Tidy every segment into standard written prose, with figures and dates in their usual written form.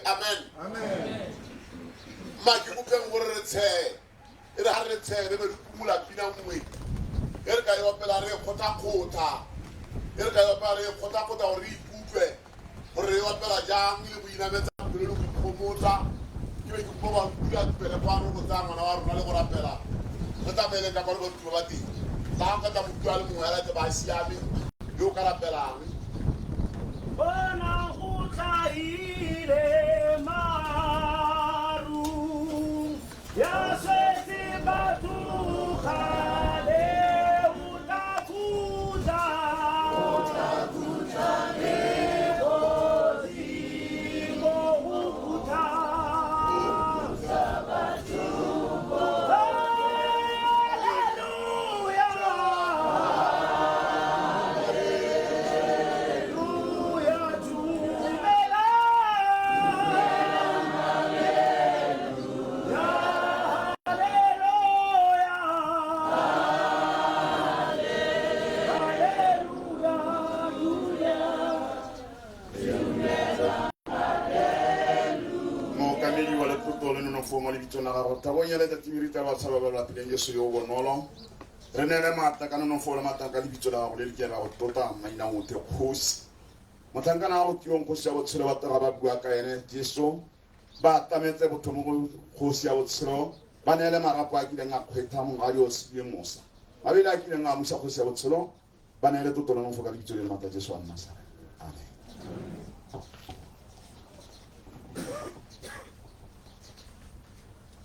Amen. Amen. Maki upe ngoretse. Ira haretse rebe kumula bina mwe. Erka yo pelare kota kota. Erka yo pelare kota kota ori kupe. Ori yo pela jang ni buina meta bulu kumota. Kiwe kupoba kuya pele kwano kota mana waru nale kora pela. Kata pele ka korbo tubati. Ta kata mutwal mu ala te basiabi. Yo kara pela. Bana utaire maru ya sesi batu khale utakuza negozi mohukuta sabatu Tawonya le timirita ba saba ba pele Yesu yo bonolo renele mata kana no fola mata ka libitso la go le kera go tota maina o te khosi matanga na go tiong go sia go tshela ba tara ba bua ka ene Jesu ba tametse bothomo go khosi ya botshelo ba nele marapo a kile nga khwetha mo ga yo se mosa ba bela kile nga musa khosi ya botshelo ba nele totolo no foka libitso le mata Jesu a Nazareth. Amen.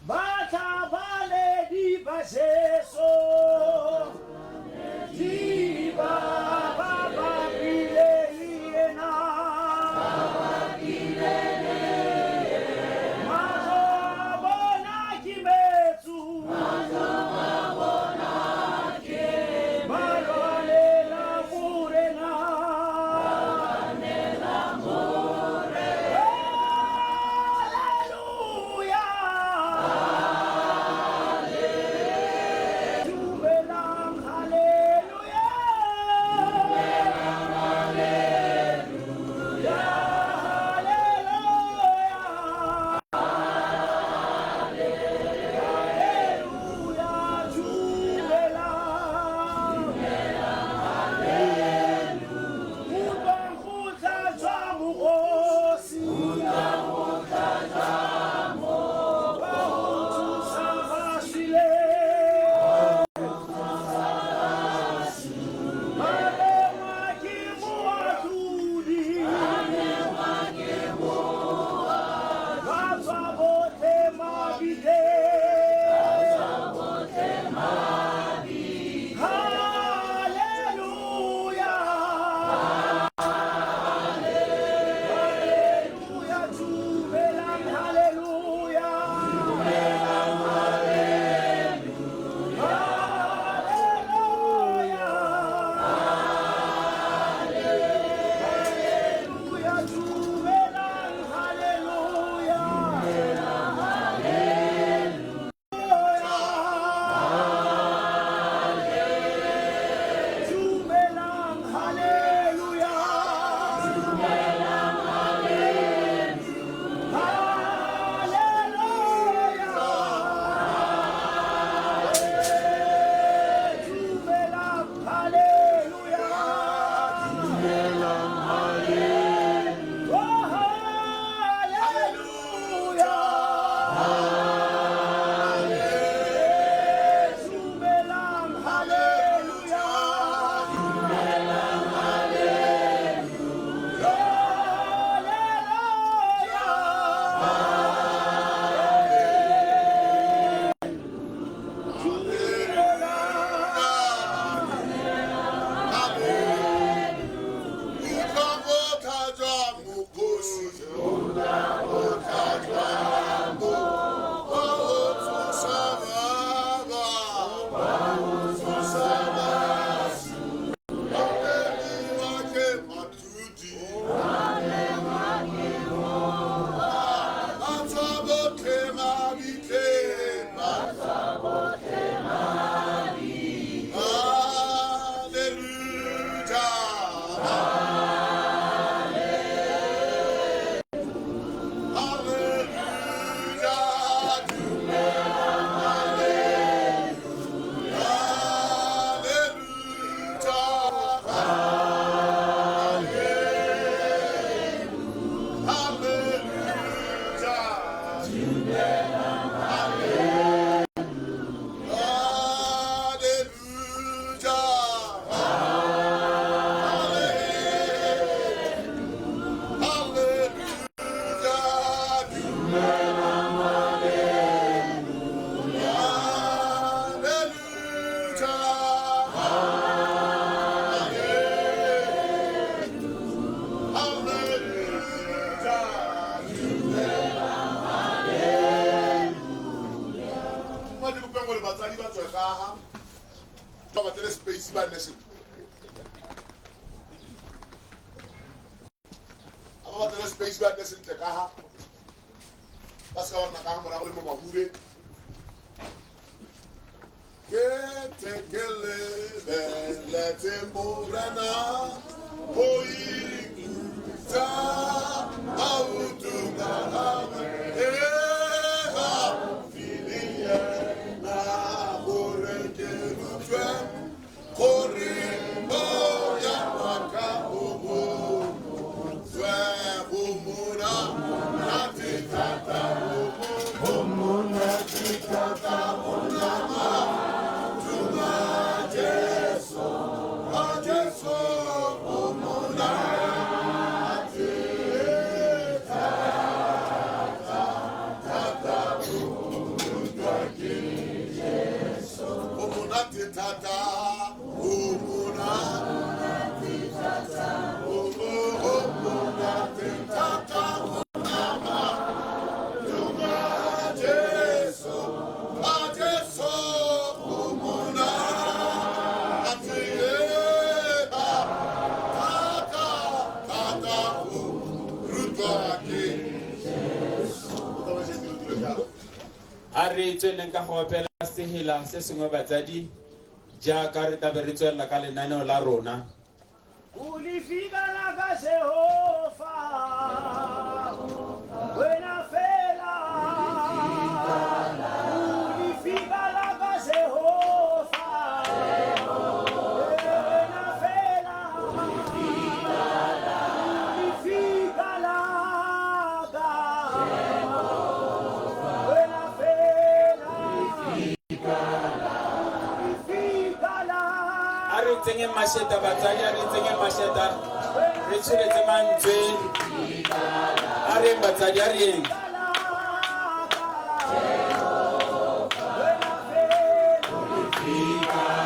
Bata vale di baseso di baba bile iena mazo bona kimetsu malole la murena Re tsweleng ka go opela sehela se sengwe batsadi jaaka re tlabe re tswelela ka lenaneo la rona. Ulifika la ka Jehova wena fela ulifika la ka Jehova wena fela ulifika la ka wena fela ulifika la A re tsenye masheta batsadi, a re tsenye masheta, re tshiretse mantswe, a re batsadi, a re yeng. Ulifika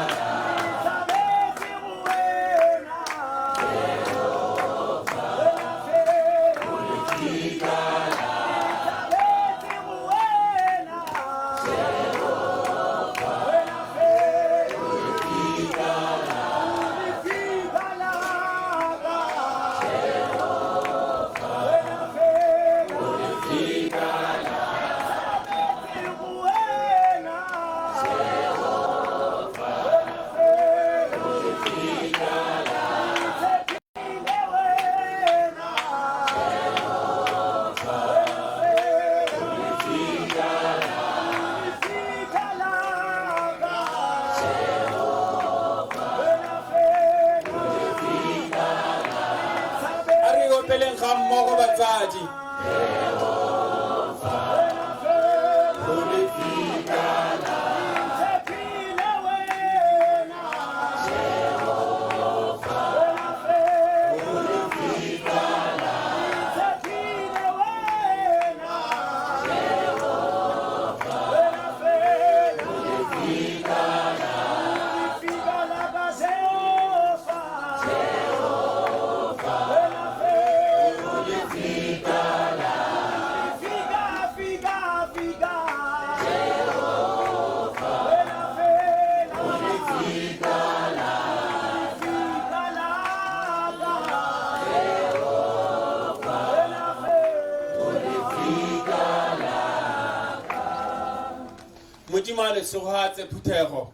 modimo a le segofatse phuthego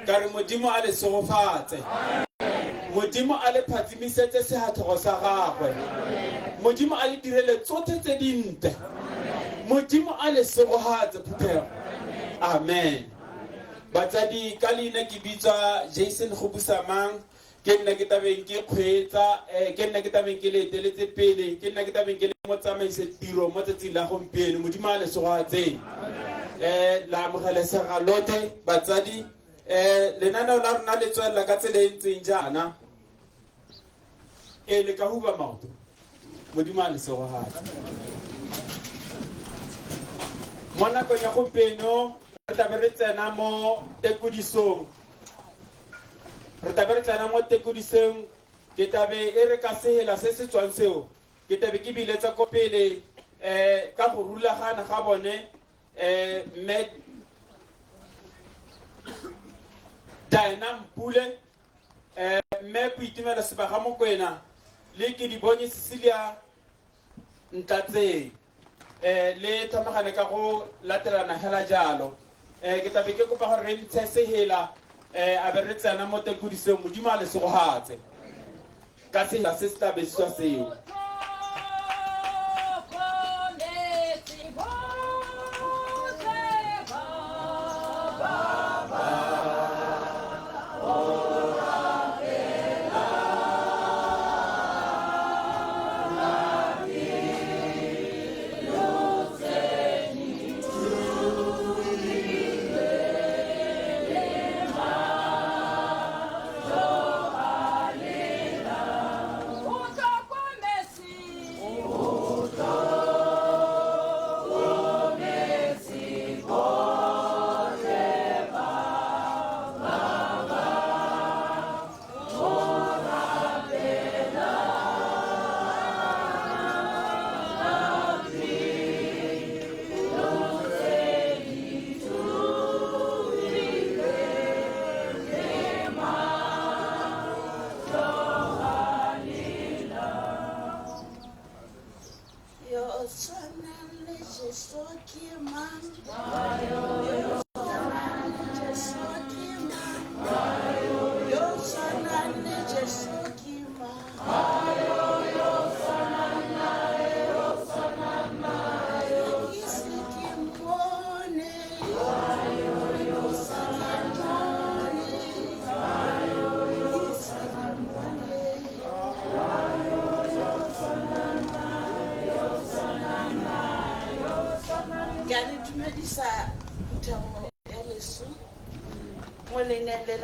ka re modimo a le segofatse modimo a le phatsimisetse sehathego sa gagwe modimo a le direle tsotlhe tse dinte modimo a le segofatse phuthego amen batsadi ka leina ke bitswa Jason Khubusamang ke nna ke tabeng ke kgwetsa ke nna ke tabeng ke le eteletse pele ke nna ke tabeng ke le mo tsamaise tiro mo tsatsing la gompieno modimo a le segofatse la amogelesega lotlhe batsadi lenaneo la rona le tswelela ka tsela e ntseng jaana le ka huba maoto modimo a le segofatse mo nakong ya gompieno re tlabe re tsena mo tekodisong ke tabe e re ka sehela se se tswang seo ke tabe ke biletsa ko pele ka go rulagana ga bone mme Diana Mpule mme Boitumelo Sebaga Mokoena le ke di bone Cecilia Ntatse le tamagane ka go latelana hela jalo ke tabe ke kopa gore re ntshe sehela a be re tsena mo tekodisong modimo a le segofatse ka sehela se se tabeswa seo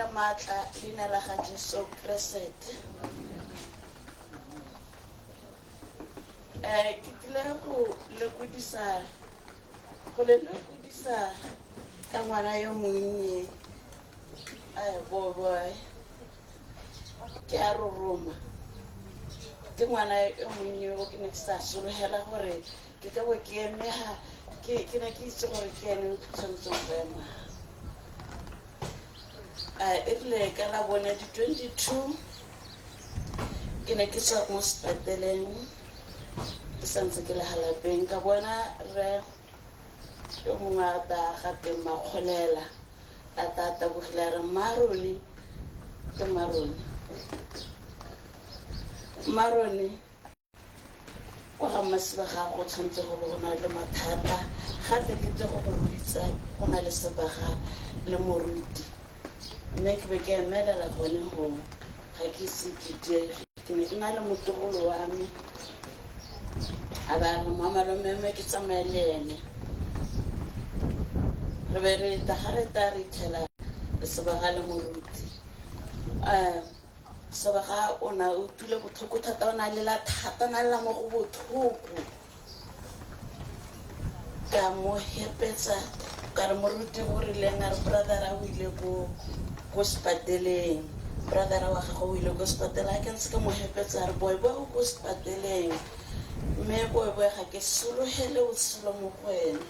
la matla lina la ga Jesu Kriste ke tle go le kudisa ka ngwana yo monnye boy ke a roroma ke ngwana yo monnye o ke ne ke sa sologela gore ke ka bo ke emega ke ne ke itse gore ke ene o tshwanetseng go ema erile ka la bona di 22 ke ne ke tswa mo sepetleleng ke santse ke le halapeng ka bona re yo mongwe a ta gape makgolela a tata bogile re marone ke marone kwa ga masiba ga go tshwanetse go bona le mathata gape ke tle go go bitsa go na le sebaga le moruti mme ke be ke emelela gone go ga ke se ke ke ne ke na le motogolo wa me a ba re mamalomeme ke tsamaya le ene re be re tagareta re itlhela sebaga le moruti sebaga o na o tule botlhoko thata o na lela thata na lela mo go botlhoko ka mo hepetsa ka re moruti go rileng a re brother o ile ko sepateleng brother wa gagwe o ile ko sepateleng a ke ntse ka mo hepetsa re boy bo ko sepateleng mme boy ga ke sologele o selo mo go ene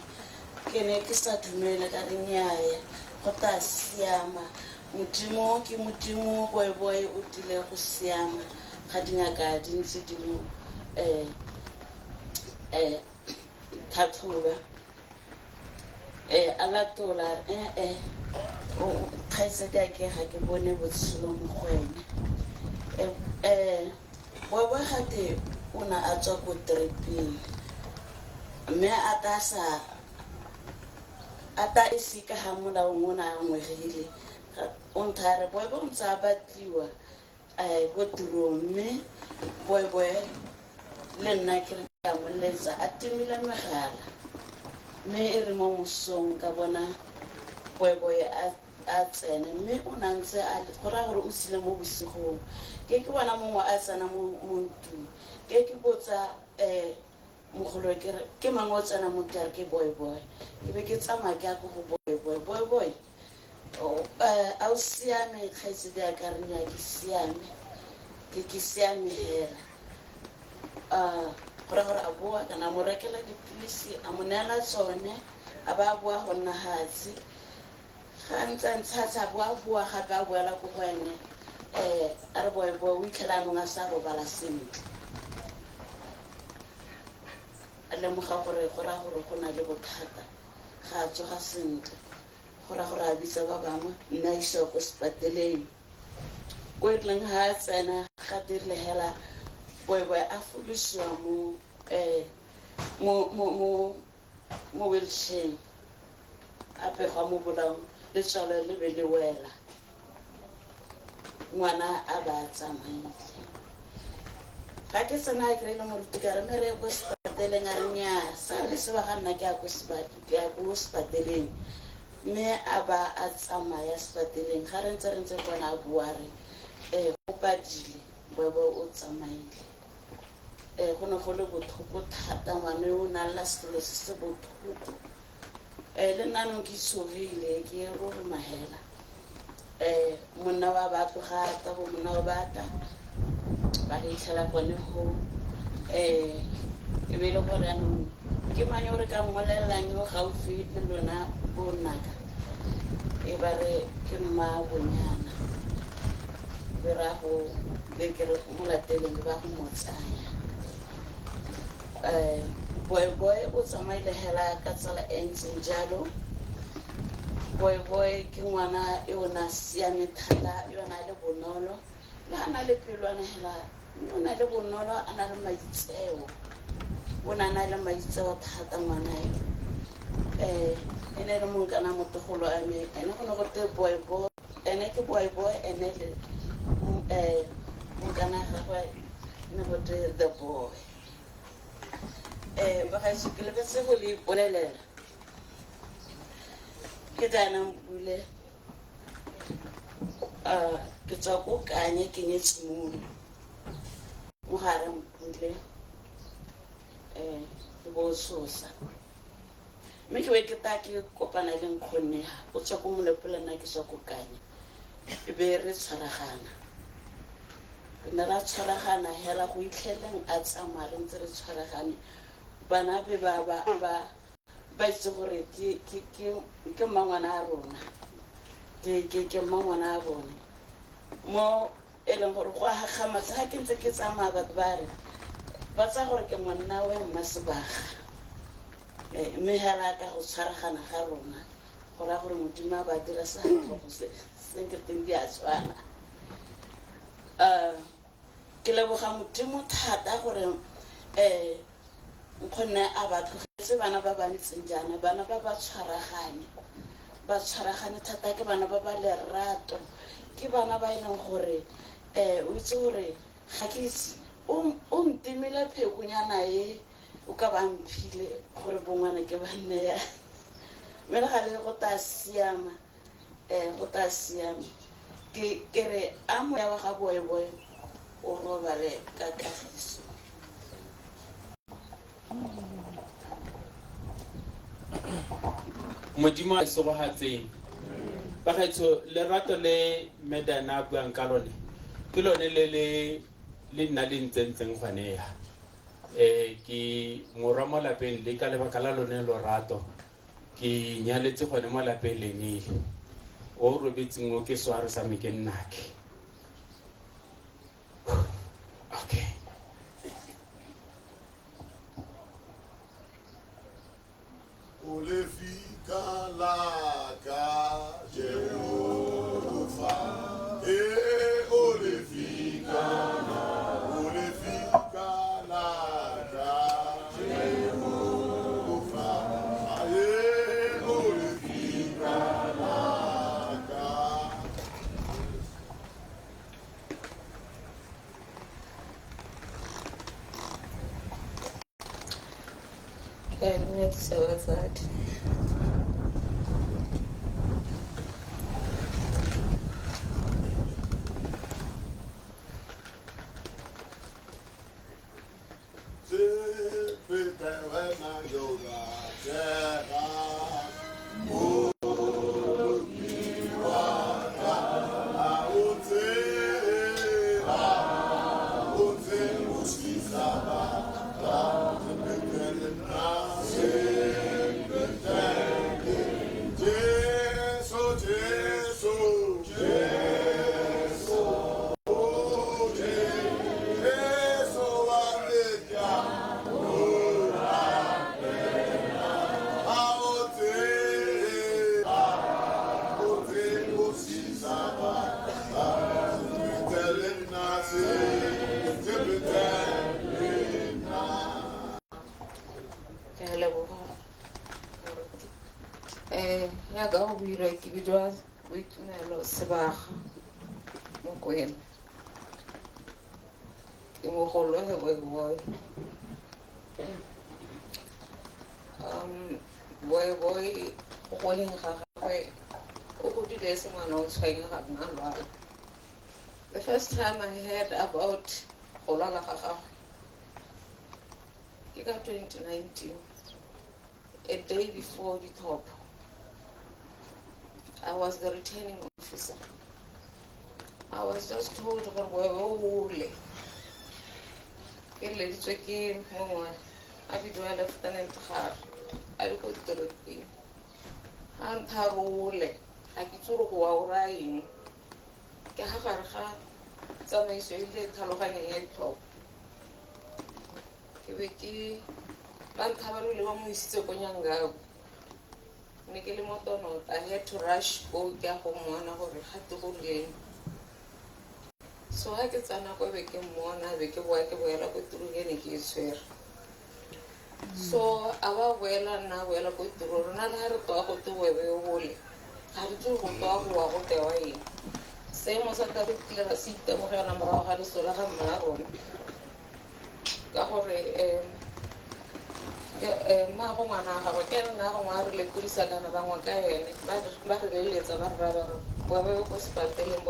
ke ne ke sa dumela ka rinyaaya go ta siama modimo ke modimo boy o tile go siama ga dingaka di ntse di mo tlhatlhoba a latola kgaitsedi a ke ga ke bone botshelo mo go ene boa gate o ne a tswa ko tripeng mme a ta ise ka ga molaong o ne a ngwegile o nthare boe bo ntse a batliwa ko tirong mme boe le nna ke re ka moletsa a timile megala mme e re mo mosong ka bona boe a tsene mme o na ntse go raya gore o sile mo bosigong ke bona mongwe a tsena mo ntlong ke botsa mogolo ke mangwe o tsena mo kare ke boe ke be ke tsamaya ke ya ko go boe a o siame kgaitsedi a ka renya ke siame hela go raya gore a boa kana mo rekela dipilisi a mo neela tsone a ba a boa go nna hatsi ga ntsantshasa boa gape a boela ko go ene a re boe o itlhela anong a sa robala sentle a lemoga gore go raya gore go na le bothata ga a tsoga sentle go raya gore a bitsa ba bangwe nna a isiwa ko sepateleng ko e tleng ga a tsena ga dirile hela boe a folosiwa mo wheelchair a pegwa mo bolaong letswalo le be le wela ngwana a ba a tsamaile ga ke tsena a kry-ile moruti ka re mere ko sepateleng a re nnyaa sa le sebaga nna ke ya ko sepateleng mme a ba a tsamaya sepateleng ga re ntse bona a bua re go padile boe o tsamaile go ne go le botlhoko thata ngwane o na lela setolo se se botlhoko le nnanong ke itshogile ke roroma hela monna wa batlogata bo monna wa bata ba itlhela gone go e be le gore anong ke manye gore ka mmolelelang yo gaufi le lona bonaka e ba re ke mma bonyana be ra go be ke re mo lateleng ba go mo tsaya boe o tsamaile hela ka tsela e ntseng jalo boe ke ngwana e o na siame thata yo na le bonolo le a na le pelwana hela o na le bonolo a na le maitseo o na le maitseo thata ngwana yo e ne le monkana motogolo a me ene go ne go te boe ene ke boe ene le monkana gagwe ne go te the boy ba gaetso ke lebetse go le ipolelela ke jaanang pule ke tswa ko kanye ke nyetse mono mo gareng pule ke bo tshosa mme ke be ke ta ke kopana le nkgonega o tswa ko molepolena ke tswa ko kanye e be re tshwaragana re ne ra tshwaragana hela go itlheleng a tsamaya re ntse re tshwaragane bana be ba itse gore ke mmangwana a rona ke mmangwana a bone mo e leng gore go agamatsa ga ke ntse ke tsamaya batho ba re ba tsa gore ke monna we mmasebaga mme hela ka go tshwaragana ga rona go raya gore modimo a ba dira sa tlhogo senketeng di a tshwana ke leboga modimo thata gore nkgonne a ba tlogetse bana ba ba ntseng jaana bana ba ba tshwaragane thata ke bana ba ba lerato ke bana ba e leng gore o itse gore ga ke itse o ntemile phekonyana e o ka ba mphile gore bongwana ke banneya mme le ga le go ta siama ke re a moya wa ga boe o robale ka kagiso modimo a segogatseng ba gaetsho lerato le medana a buang ka lone ke lone le nna le ntsentseng gwanega ke morwa mo lapeng le ka lebaka la lone lorato ke nyaletse gone mo lapeng lenele o robetseng o ke sware sa me ke nnake okay Olefi Kalaka Jehova, olefika laka Jehova, olefika laka. Let's see what's that. Ya ka go buira ke bidwa boitumelo sebaga mo kwena ke mogolo he boy boy go leng ga gagwe o go dile se ngwana o tshwenya ga nna lwala. The first time I heard about go lwala ga gagwe ke ka 2019, a day before the top. I was the returning officer. I was just told that we were all leditswe ke mongwe a bidiwa Lieutenant Gare a le ko toropeng a ntharole ga ke itse gore go wa o raya eng ke ga gare ga tsamaiso e le tlhaloganyang ya ditlhopho ke be ke ba nthabalole ba mo isitse ko Nyangao ne ke le mo Tonota. I had to rush go ke a go mmona gore gate go rileng. So ha ke tsana ko be ke mmona be ke boela ko tirong e ne ke e tshwere. So a ba boela ko tirong rona le ha re toa go tewebe o bole ga re tse go toa go wa go tewa eng seemo sa ka re tlile ra se itemogela morago ga lesola ga mma rona ka gore ma go ngwana ga go ke nna go ngwa re le kurisana bangwe ka ene ba re leletsa ba re ba bobe ko sepateleng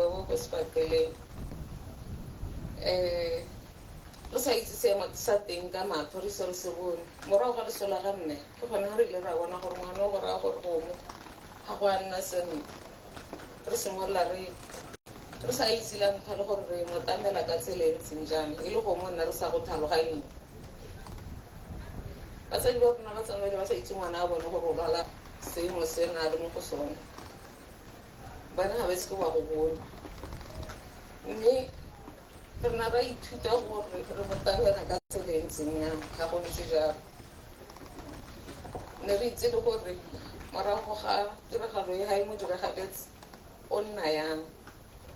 re sa itse seemo sa teng ka matho re se re se bone morago ga lesola ga mme ke gone re ile ra bona gore ngwana o go raya gore gomo ga go a nna sentle re simolola re sa itse la ntlha le gore re mo tamela ka tsela e ntseng jang e le go mo nna re sa go tlhaloganye. Batsadi ba rona ba tsamaile ba sa itse ngwana a bone gore o lwala seemo se na le mo go sone bana ga ba itse ke ba go bona mme re na ra ithuta gore re mo tamela ka tsela e ntseng yang ga go ntse jalo. Ne re itse le gore morago ga tiragalo e ga e mo diragaletse o nna yang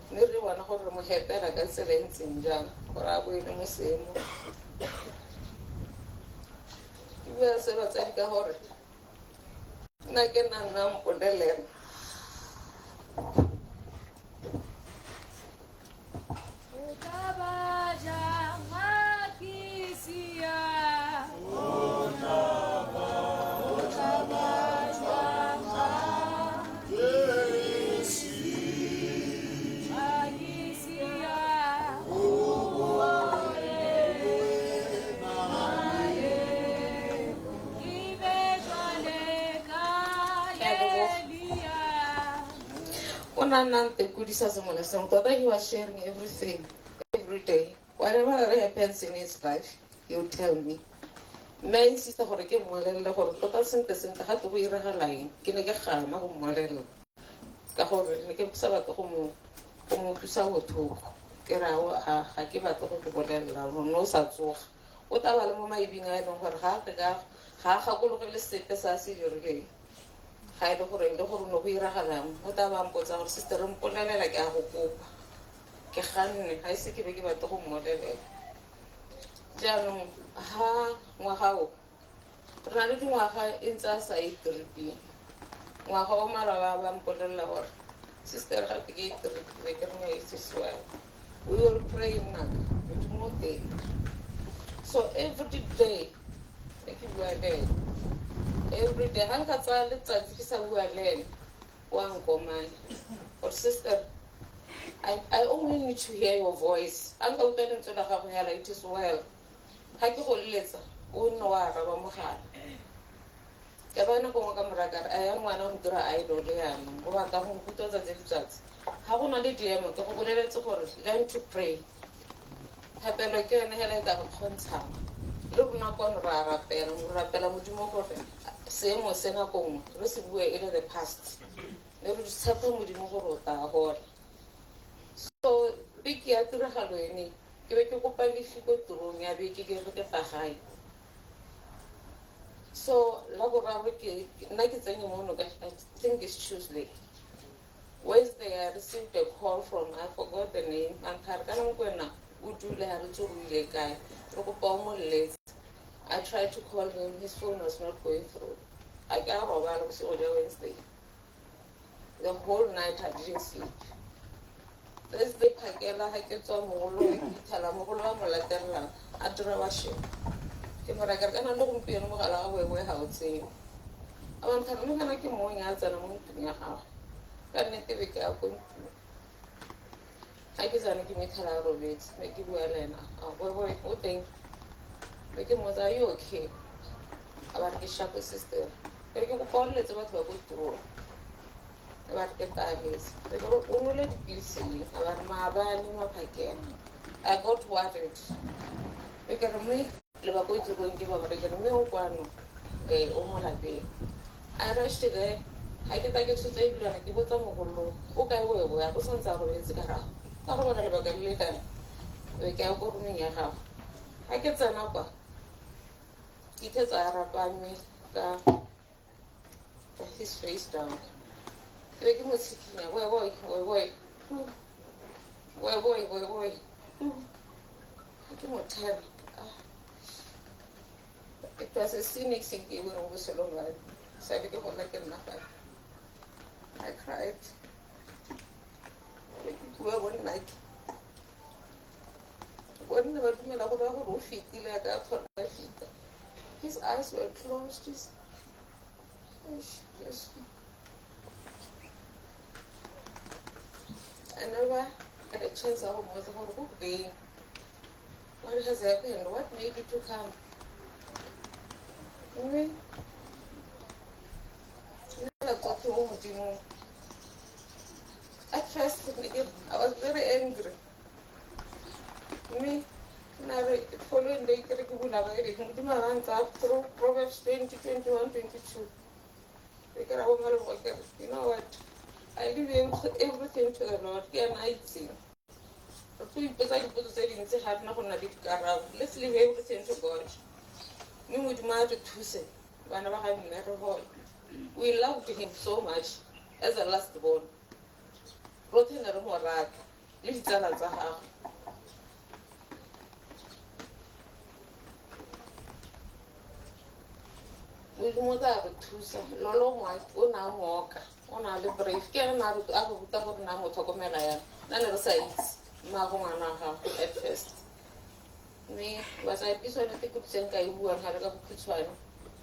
mme re bona gore re mo hepela ka tsela e ntseng jang gore a boele mo seemo. Ke bua se batsadi ka gore nna ke nna mpolelela Nante kudisa someone song that he was sharing everything every day. Whatever happens in his life, he'll tell me. Me insista gore ke mmolelle gore tota sentle ga te go iragalang ke ne ke gama go mmolelle ka gore ne ke sa batla go mo thusa botlhoko ke rao ga ke batla go go bolelela no sa tsoga o taba le mo maibing a e leng gore ga gakologele sepe sa se dirileng ga e le gore no go iragalang o tla ba mpotsa gore sister re mpolelela ke a go kopa ke ganne ga e se ke be ke batle go mmolelela jaanong ha ngwaga o re na le dingwaga e ntse a sa e tripeng ngwaga o malwa ba mpolelela gore sister gape ke e tripile ke rena e seswang we will pray naka modimo teng so every day ke bua le every day ha nka tsaya letsatsi ke sa bua le ene wa nkomanya or sister I only need to hear your voice anka utlwa lentswe la gago ya it is well ha ke go letsa o nna wa araba mogala ke bana go ka morakare a ya ngwana o dira idol yana go batla go mputsa tse letsatsi ha go na le DM ke go boleletse gore learn to pray hapelo ke yone hela ka go kgontsha le rona kwa ra rapela modimo gore seemo se na kongwe re se bue e le the past le re tshepa modimo gore o tla gola so biki ya tiragalo ene ke be ke kopa lefiko turong ya beke ke re ke tagae so la go ra ke nna ke tsenya mo no ka I think it's Tuesday Wednesday I received a call from I forgot the name and ka kana kwena o dule ha re tsorile kae re go pa mo letse I tried to call him his phone was not going through I got robala go se o ja Wednesday the whole night I didn't sleep Thursday phakela ha ke tswa mogolo ke thala mogolo wa molaterlang a dira wa she ke mara ka kana le go mpieno mogala ga wewe ha o tsene a bantha re kana ke mo nya tsana mo nteng ya gago ka nnete be ke a go ha ke tsana ke methala robetse me ke bua le ena a wewe o teng be ke mo tsa yo okay a ba ke shapo sister ke go pholetse batho ba go tiro ba ke tages re go o le dipilisi a ba maabane maphakela I got worried be ke re me le ba go tiro ke ba re ke me o kwano o mo lapeng I rushed there I ke take se tse dira ke botsa mogolo o ka wewe ya go santsa go betsa ka ra ka go bona le ba ka le ka be ke a go rumeng ya gago ha ke tsena kwa ke tsetsa rapame ka his face down ke ke mo tsikinya boy ke mo tell it was a scenic thing we were over so long so I became like a nothing I cried one night one never do me like a feet like that his eyes were closed yes. I never had a chance of being. What has happened? What made you to come? I never got to home with you. At first, I was very angry. Me, following the Proverbs 20, 21, 22. You know what? I leave everything to the Lord. Let's leave everything to God. We loved him so much as a last born. We don't have to say, Lolo, my own walker, on our brave, can I look up with the Namo Tocomela? None of the sides, Mahomana at first. Me, was I decided to could send I who had a good one.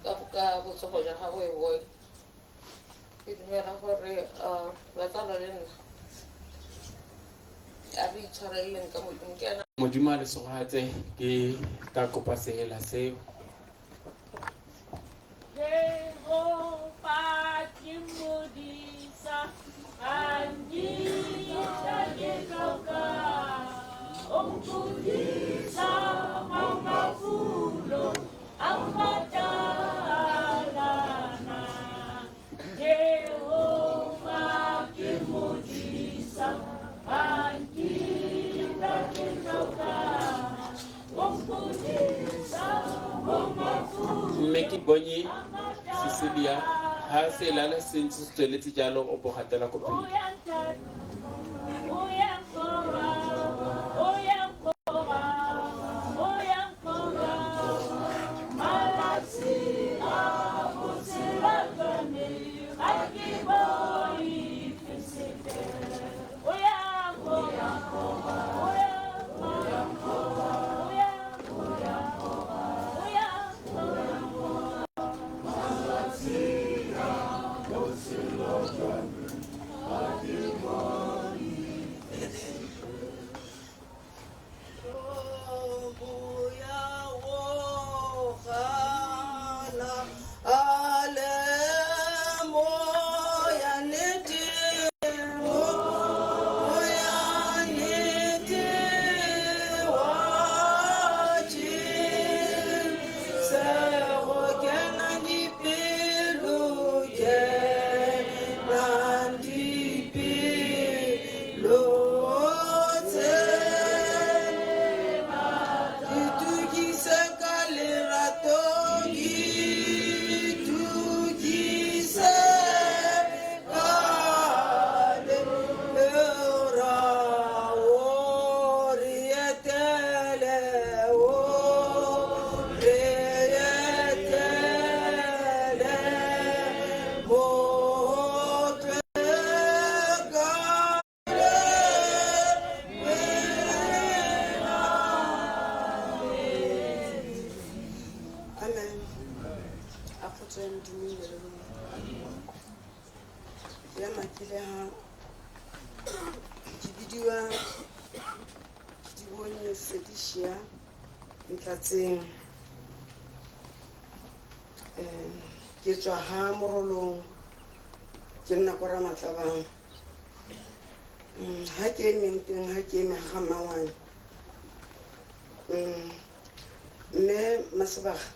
Kapuka was a whole highway boy. It made a hurry, but other than I reach her and come with me. Modimo le sogatse ke ka kopa sehela seo Jehovah Kimudisa Andita Gekauka Omkudisa Mamafulo Amatalana Jehovah Kimudisa Andita Gekauka Omkudisa Mamafulo Meki Bonyi Cecilia a se lale sentse se tsweletse jalo o bogatela ko pele ke tswa ha morolong ke nna ko Ramatlabang ha ke emeng teng ha ke eme ga Mangwane mme Masebaga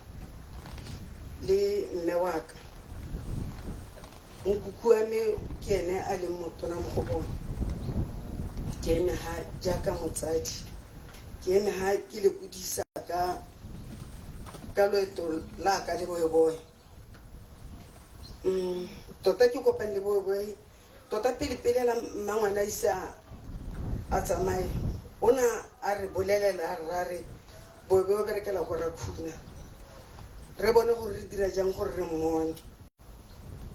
le mme wa ka nkuku wa me ke ene a le motona mo go bona ke eme ha jaaka motsadi ke eme ha ke le kudisa ka loeto la ka le boyeboy tota ke kopane le boyeboy tota pele la Mangwane a isa a tsamaye ona a re bolelela ra re boyeboy o berekela go ra khuna re bone gore re dira jang gore re mmone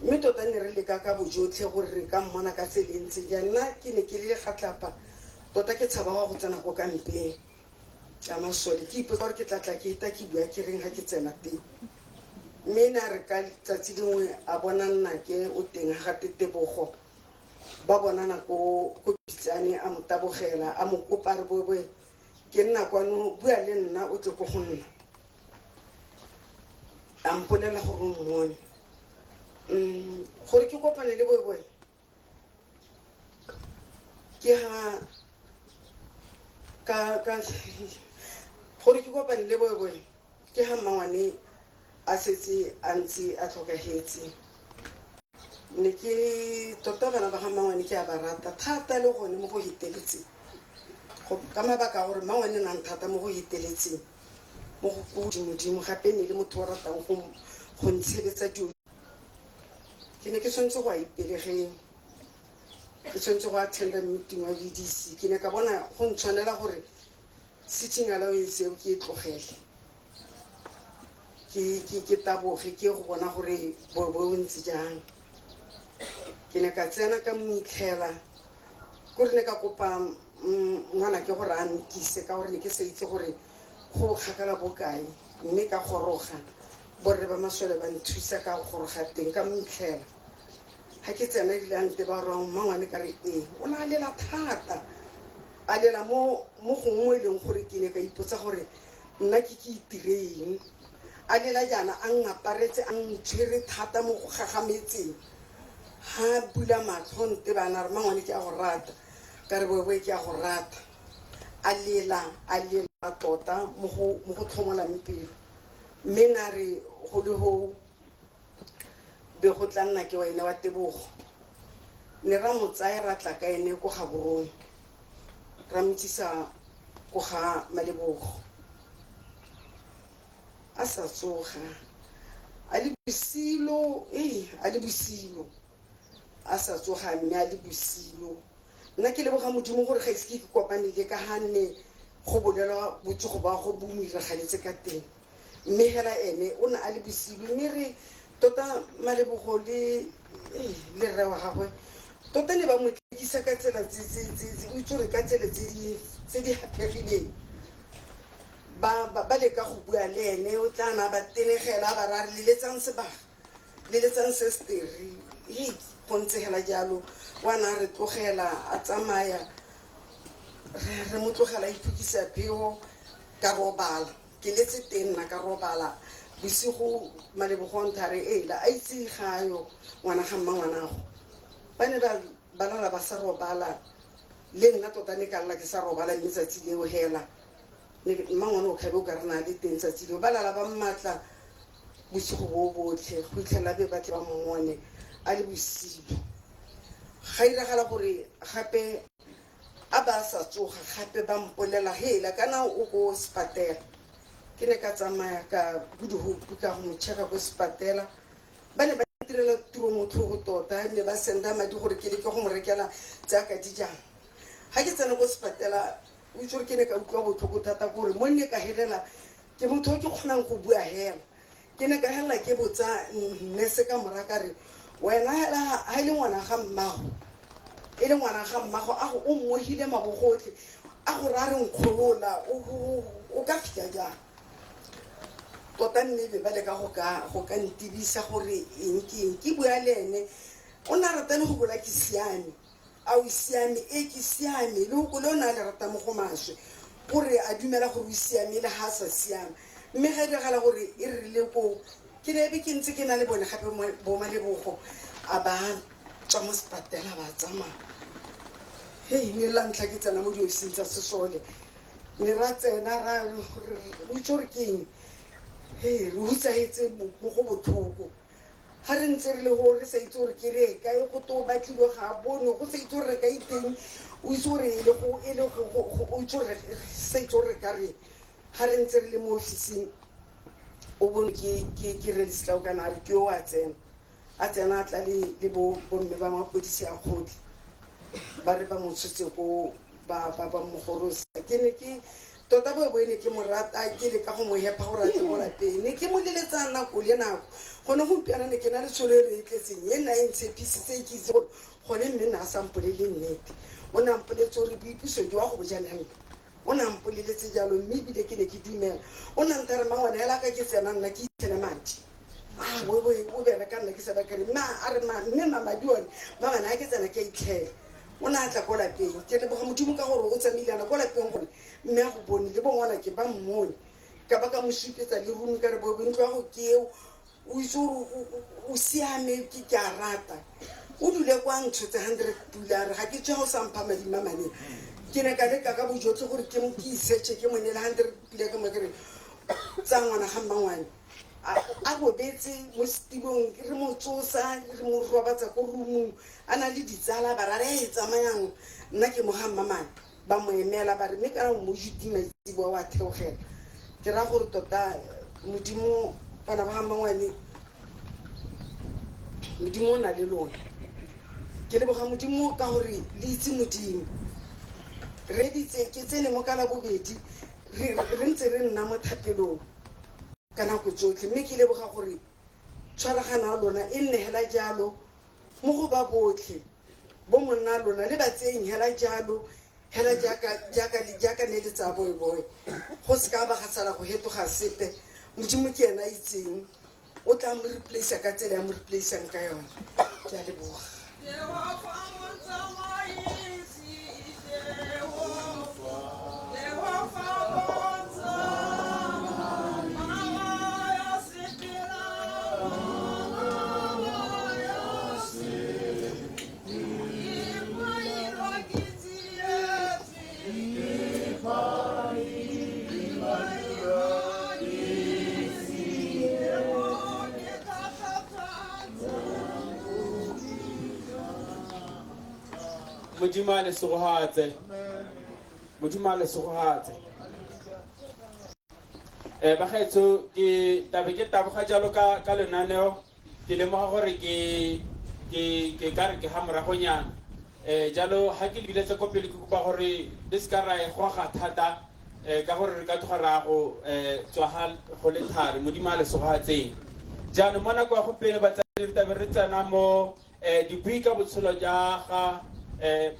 mme tota ne re leka ka bojotlhe gore re ka mmona ka tselentse ja nna ke ne ke le gatlapa tota ke tshaba go tsena go kampeng tsa masole ke ipotsa gore ke tlatla ke ita ke bua ke reng ga ke tsena teng mme na re ka tsatsi dingwe a bona nna ke o teng ga Tetebogo ba bonana ko Pitsane a motabogela a mo kopa re boe ke nna kwano bua le nna o tle go nna a mpolela gore o mmone gore ke kopane le boe ke ha ka gore ke kopane le boe ke ha Mangwane a setse a ntse a tlhokagetse ne ke tota bana ba ga Mangwane ke a ba rata thata le gone mo go hiteletseng ka mabaka a gore Mangwane nang thata mo go hiteletseng mo go godimo gape ne le motho wa ratang go ntshebetsa dilo ke ne ke tshwanetse go a ipelegeng ke tshwanetse go attenda meeting wa VDC ke ne ka bona go ntshwanela gore sitting allowance eo ke e tlogele ke taboge ke go bona gore bo ntse jang ke ne ka tsena ka moitlhela gore ne ka kopa ngwana ke gore a nkise ka gore ne ke sa itse gore go kgakala bokae mme ka goroga borre ba masole ba nthusa ka goroga teng ka moitlhela ha ke tsena ile ante ba rong Mangwane ka re o na lela thata a lela mo gongwe leng gore ke ne ka ipotsa gore nna ke itireng a lela jana a ngaparetse a ntshwere thata mo go gagametseng ha bula matlho nte bana re Mangwane ke a go rata ka re boe ke a go rata a lela tota mo go tlhomola mpelo mme na re go le ho be go tla nna ke wena wa Tebogo ne ra mo tsaya ra tla ka ene go ga borong ra mtsisa go ga Malebogo a sa tsoga a le bisilo motho a le bosilo a sa tsoga mme a le bosilo nna ke leboga modimo gore ga ise ke kopanile ka hanne go bolela botsogo ba go bo mo iragaletse ka teng mme hela ene o ne a le bosilo mme re tota malebogo le rre wa gagwe tota ne ba mo tlekisa ka tsela o itse gore ka tsela tse di hapegileng ba leka go bua le ene o tla na ba tenegela ba ra re letsang sebaga le letsang sesteri go ntse hela jalo wana re tlogela a tsamaya re mo tlogela iphukisa pheo ka robala ke letse teng nna ka robala bosigo malebogong thare ela a itse gayo ngwana ga mma ngwanago ba ne ba lala ba sa robala le nna tota ne ka lla ke sa robala mme tsatsi leo hela mma ngwana o kgabe o ka re na le teng tsatsi leo ba lala ba mmatla bosigo bo botlhe go itlhela be batle ba mongone a le bosilo ga iragala gore gape a ba sa tsoga gape ba mpolela hela kana o go sepatela ke ne ka tsamaya ka buduhupu ka go mo check-a ko sepatela ba ne ba tirela tiro motlhogo tota ne ba senda madi gore ke leke go mo rekela jaaka dijang ga ke tsena ko sepatela o itse gore ke ne ka utlwa botlhoko thata gore mo nne ka helela ke motho o ke kgonang go bua hela ke ne ka helela ke botsa nurse ka moraka re wena hela ha ile ngwana ga mmago e le ngwana ga mmago a go o mmohile mabogotlhe a go ra re nkgolola o ka fitla jang tota nne be ba leka go ka ntibisa gore eng ke bua le ene o na rata le go bola ke siame a o siame ke siame le go le o na le rata mo go maswe gore a dumela gore o siame le ha sa siame mme ga diragala gore e rile ko ke lebe ke ntse ke na le bone gape bo malebogo a ba tswa mo sepatela ba tsamaya ne la ntlha ke tsena mo diofising tsa sesole ne ra tsena ra o itse gore ke eng re utsagetse mo go botlhoko ga re ntse re le gore re sa itse gore ke re kae go to batlilwe ga bone go sa itse gore re ka iteng o itse gore o itse gore sa itse gore re ka re ga re ntse re le mo ofising o bone ke relisitla o kana re ke o a tsena a tla le bomme ba mapodisi a kgodi ba re ba mo tshotse ko ba mogorosa ke ne ke tota bo ene ke mo rata ke le ka go mo hepa gore a tle go lapeng ne ke mo leletsang nako le nako gone go piana ne ke na le tsholo re itletseng e nna e ntshepisitse ke itse gore gone mme nna a sampolele nnete o ne a mpoletse gore boipuso ke wa go bojanang o ne a mpoleletse jalo mme ebile ke ne ke dumela o ne ntha re mangwana hela ka ke tsena nna ke itlhele madi o bena ka nna ke sa bakare mme mamadi one mamana a ke tsena ke a itlhela o ne a tla ko lapeng ke leboga modimo ka gore o tsamailana ko lapeng gore mme a go bone le bongwana ke ba mmone ka ba ka mo supetsa le rumi ka re ntlo ya go keo o itse gore o siame ke a rata o dule kwa ntshotse $100 ga ke tswa go sampha madi mamane ke ne ka leka ka bojotlhe gore ke isearche ke monele $100 ka mo kere tsa ngwana ga mmangwane a bobetse mo setibong re mo tsosa re mo robatsa ko rumong a na le ditsala ba ra re e tsamayang nna ke mo ga mmamane ba mo emela ba re mme kana mo jutima tsibo wa theogela ke ra gore tota modimo bana ba ga mmangwane modimo o na le lona ke leboga modimo ka gore le itse modimo re ditse ke tsene mo kana bobedi re ntse re nna mo thapelong ka nako tsotlhe mme ke leboga gore tshwaragana lona e nne hela jalo mo go ba botlhe bo monna lona le batseng hela jalo hela jaaka ne le tsa boe go se ka ba ga sala go hetoga sepe modimo ke ena itseng o tla mo replace ka tsela ya mo replaceang ka yona ke a leboga modimo a le segogatse bagaetso ke taboga jalo ka lenaneo ke lemoga gore ke ka re ke ga moragonyana jalo ga ke lebile tse ko pele ke kopa gore le se ka ra e goga thata ka gore re ka tloga ra go tswa go le thari modimo a lesego a tseng jaanong mo nako ya go pele batsadi re tabe re tsena mo dibui ka botshelo ja ga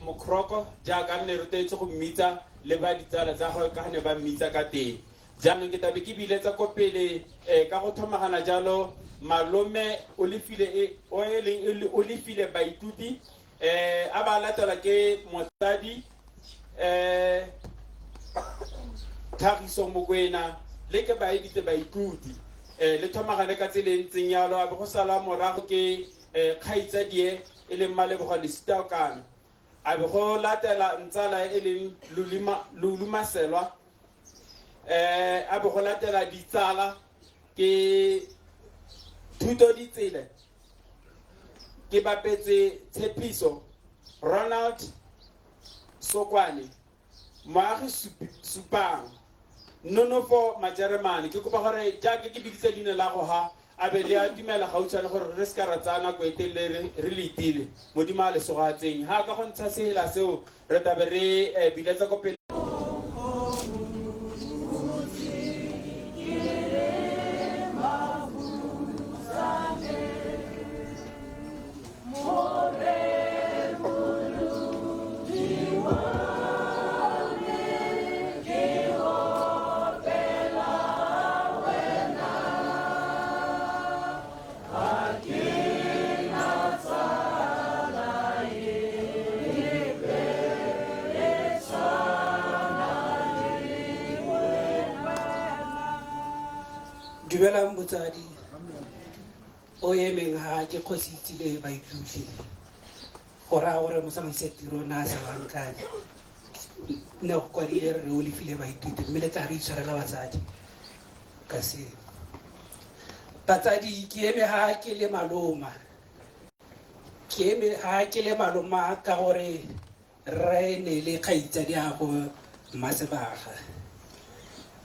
mokroko jaaka nne re tetse go mmitsa le ba ditsala tsa go ka ne ba mmitsa ka teng jaanong ke tabe ke biletsa ko pele ka go thomagana jalo malome o lefile baithuti a ba latela ke motsadi Tlhagiso Mokoena le ke ba editse baithuti le thomagane ka tsela ntseng yalo a be go sala morago ke kgaitsadie e leng Malebogo Lesitaokana a be go latela ntsala e leng Lulumaselwa a be go latela ditsala ke Thuto Ditsele ke bapetse Tshepiso Ronald Sokwane Moagi Supang Nonofo Majeremane ke kopa gore jaaka ke biditse dine la go ha a be le a dumela gautshwane gore re se ka ra tsaya nako e telele re le itile modimo a lesego a tseng ha ka go ntsha sehela seo re tabe re biletsa ko pele Dumelang motsadi o emeng ha ke kgositsile baithuti gore a gore motsamaise tiro na sa bankane ne go kwadile re o lefile baithuti mme le tla re itshwarela batsadi ka se batsadi ke eme ha ke le maloma ka gore re ne le kgaitsadi a go Mmasebaga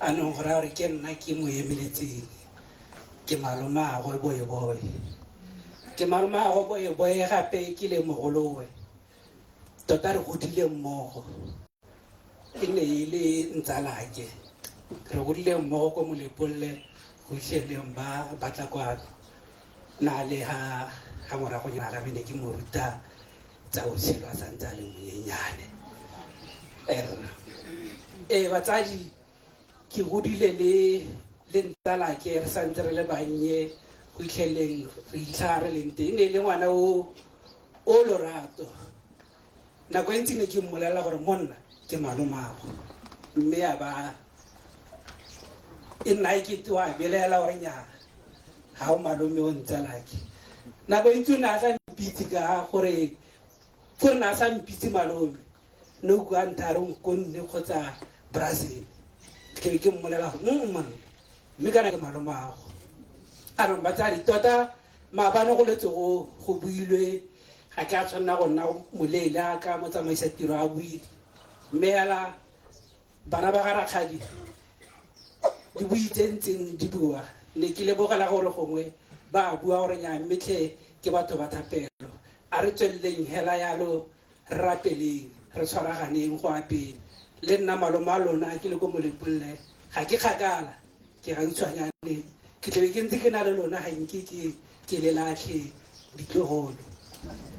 anong gore a gore ke nna ke mo emeletseng ke maloma go boye ke maloma go boye gape ke le mogolowe tota re godile mmogo e ne e le ntsalake re godile mmogo ko Molepolle go itlheleng ba batla kwano na le ha moragonyana ga bene ke mo ruta tsa botshelo a santse a le monyenyane batsadi ke godile le ntsalake re santse re le bannye go itlheleng re itlha re leng teng e ne le ngwana o lorato nako e ntsi ne ke mmolelela gore monna ke malomago mme a ba e nna e kete wa belaela gore nyaa ga o malome o ntsalake nako e ntsi o ne a sa mpitse ka gore na a sa mpitse malome ne o kua nthare nkonne kgotsa Brazil ke be ke mmolela gore mme kana ke malomago anong batsadi tota maabane go letse go builwe ga ke a tshwanela go nna moleele a ka motsamaisa tiro a buile mme yala bana ba ga rakgadi di buitse ntseng di bua ne ke lebogela gore gongwe ba bua gore nya mmetlhe ke batho ba thapelo a re tsweleleng hela yalo re rapeleng re tshwaraganeng go apeng le nna maloma a lona ke le ko Molepolle ga ke kgakala ke ga itshwanyane ke tlebe ke ntse ke na le lona ga nke ke le latlhe ditlogolo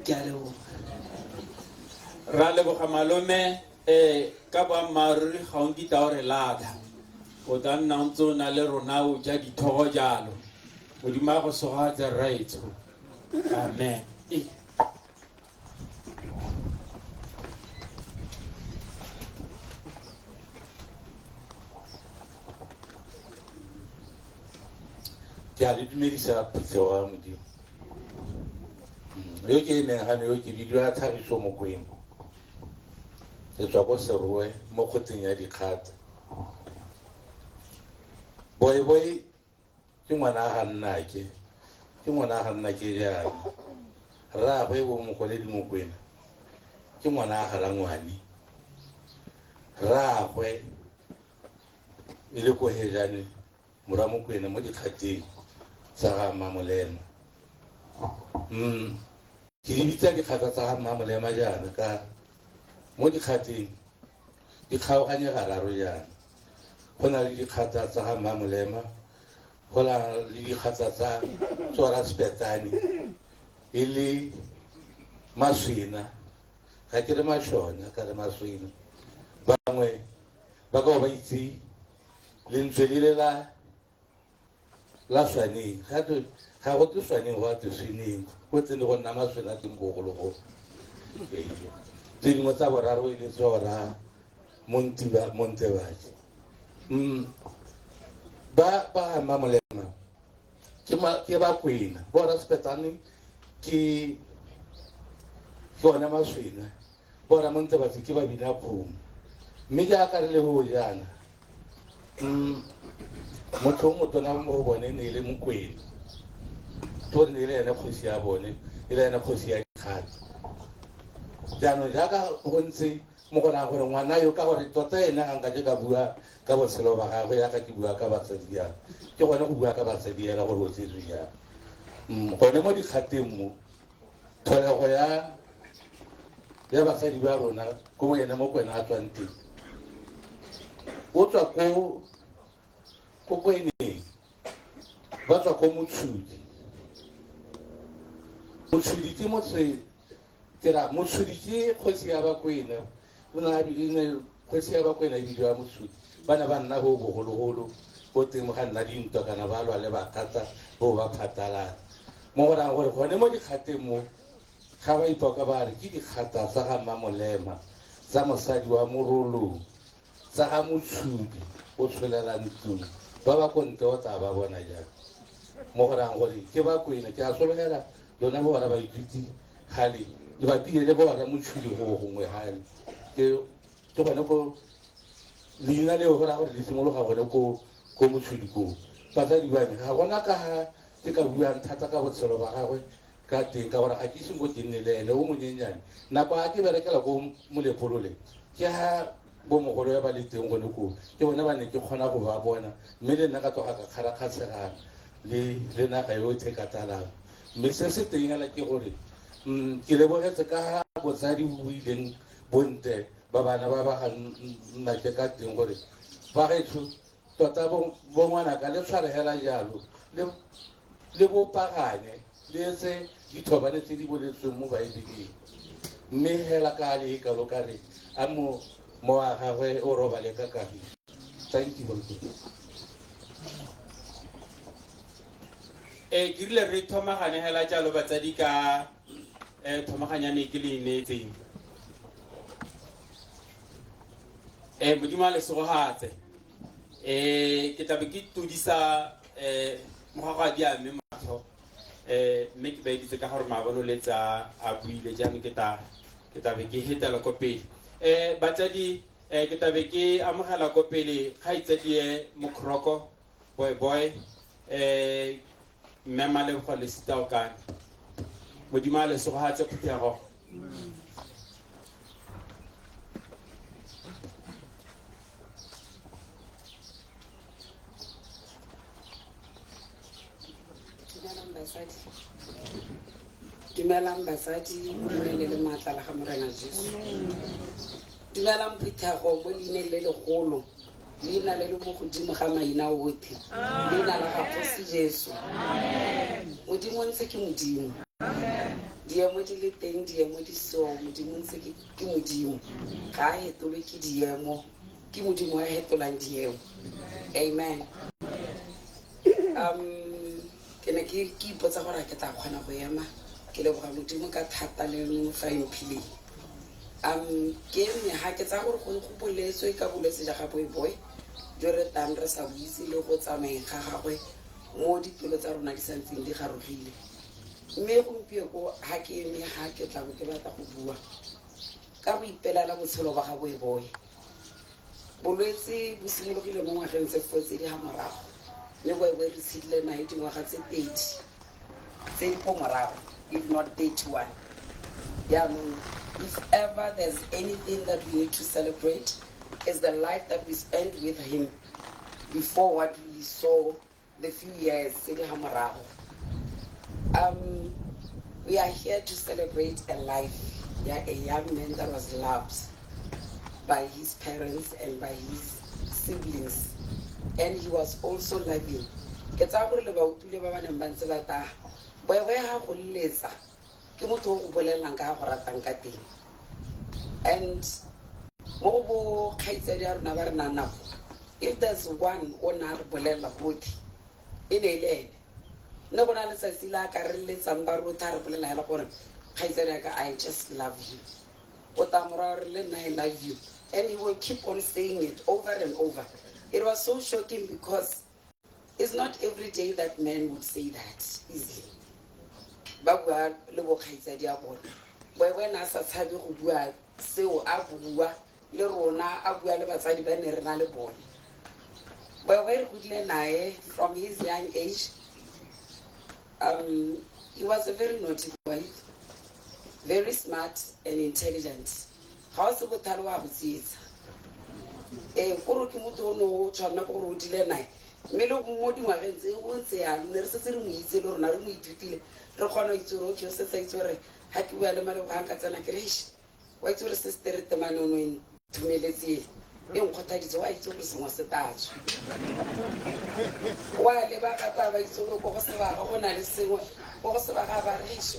ke a leboga ra leboga malome ka boammaaruri ga o nkita gore lata o tla nna o ntse o na le rona o ja dithogo jalo modimo a go sogatse raetsho amen ke a le dumedisa Phutego wa Modimo yo ke neng gane yo ke bidiwa Tlhagiso Mokoena ke tswa ko Serowe mo kgotseng ya dikgata boy ke ngwana ga nnake jalo rraagwe bo Mokoledi Mokoena ke ngwana a Galangwane rraagwe e le ko Hejane mora Mokoena mo dikgateng tsa ga Mamolemo ke di bitsa dikgata tsa ga Mmamolema jaana ka mo dikgateng di kgaoganye gararo jaana go na le dikgata tsa ga Mmamolema go na le dikgata tsa Tswara Spetane e le Maswina ga ke re Mashona ka re Maswina bangwe ba ka ba itse lentswe le la Swaneng ga go te Swaneng go a te Swaneng go tsene go nna Maswina teng bogologolo tse dingwe tsa boraro e le tsora Montebaji ba Mmamolema ke Bakwena Tswara Spetane ke bona Maswina bona Montebaji ke Babina Phumo mme ke aka re le go jana motho o motona mo go bone ne le Mokwena to ne le ena kgosi ya bone e le ena kgosi ya dikgata jaanong jaaka go ntse mo gona gore ngwana yo ka gore tota ena a nka ke ka bua ka botshelo ba gagwe yaka ke bua ka batsadi yana ke gone go bua ka batsadi yana gore o tsetswe jang gone mo dikgateng mo tlholego ya basadi ba rona ko mo ena Mokwena a tswang teng o tswa ko Kweneng ba tswa ko Motshodi ke Motshodi ke kgosi ya Bakwena kgosi ya Bakwena e bidiwa Motshodi bana ba nna go bogologolo go teng ga nna dintwa kana ba lwa le bakatsa go ba phatalala mo go rang gore gone mo dikgateng mo ga ba ipoka ba re ke dikgata tsa ga Mmamolema tsa mosadi wa Morolong tsa ga Motshodi o tsholela ntlong ba ba konte o tla ba bona jang mo go rang gore ke Bakwena ke a sologela lona bo bona ba ithuti gale di ba pile le bona Motshodi go gongwe gale ke gone go leina leo go ra gore le simologa gone ko Motshodi ko batsadi ba me ga gona ka ke ka buang thata ka botshelo ba gagwe ka teng ka gore ga ke ise go ke nne le ene o monyenyane nako a ke berekela ko Molepolole ke ha bo mogolo ya ba le teng gone ko ke bona ba ne ke kgona go ba bona mme le nna ka tloga ka kgarakgatsega le naga yotlhe ka talang mme se se teng hela ke gore ke lebogetse ka ha botsadi bo ileng bontle ba bana ba ba nna ke ka teng gore ba gaetsho tota bo ngwanaka le tshwarehela jalo le bopaganye le etse dithobane tse di boletsweng mo Baebeleng mme hela ka le kalo ka re a mo wa gagwe o robale ka kagiso. Thank you. ke rile re thomagane hela jalo batsadi ka thomaganyane ke le inetseng Modimo a le segogatse ke tlabe ke tudisa mogagadi a mme matlho mme ke ba editse ka gore mabono letsa a buile jaanong ke tlabe ke hetela ko pele batsadi ke tlabe ke amogela ko pele kgaitsadie Mokroko boy mme Malebogo le Sitaokane Modimo a le segogatse Phuthego dumelang basadi mo le maatla la ga Morena Jesu dumelang Phuthego mo leineng le legolo leina le le mo godimo ga maina otlhe leina la ga Kgosi Jesu Modimo ntse ke Modimo diemo di le teng diemo di so Modimo ntse ke Modimo ga a hetolwe ke diemo ke Modimo a hetolang diemo amen ke ne ke ipotsa gore ke tla kgona go ema ke leboga Modimo ka thata le mo fa imphileng ke mme ha ke tsa gore go boletswe ka boletse ja ga boy jo re tang re sa buise le go tsamaya ga gagwe mo dipelo tsa rona di santseng di garogile mme gompieko ha ke eme ha ke tla go ke batla go bua ka go ipelela botshelo ba ga boy bolwetse bo simologile mo ngwageng tse fotse di ha morago mme boy re tshile na dingwaga tse 30 tse di po morago if not 31 if ever there's anything that we need to celebrate is the life that we spent with him before what we saw the few years tse di ha morago We are here to celebrate a life, a young man that was loved by his parents and by his siblings, and he was also loving. Ke tsa gore le ba utule ba bana ba ntse ba ta boy ha go letsa ke motho o bolelang ka go ratang ka teng. And mo bo khaitsedi ya rona ba re nana, if there's one o na re bolela botlhe e ne le ne go na le tsatsi la ka re le tsamba ro tha re bolela hela gore khaitsedi ka I just love you, o ta mora re le I love you, and he will keep on saying it over and over. It was so shocking because it's not every day that men would say that easily. Ba bua le bo khaitsedi ya bona boy wena sa tshabe go bua seo a bua le rona a bua le batsadi ba ne re na le bona. Boy we re godile nae from his young age. He was a very naughty boy, very smart and intelligent. How se bothalo wa botsietsa koro ke motho no tshwana go re godile nae mme le mo dingwageng tse go ntse ya ne re setse re mo itse le rona re mo ithutile re kgona go itse gore ke se tsa itse gore ha ke bua le male go hanka tsena ke reish wa itse gore se stere temane o no itumeletse e nkgothaditse wa itse gore sengwe se tatswe wa le ba ka ba itse gore go se ba go na le sengwe go se ba ga ba reish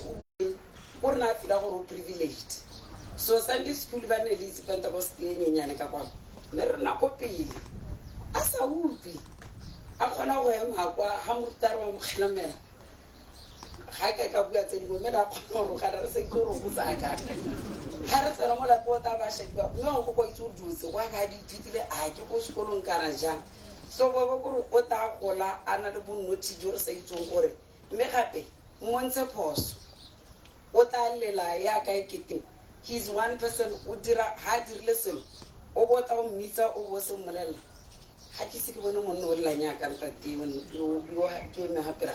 o rena fila gore o privileged. So Sunday school ba ne le itse Pentecost e nyenyane ka kwa ne re na go pele a sa upi a kgona go ema kwa ha motaro wa moglamela ga ka bua tse dingwe mme na kgona go ga re se ke go botsa ka ha re tsena mo la pota ba sheba no go itse o dutse wa ga di ditile a ke go sekolong kana jang. So ba go go ta gola ana le bonnothi jo re sa itsong gore mme gape montshe phoso o ta lela ya ka ekete. He's one person who dira ha dirile selo o botla o mmitsa o bo se molela ha ke se ke bone monna o lla nya ka nta teng yo ke me ha pera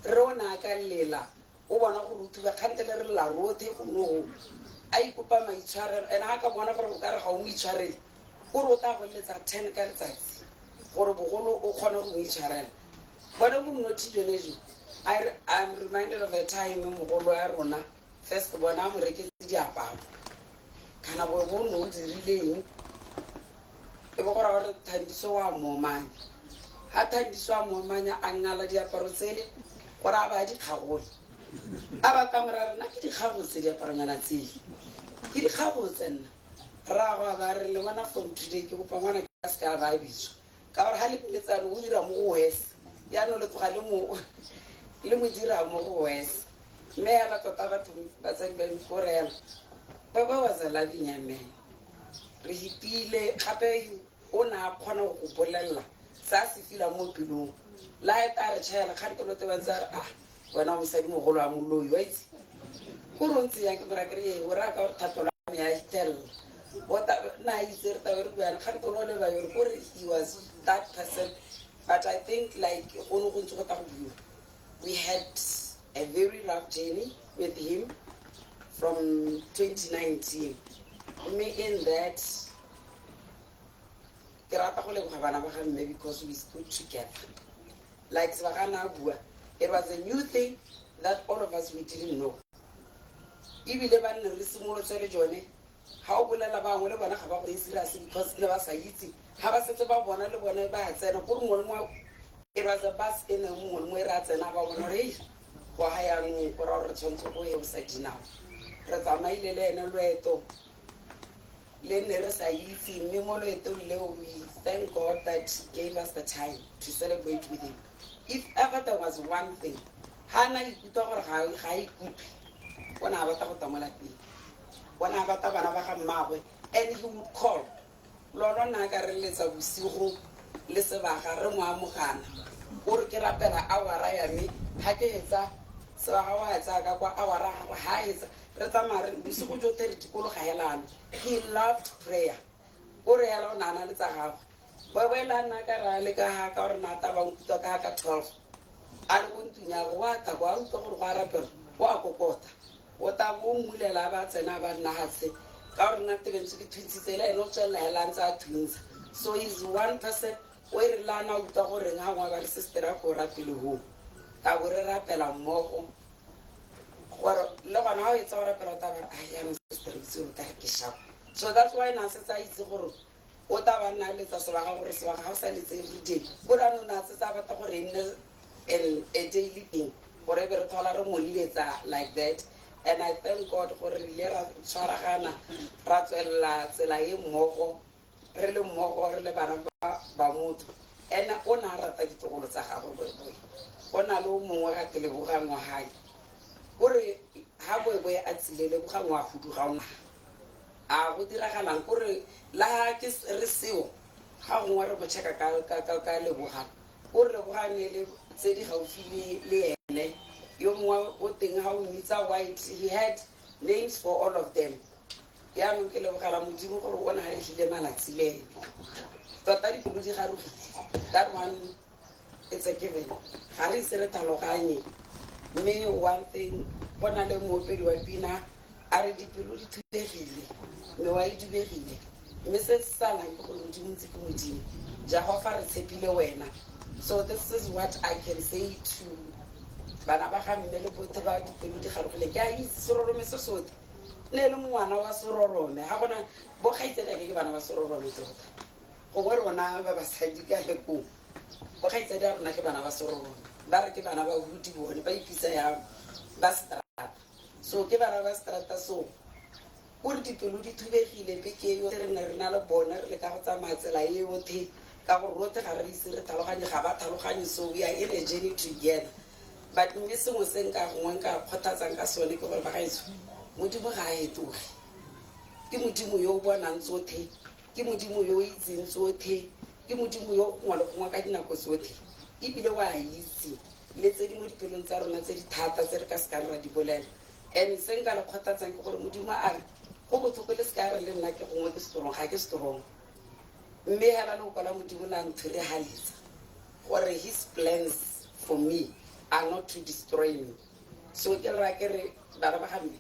rona ka lela o bona go rutuba khantele re la rothe go no a ikopa maitshwarelo ena ha ka bona gore o ka re ga o mo itshwarele o rota go letsa 10 ka letsatsi gore bogolo o kgone go mo itshwarela bona mo nothi jonejo. I'm reminded of a time mogolo ya rona first bona mo reketse diaparo kana bo no dirileng e bo gora gore thandiso wa momanya ha thandiso wa momanya a ngala diaparo tsele gora ba di khagole a ba kamera rena ke di khagotse diaparo nyana tsele ke di khagotse nna ra ga ba re le bona from today ke go pangwana ka ska ba bitso ka gore ha le letsano o dira mo go wes ya no le tloga le mo dira mo go wes me ya ba tota batho ba tsa ba korela baba was a loving man re hipile gape o na kgona go bolella sa se fila mo pelong la eta re tshela ga ke lote ba tsa bona o sa di mogolo a moloi wa itse go rontse ya ke bra kre o ra ka thatola me ya tell what na itse re ta re bua ga ke lo le ba yo gore he was that person. But I think like ono go ntse go ta go bua we had a very rough journey with him from 2019. In that, because we stood together. Like it was a new thing that all of us we didn't know. Even the how will I because never say it. How was it about one of the bats and it was a bus in the moon where rats and about why are you for our return to go outside now? Ratamaile and Reto Lenera Saiti, Mimoleto Leo, we thank God that He gave us the time to celebrate with Him. If ever there was one thing, Hana Kutor High Coop, one avatar Tamalaki, one avatar Mawe, and he would call Lora Nagarelesa Busiru, Lesavaka, Ramuamukan, Urkerapera, our Rayami, Hakeza. So how I talk our highs, he loved prayer. Uriel Nana Zaha. But when I naga like a hack or not about the Kaka 12, I want to know what about the Warapper, Wakota. What I won't will allow and about Nahasi. Or not even to be twins, and also Lanza twins. So he's one person where Lana with the horror and our sister or Rapilu. I would rappel a more. But look on how it's all about that. I am so that so that's why now since I see what I want to let us have house and it's every day. But I know now since I have a daily thing, whatever tolerable like that. And I thank God for Lera Charahana, Ratwella, Selay Moko, Rele Moko, Rele Bamut, and Ona Rataki to Sahabo. Ona Lumo at the Luhama High. Uri halfway at the Luhama Hudurana. I would Rahalan Uri Lahakis Resio. How more of a checker Kalkalkalewuhan. Uri Wuhan said how Philly Lene. Young one thing how Mr. White he had names for all of them. Young Kalamujimu or 100 Malaxile. That one it's a given. Harry said Talokani. Me one thing, one of them will be Wabina, I did to the hill. No, I do the hill. Mrs. Salah, Jehovah is a pillow. So this is what I can say to Banaba Hamilton put about the Harpele guy, Sororo Missosot. Nelum one hour Sororo, Havana, Bohated again was Sororo. Over 1 hour of a side to get a cool. Bohated up Nakabana was Sororo. Barakibana would do and by Pisa Basta. So give our Basta so. Would it to the hill, became Renala Bonner, like Alta Mazzella, would take our water, Talhan, Habat, so we are in a journey together. But Missing was saying, one car, Potas and Gasolic over Bahais. Mujimu Hai to Kimujimu yo one and so take. Kimujimu yo eats in so take. Kimujimu yo one of Wakadina Cosote. If you know why easy, let's say Mutulun and say Tata Cascara di Bolen. And Senga Potas and Mujima are over to the sky and then like a woman strong, highest strong. May have a local Mujimulan to the Halis. What are his plans for me? Are not to destroy me. So you're like a Barabahami.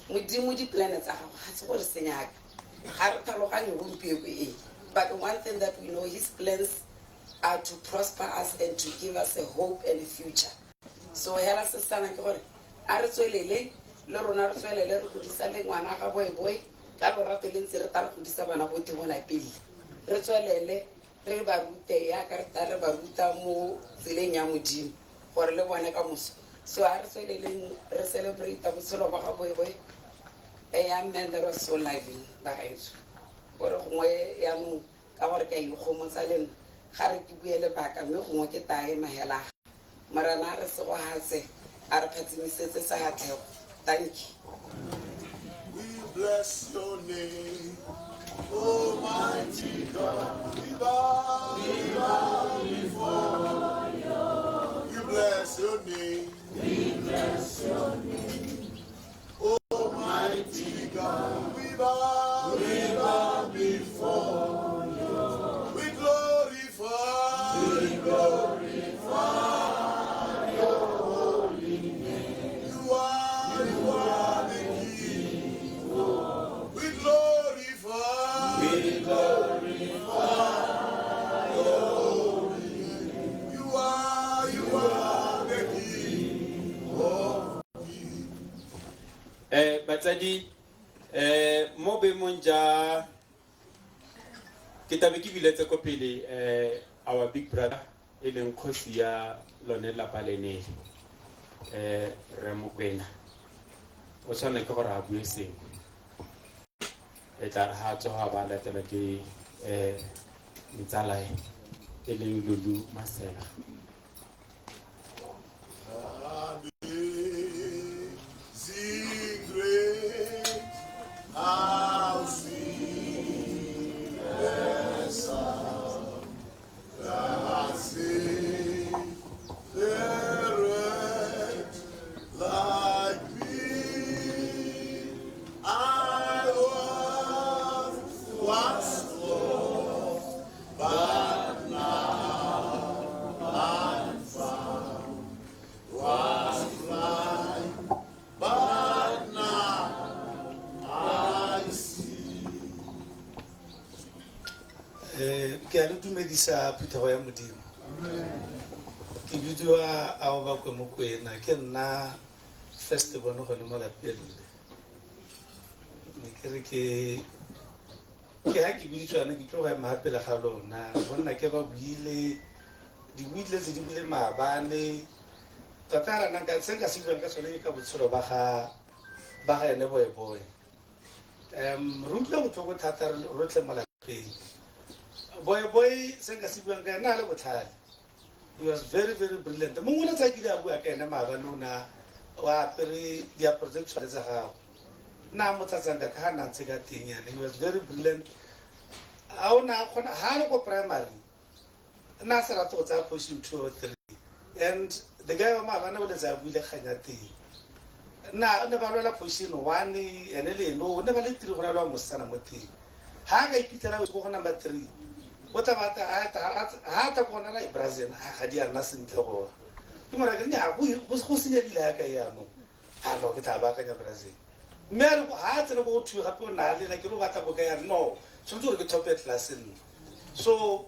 Mudi planets are what is saying. But one thing that we know, his plans are to prosper us and to give us a hope and a future. So Hela Sister and God, Arswele, Lorona Swele, Kudisaling, Wanaka boy, Tabaratelin Sirata Kudisabana Buti when I pay. Retswele, Rebarute, Yakar, Baruta, Mo, Silenia Mujim. For a little one, so I celebrate the solo of a boy. I am never so lively, but for a way, young Kawarka, Homo Silent, Hariki back and no one get time, Mahela. Maranara so has say, Arpati Mrs. Sahatel. Thank you. We bless your name, Almighty God. We bow before you. Bless your name. We bless your name. Almighty God, we bow before you. We glorify your holy name. You are the King. We glorify your holy name. You are the King of kings. Batsadi mo be monja kita be ke biletse ko pele our big brother eleng khosi ya lone la palene re mokwena o tsone ke gore a bue seng tla ha tsoga ba latela ke mitsala eleng Lulu Masela. How sweet the sound that sings the wretch like me. I was once lost, but now I'm found. Was blind, but now I see. Ke a le dumedisa phetogo ya modimo ke bidiwa a ba kwe mo kwena ke nna first bona go le mo lapeng ne ke re ke ha ke bitswana ke tlo ga maapela ga lona bona ke ba buile di buile tse di bile maabane tota rana ka se ka se ka sone ka botshelo ba ga ene boy rutla go tlo thata rotle mo lapeng boy se ka se ka na le botlhale. He was very, very brilliant. Mongwe tsa ke dia bua ka ena maabane ona wa pere dia project tsa gago na mo tsatsanga ka na ntse ka teng yana. He was very brilliant. A ona khona ha le ko primary na se rato tsa position 2 or 3 and the guy wa maabane o le tsa buile khanya teng na ne ba lwela position 1 ene le no ne ba le 3 go lwa mo sana mo teng ha ga ipitela go go number 3 bota bata ha ta kona la Brazil ha dia na sentle go ke mara ke nya go senya dile ka ya mo ha no ke taba ka nya Brazil mer ha tsena go thu gape o na le na ke lo batla go ka ya no tshwanetse ke top class so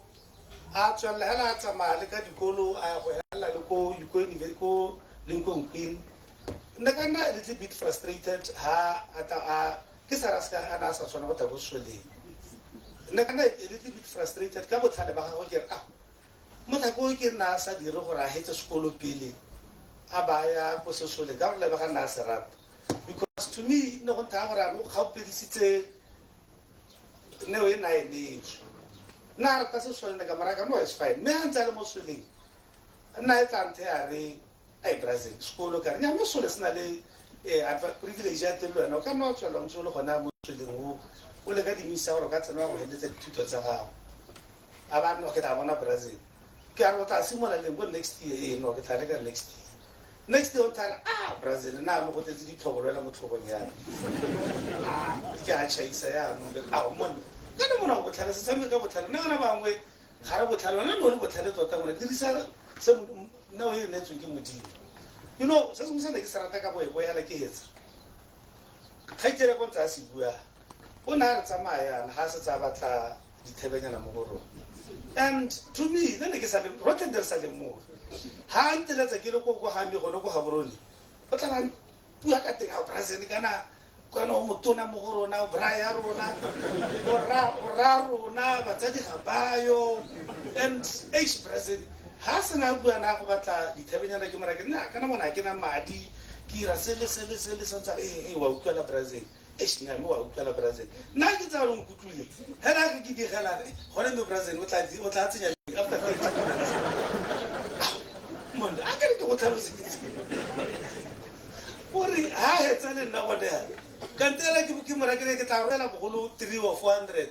a tswa le hala tsa male ka dikolo a go hala le ko Lincoln Queen nna kana a little bit frustrated ha ata ke saraska ana sa tsona go ta go swele nna kana a little bit frustrated ka botlhale ba gago ke motha ko ke na sa dire gore a hetse sekolo pele a baya go se sole ka le ba ga na se rata because to me no go ta gore go gaupedisitse ne o ena ene na ka se sole ka mara ka no is fine me antsa le mo soleng na etsa nthe a re ai Brazil sekolo ka nya mo sole sna le privilege ya telo no ka no tswela mo sole gona mo soleng o le ka di misa gore ka tsena go hendetse dithuto tsa gago a ba no ke ta bona Brazil ke a rota simola le go next year no ke tla le ka next year o tla Brazil na mo go tse di tlhogolela mo tlhogong ya ke a chaisa ya no mo kana mo na go tlhala se tsame ka botlhala na na bangwe ga re botlhala na no le botlhala tota mo dirisa se no e ne tswe ke modimo you know se se mo sa le ke sarata ka boe ya la ke hetsa ga itsere go tsa se bua o na re tsamaya ha se tsa batla dithebanyana mo go rona and to me then ke sa le rotterdam sa le mo ha ntela tsa ke le go ga me go go ga borone o tla ba bua ka teng a Brazil kana o motona mo go rona o braya rona o ra rona ba tsa di gabayo and Brazil ha se na bua na go batla dithebanyana ke mara ke na kana mona ke na madi ke ra sele sa wa utlwa Brazil eshina mo wa utlwa Brazil na ke tsa lo nkutlwile hela ke di gela gone mo Brazil o tla tsenya after 30 minutes monda a ke go tlhalose ori ha hetsa le nna go dela kantela ke mora ke tla roela bogolo 3 or 400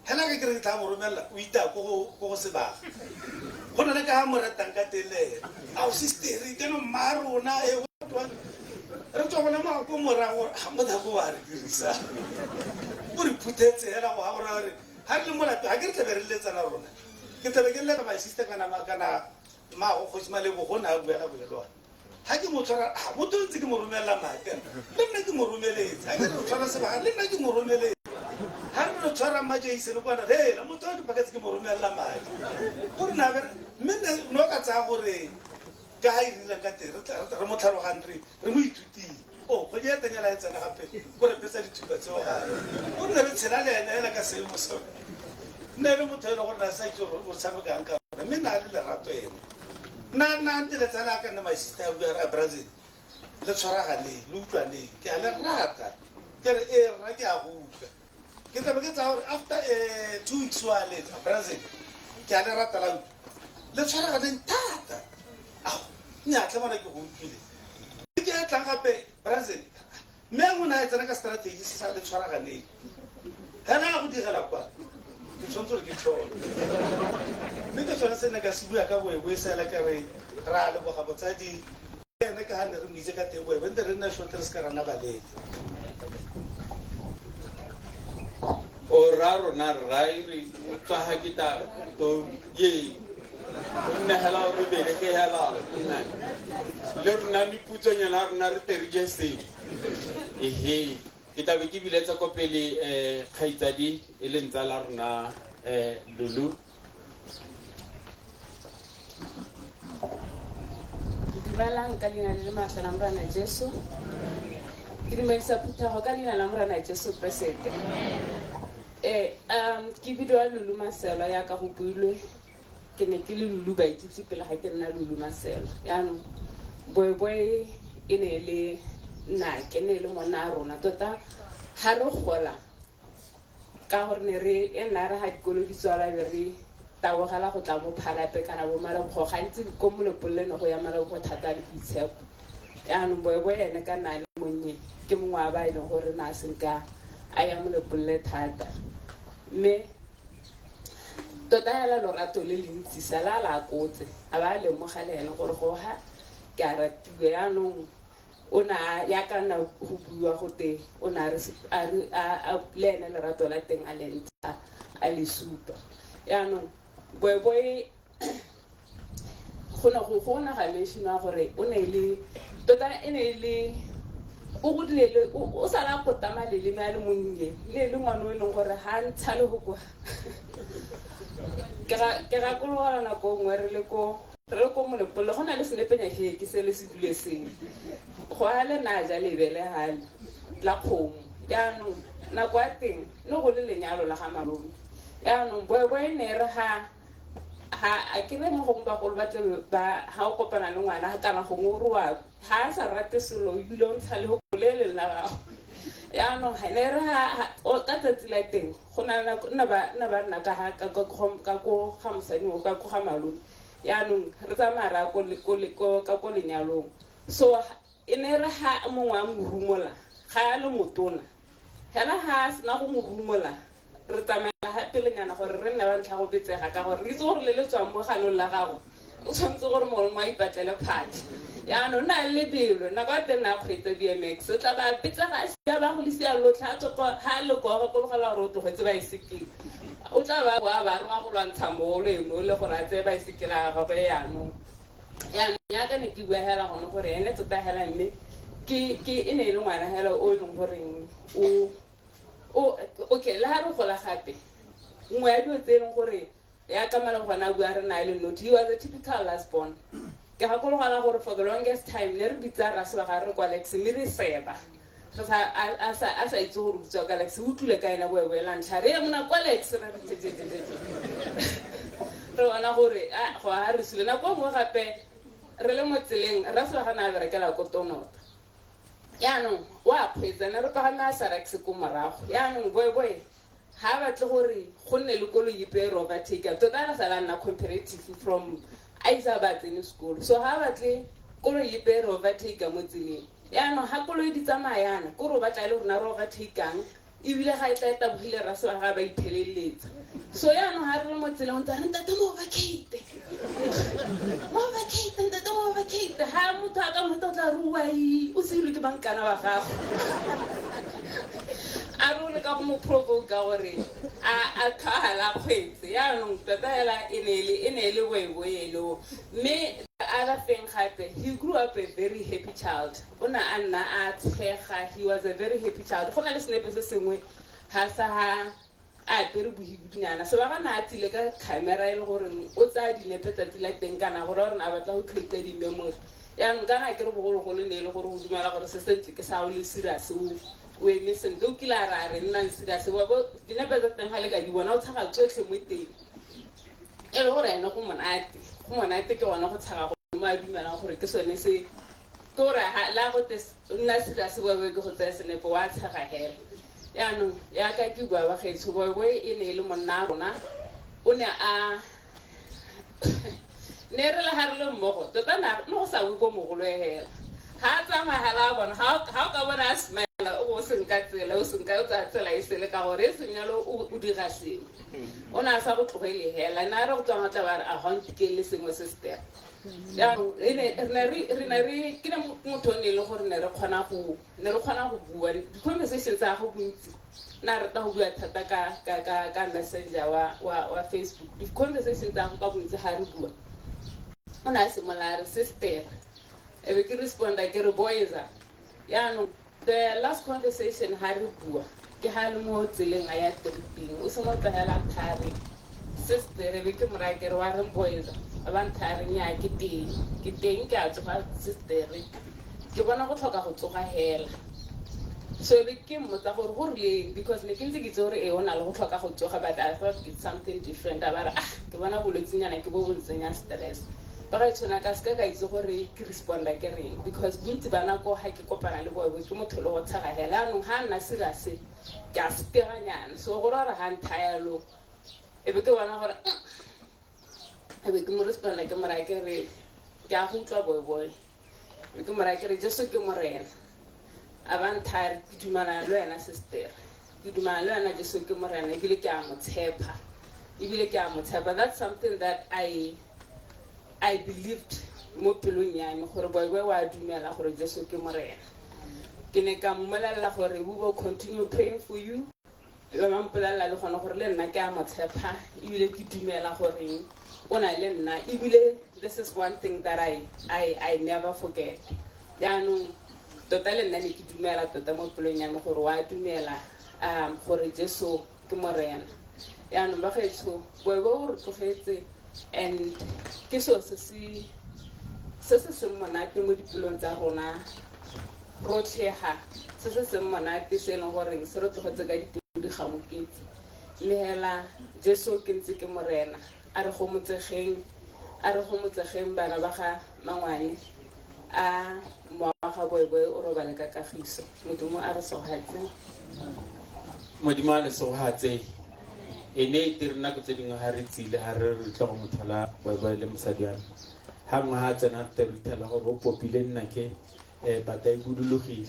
hela ke re tla mo romela o ita go se ba go na le ka mo ratang ka tele a o sister ke no marona e re tswa bona mo go morago mo da go wa re dirisa o re phutetse hela go ha gore ha le mo la ha ke re re letsa na rona ke tebe ke le ba sister kana ma go khosima le go na go ya go lwa ha ke mo tshwara mo ntse ke mo romela maka le nna ke mo romeletse ha ke mo tshwara se ba le nna ke mo romeletse ha re no tshwara ma Jason go na he la mo tshwara ba ke mo romela maka gore na me no ka tsa gore ka ha ile ka tere re mo tlhalogantse re mo ithutile go ya tanya la tsena gape gore pesa dithupa tseo ga o nne re tshela le ena ka se mo so nne le motho le gore na sa itse go tshameka ka me na le lerato ena na ntse le tsala ka nna my sister ya Brazil le tshwara ga le utlwa le ke a le rata ke re ra ke a go utlwa ke tla be ke tsa gore after 2 weeks wa le Brazil ke a le rata la le tshwara ga le thata nya tla bona ke go utlwile ke tla gape Brazil me go na tsena ka strategy se sa le tshwara ga le kana go digela kwa ke tshwanetse ke tshola me ke tsona se ne ka se bua ka boe se la ka re ra le go ga botsadi ene ka ha ne re mise ka teng boe bente re nna short re ska rana ba le o raro na rairi tsa ha kita to ye nna hala o be ke hala le rona ni putsanya la rona re terjese ehe kita be ke biletsa ko pele khaitsadi e le ntsa la rona Lulu Dumelang ka leina le maatla la Morena Jesu. Ke dumedisa phuthego ka leina la Morena Jesu Presete. Ke bidiwa Lulu Maselo ya ka go builwe ke ne ke le Lulu ba itse pele ga ke nna Lulu Maselo. Yaanong boe e ne le nna ke ne le mona a rona tota ga re gola ka gore ne re nna re ga dikolo di tswala be re tabogela go tla mo phalape kana bo malego gantsi ko molepolelo go ya malego thata le boitshepo. Yaanong boe ene ka nna le monnye ke mongwe wa ba e leng gore na senka a ya molepolele thata mme tota hela lorato le le ntsi sala la kotse a ba lemoga le ene gore go ha ke a ratiwe. Yaanong o na ya ka nna go bua go te o na re a le ene lerato la teng a le ntsha a le supa. Yaanong boe go na ga mentionwa gore o ne le tota e ne le o godile o sala go tama le le a le monnye le ngwana o leng gore ha ntsha le go kwa ke ga kologana nako ngwe re ko molepolo go na le senepenya ke se le se dule seng go a le na ja lebele hale la kgomo. Yaanong nako a teng le go le lenyalo la ga malome. Yaanong boe ne re ha a ke re mo go ba go batla ba ha o kopana le ngwana kana go ngorwa ha sa rate selo o bile o ntsha le go bolele la gago. Yaanong ha ne re o ka tsatsi la teng go na ba nna ka go ga mosadi o ka go ga malome. Yaanong re tsamaya ko lenyalong so e ne re ha mongwe a mo rumola ga a le motona hela ha sena go mo rumola re tsamaya gape lenyana gore re nne ba ntlha go betsega ka gore re itse gore le tswang mo ganong la gago o tshwanetse gore mogolo mo a ipatlele phate. Yaanong na le lebelo nako a teng na kgweetsa BMX o tla ba betsega sia ba go lesia lotlhe a tswa ha le go gologela gore o tlogetse baesekele o tla ba re wa go lwantsha mogolo eno le gore a tseye baesekele a gagwe. Yaanong ya ka ne ke bua hela gone gore ene tota hela mme ke e ne e le ngwana hela o leng goreng okay le ha re gola gape nngwe ya dilo tse e leng gore ya kamala gona a bua re na le note. He was a typical last born. Ke gakologana gore for the longest time ne re bitsa rase ba ga re kwa Lex mme re seba a sa itse gore bitswa ka Lex o tlile ka ena boe lantšha re mona kwa Lex re bona gore go a re sile nako nngwe gape re le mo tseleng rase ba gana a berekela ko Tonota. Yaanong wa kgweetsa ne re pagama Sarax ko morago. Yaanong boe ha batle gore go nne le koloi ipe overtaker tota ra sala nna comparative from Aisa ba tsene school so ha batle koloi ipe overtaker mo tseleng. Yaanong ha koloi di tsamayana ko ro batla le rona ro overtakang ebile ga e tla tabogile rase ba ga ba iphelelletsa so yaanong ha re le mo tseleng ntse re ntate mo overcate ha motho a ka motho tla ruai o se ile ke bankana ba gago a role ka go mo provoke gore a khala kgwetse. Yaanong tota hela e ne le boelo mme a la thing gape he grew up a very happy child. Ona a nna a tshega he was a very happy child. Go na le senepe se sengwe ha sa ha a pere bohibidinyana se ba gana a tsile ka camera e le gore o tsa dinepe tsatsi la teng kana gore re na batla go create di-memory. Yaanong kana ke re bogologolo ne e le gore go dumela gore se sentse ke sa o le serious o eme sentle o kile a re nnang serious bo dinepe tsa teng ga le ka di bona o tshaga tsotlhe mo teng e le gore ene go monate ke gona go tshaga go mo a dumelang gore ke sone se ke gore la go nna serious boe ke go tsaya senepe wa tshaga hela. Yaanong ya ka ke bua ba gaetsho boe e ne e le monna a rona o ne a ne re le ha re le mmogo tota no go sa bue ko mogolo e hela ha a tsamaya la bona ha o ka bona a smile o senka tsela o senka o tsa tsela e sele ka gore e senyalo o dira sengwe o na sa go tlogele hela na re go tswa matla ba re a hantike le sengwe se step. Yaanong re ke ne motho ne le gore ne re kgona go bua di-conversation tsa go bontsi na rata go bua thata ka messenger wa Facebook. Di-conversation tsa go ka bontsi ga re bua o na simola re sister e be ke responda ke re boysa. Yaanong the last conversation ha re bua ke ha le mo tseleng a ya triping o se mo tlogela thari sister e be ke morake re wa re boysa ba ba nthare nya ke teng ke a tsoga sistere ke bona go tlhoka go tsoga hela so le ke mmotsa gore go rileng because ne ke ntse ke itse gore o na le go tlhoka go tsoga but I thought it's something different a bare ke bona bolwetsinyana ke bo bontsenya stress ba ga tshwana ka ska ka itse gore ke responda ke reng because bontsi ba nako ha ke kopana le boe ke motho le go tshega hela anong ha nna serase ke a steganyana so gore re ha nthayalo e be ke bona gore e be ke mo responda ke mara ke re ke a go utlwa boe ke mara ke re Jesu ke morena a ba nthare ke dumana le wena sister ke dumana le wena Jesu ke morena ebile ke a mo tshepa that's something that I believed mo pelong ya me gore boe wa dumela gore Jesu ke morena ke ne ka mmolelela gore we will continue praying for you le ba mpolelela le gona gore le nna ke a mo tshepa ebile ke dumela gore o na le nna ebile this is one thing that I never forget yaanong tota le nna ne ke dumela tota mo pelong ya me gore wa dumela gore Jesu ke morena yaanong ba gaetsho boe bo re tlogetse and ke so se monate mo dipelong tsa rona rotlhega se monate se leng gore se re tlogetse ka ditudi ga moketsi le hela Jesu ke ntse ke morena a re go motsegeng bana ba ga mangwane a moaga boe o robale ka kagiso modimo a re sogatse modimo a le sogatse ene e rena go tse dingwe ga re tsile ga re tla go mothola boe le mosadi yana ga ngwe ga tsena terithela gore o popile nna ke bata e budulogile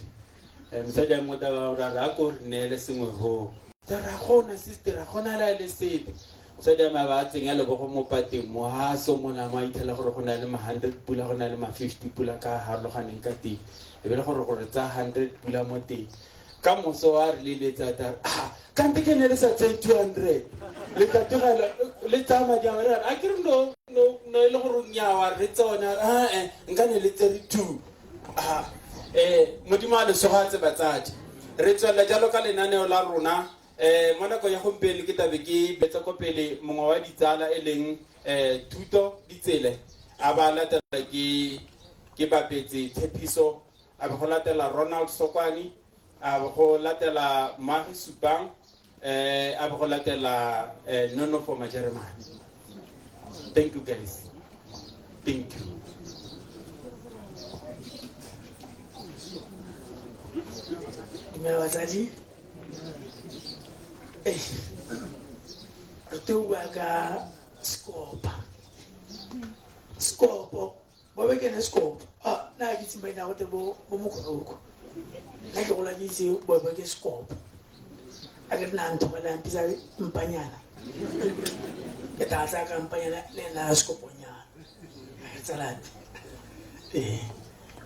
mosadi a mota a ko re neele sengwe go ra gona sister a gona le sepe mosadi a ma ba tsenya le go mo pateng mo ha so mona ma ithela gore go na le ma 100 pula go na le ma 50 pula ka harologaneng ka teng e be le gore tsa 100 pula mo teng ka moso wa re le tsa ta kante ke ne le sa 200 le ka tigela le tsa ma ja re a ke no le gore nyawa re tsona nka ne le 32 modimo a le sogatse batsadi re tswela jalo ka lenaneo la rona mo nako ya gompieno ke tabe ke betsa ko pele mongwe wa ditsala e leng thuto ditsele a ba latela ke bapetse Tshepiso a be go latela Ronald Sokwani a be go latela Mari Supang a be go latela Nono for Majeremane. Thank you guys. Thank you. Batsadi re tlo bua ka skopo bo be kene skopo na ke tsimba ina go te bo mokoroko na ke go la ditse bo be ke skopo a ke nna ntho la mpisa mpanyana ke tsa ka mpanyana le na skoponyana ke tsalate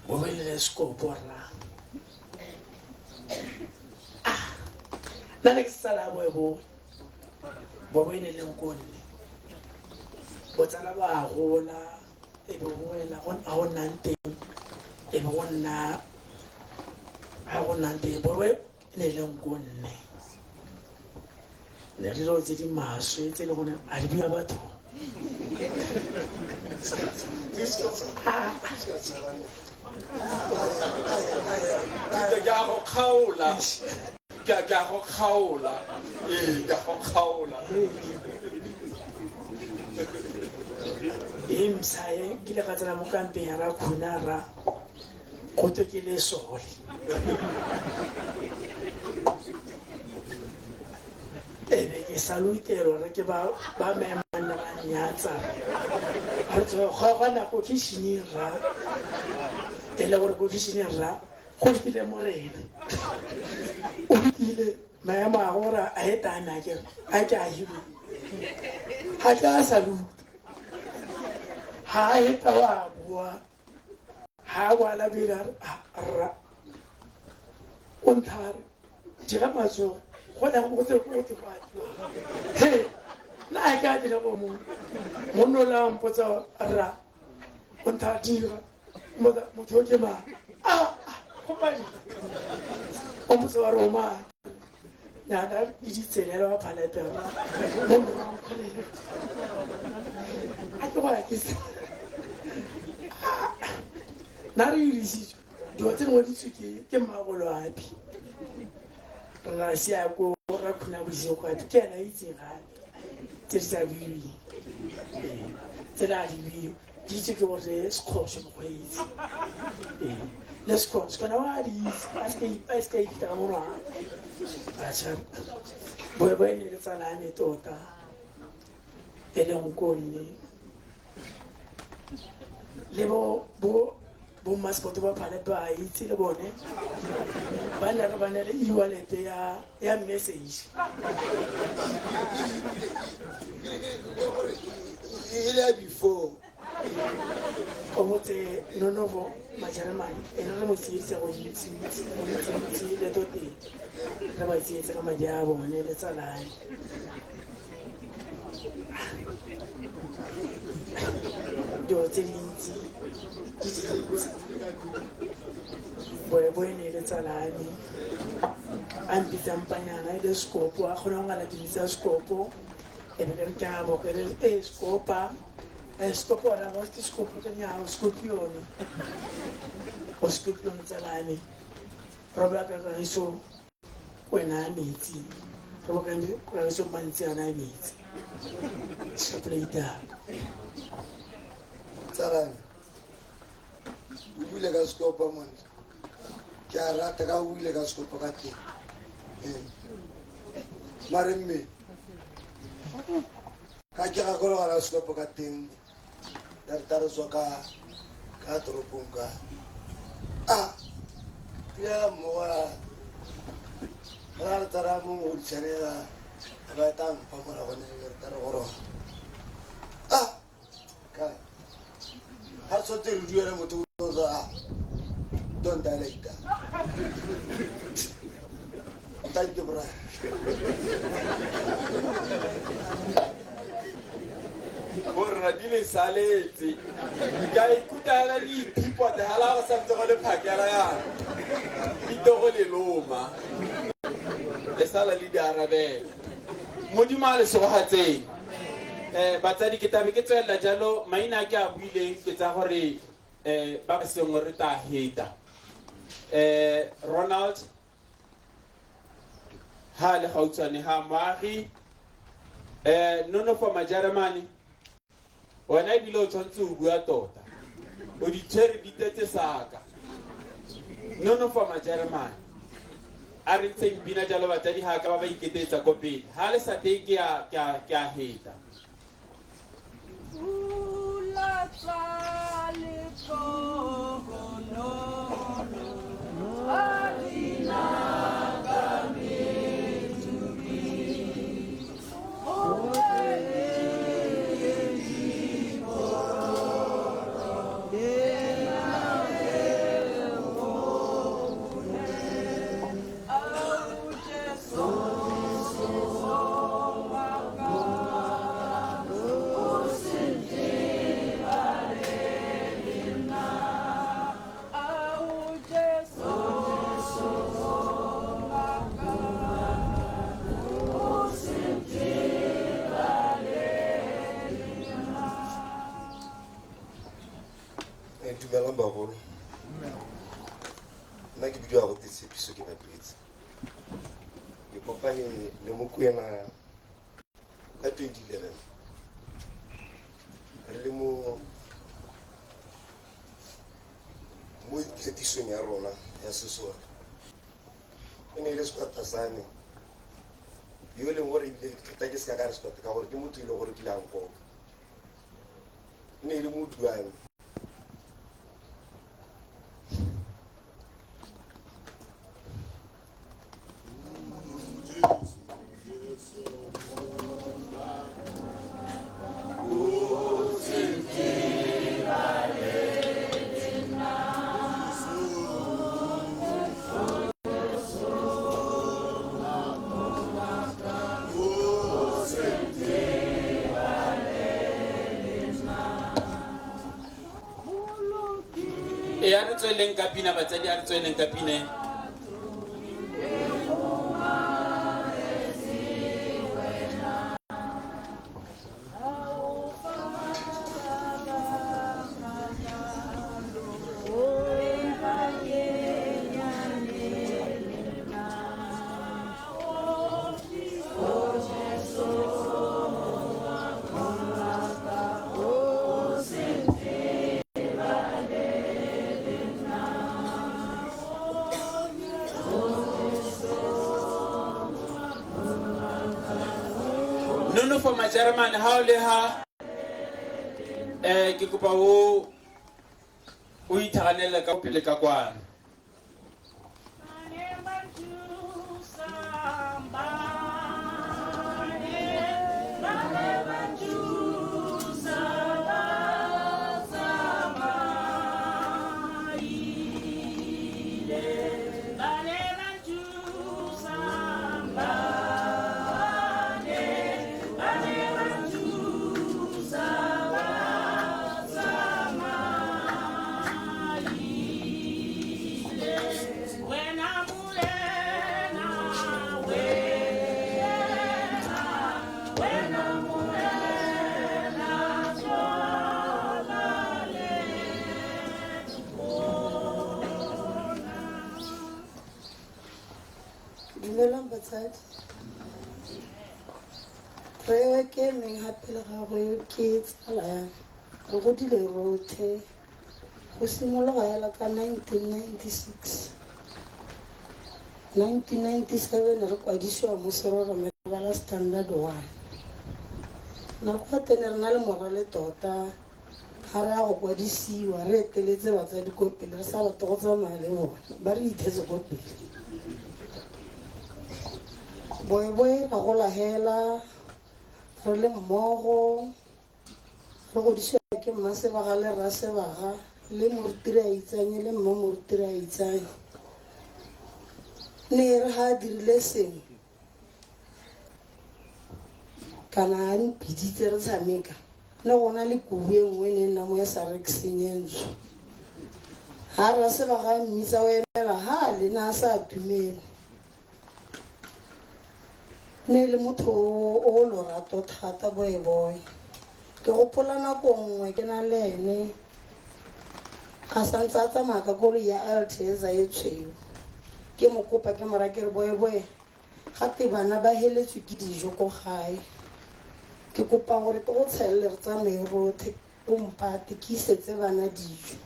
bo be le skopo ra na ke sala bo e ne leng kone bo tsala ba gola e be go wela go a go nna teng e be go nna a go nna teng bo e ne leng kone le dilo tse di maswe tse le gone a di bua batho ka go khaola imsaye ke le gatsana mo kampeng ra khuna ra go to ke le sole ebe ke salutelo re ke ba memana ba nyatsa re tlo gona go kishinira tele gore go kishinira go ile morena o ile maemo a gore a etana ke a ke a hiwe ha ka salu ha eta wa bua ha wala bilar ra on thar dira matso go na go tse go tse he na ka dira bo mo no la mpotsa ra on thar dira mo thoke ma go pa o mo tsa Roma na da ditselelo ba phala pela mo tloga ke se nna re irisitswe dilo tse ngwaditswe ke mmagolo api re ra sia ko ra khuna bosigo gape ke ena itseng gape tse di sa buiweng tse la di buiwa di itse ke gore sekgoso mokgweetsi le sekgoso kana wa di itse a se ka ipita ka morago atšha boe bo ene le tsalane tota e leng konne le bo maspoto ba phale ba itse le bone ba ne le e-wallet ya message ile ya before o motse nonovo majaramane ena le motsietsa go itse le tote le ba tsietsa ka madi a bone le tsalane dilo tse dintsi boe ne le tsalane a mpitsampanyana e le sekopo a kgona go ngala dimitsa sekopo e be re ka bo ke re skopa skopo ra go ke skopo ke nya skopione o skopione tsalane robla ka ka iso wena metsi ro ka ndi ka iso mantsi ana metsi seplaita tsalane o bule ka skopa mon ke a rata ka o bule ka skopa ka teng mare mme ka ke ga go la skopa ka teng tare so ka toropong ka ya mo ra tara mo o tshwarela ba tang pa mora bone re tare go rona ka ha so te lu yere mo to don't die like that. Thank you, brother. borra di le saletse ka ikutala le iphipa te hala go santse go le phakela yana itogo le loma le sala le di arabela modimo a le segogatseng batsadi ke tabe ke tswelela jalo maina ke a buileng ke tsa gore ba sengwe re ta heta Ronald ha le gautshwane ha moagi nonofo majeremane wena e bile o tshwanetse o bua tota o di tshwere di tetse saka nonofo majeremane a re ntsheng bina jalo batsadi ga ka ba ba iketetsa ko pele ha le sa teng ke a heta dumelang bagolo nna ke bidiwa go tshepiso ke batletse ke kopane le mokwena ka 2011 re le mo tlhetisong ya rona ya sesole e ne e le sekwata sane yo e leng gore ebile kgetha ke se ka ka re sekwata ka gore ke motho e le gore kile angkoka e ne e le moduane e a re tsweleng ka pina batsadi a re tsweleng ka pine nonofo majeremane ha o le ha ke kopa o ithaganele ka pele ka kwana. Dumelang batsadi. Re ke meng hape le gagwe ke tsala ya re godile rothe go simologa hela ka 1996. 1997 re kwadisiwa mo Seroromela la Standard 1. Nako tene re na le morale tota ga re ya go kwadisiwa re eteletse batsadi ko pele re sa rate go tsamaya le bona ba re ithetse ko pele. Boy ga gola hela re le mmogo re godisiwa ke Mmasebaga le Rasebaga le Morutiri a itsanye le mma Morutiri a itsanye. Ne re ha dirile sengwe kana a mpiditse re tshameka le gona le kubu e nngwe ne nna mo ya sa re ksenyentsho ha Rasebaga mmitsa o emela ha le na sa dumele. Ne le motho o lorato thata boy. Ke gopola nako nngwe ke na le ene a santse a tsamaya ka koloi ya Alteza e tshweu. Ke mo kopa ke mo raya ke re boy gate bana ba heletswe ke dijo ko gae. Ke kopa gore ke go tshelele re tsamaye rothe o mpate ke isetse bana dijo.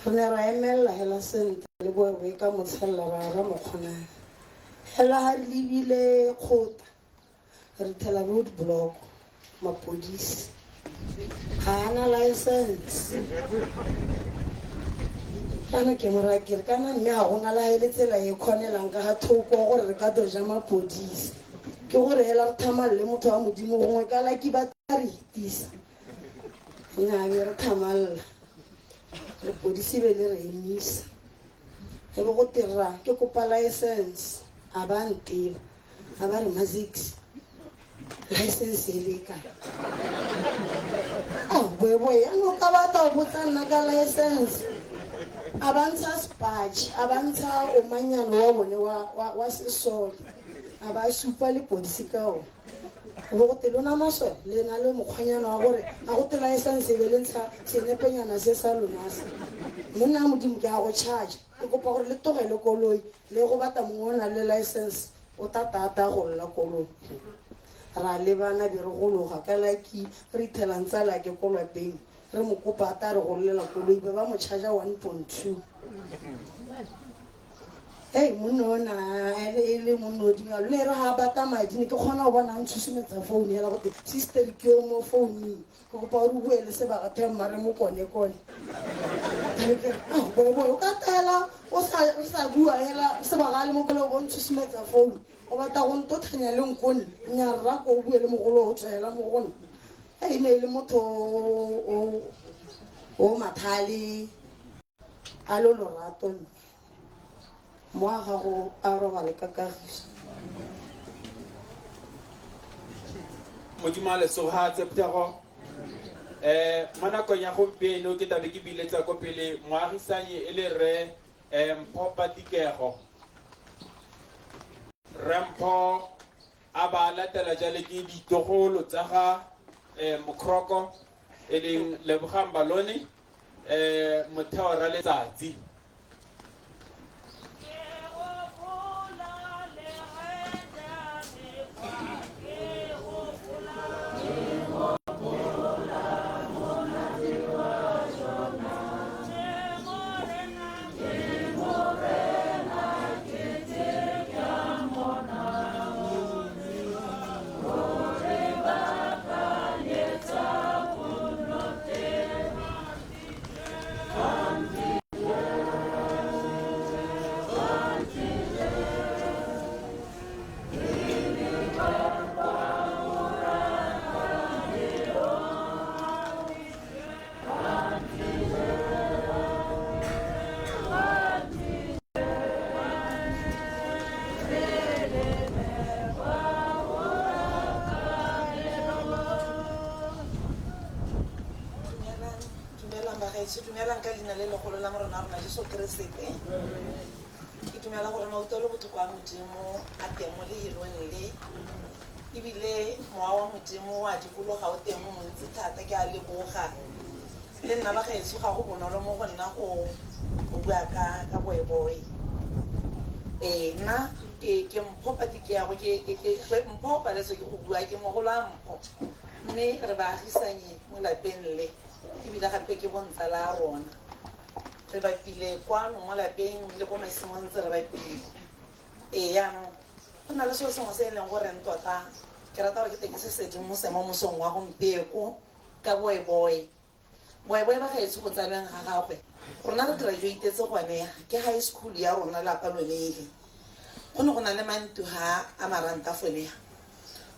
Re ne ra emelela hela sentle le boy ka mo tshelela ba mo kgonang. Hela ha re lebile kgota re thela road block mapodisi ga ana license. Kana ke mora ke re kana mme ga gona la ile tsela e kgonelang ka ga thoko gore re ka doja mapodisi. Ke gore hela re thamalle motho wa modimo gongwe ka la ke ba re itisa ina be re thamalla le podisi be le re emisa e bo go tira ke kopa license abantu abari mazix license eleka boy ano ka bata go tsana ka license abantsha spatch abantsha o manyano wa bone wa sesole aba supa le polisi ka o go telona maso le na le mokgwanyana wa gore a go te license be le ntsha senepenyana se sa lonasa monna modimo ke a go charge ke kopa gore le togele koloi le go bata mongona le license o tata go lla koloi ra le bana be re gologa ka laki re itelang tsala ke kolwapeng re mo kopa ta re go llela koloi be ba mo charge 1.2. Hey monona ele monodi ga le re ha bata madi ne ke khona go bona ntshusmetsa phone ya go sister ke o mo phone go kopa re bue le se ba ga thema re mo kone bo ka tela o sa bua hela se ba ga le mo kole go ntshusmetsa phone o bata go ntothanya le nkone nya ra go bue le mogolo o tsela mo gone e ne le motho o mathali a lo lorato moa ga go a robale ka kagiso. Modimo a letsogo ha tseptego mo nakong ya gompieno ke tabe ke biletsa ko pele moagisanye e le re Mpho Patikego. Mpho a ba latela jale ke ditogolo tsa ga Mokroko e leng Lebogang Balone motheo ra letsatsi. dumelang ka leina le legolo la morena rona Jesu Kriste ke dumela gore mauto le bothoko a modimo a teng mo lehelong le ebile mowa wa modimo wa dikologa o teng mo montsi thata ke a leboga le nna ba gaetso ga go bonolo mo go nna go bua ka boeboe nna ke mphopa ke ya go ke mphopa le se ke go bua ke mogolo a mpho mme re baagisanye mo lapeng le ebile gape ke bontsha la rona re bapile kwano mo lapeng le ko masimong tse re bapile yaanong go na le seo sengwe se e leng gore tota ke rata gore ke teng se sedimose mo mosong wa gompieko ka boeboe ba gaetso go tsaleng ga gagwe rona re graduatetse gone ke high school ya rona lapa lolele go ne go na le mantuga a maranta folea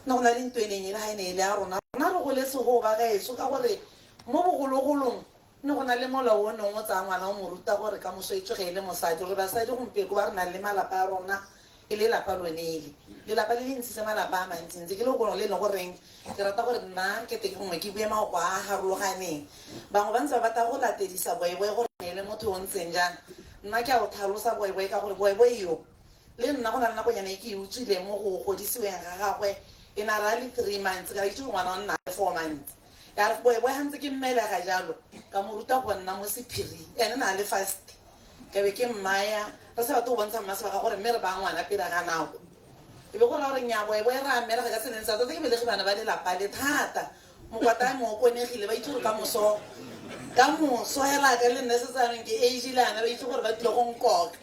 no go na le ntho e neng e le ga e ne e le ya rona re goletse go ba gaetso ka gore mo bogologolong ne go na le molao o neng o tsaya ngwana o mo ruta gore ka moso e tsoge e le mosadi gore basadi gompieko ba re na le malapa a rona e le lapa lonele lelapa le le ntshitse malapa a mantsintsi ke le gono le e leng goreng ke rata gore nna kete ke gongwe ke bue magoko a garologaneng bangwe ba ntse ba batla go latedisa boeboe gore ne le motho o ntseng jang nna ke a go tlhalosa boeboe ka gore boeboe yo le nna go na le nakonyana e ke e utswile mo go godisiweng ga gagwe e na ra le 3 months ka itse ngwana o nna le 4 months ya re boeboe gantse ke mmelega jalo ka mo ruta go nna mo sephiring ene na le fast ke be ke mmaya re se batho go bontsha mmasebaka gore mme re ba ngwana pele ga nako e be go ra gore nya boeboe ra mmelega ka tseneng sa tota ke belege bana ba lelapa le thata mokwata mo o konegile ba itse gore ka moso hela ka le nne se tsaneng ke agilana ba itse gore ba tlile go nkoka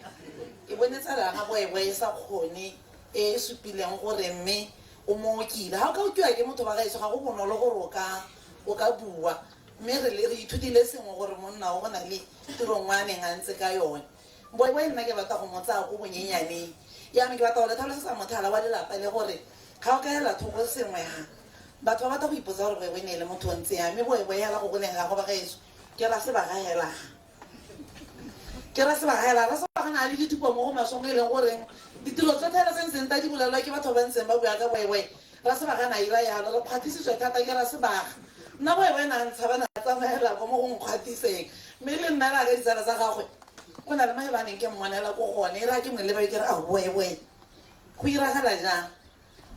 ke bonetsa ranga boeboe sa kgone e supileng gore mme o mookile ga o ka ukiwa ke motho ba gaetso ga go bonolo gore o ka bua mme re ithutile sengwe gore monna o go na le tirongwe a neng a ntse ka yone boeboe nna ke batla go motsaya ko bonyenyaneng yaanong ke batla go le tlhalosetsa mothala wa lelapa le gore ga o ka ela thoko sengwe ga batho ba batla go ipotsa gore boeboe ne e le motho o ntse ya mme boeboe hela go goleng ga go ba gaetso ke ra sebagahela ra sebagana le ditupo mo go masong e leng goreng ditiro tse thela se ntseng ta di bolalwa ke batho ba ntseng ba bua ka boeboe ra sebagana ira yalo re kgwatisitswe thata ke ra sebaga nna boeboe na ntshaba na tsamaela ko mo go nkgwatiseng mme le nna la ka ditsala tsa gagwe go na le mae ba neng ke mmonela ko gone e ra ke mongwe le ba kere a boeboe go iragala jang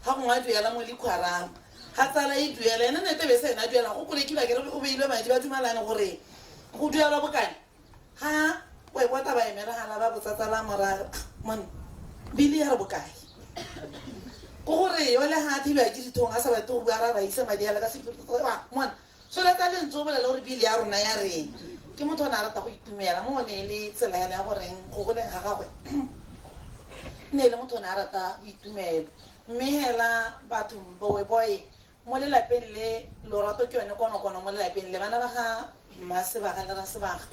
ga gongwe a duela mo lekhwarang ga tsala e duela ene netebe se ena duela go kolekiwa kere o beilwe madi ba dumalane gore go duelwa bokane ga boeboe taba emeragala ba botsatsala morago monna bile ya re bokae ko gore yo le ga thiba ke dithong a sa batle go bua ra ise madi ala ka sepiritoa monna so le ka lentse o bolela gore bile ya rona ya reng ke motho o ne a rata go itumela mo one le tsela yana ya goreng go goleng ga gagwe ne le motho o ne a rata go itumela mme hela batho boeboe mo lelapeng le lorato ke yone konokono mo lelapeng le bana ba ga mmasebaga le rasebaga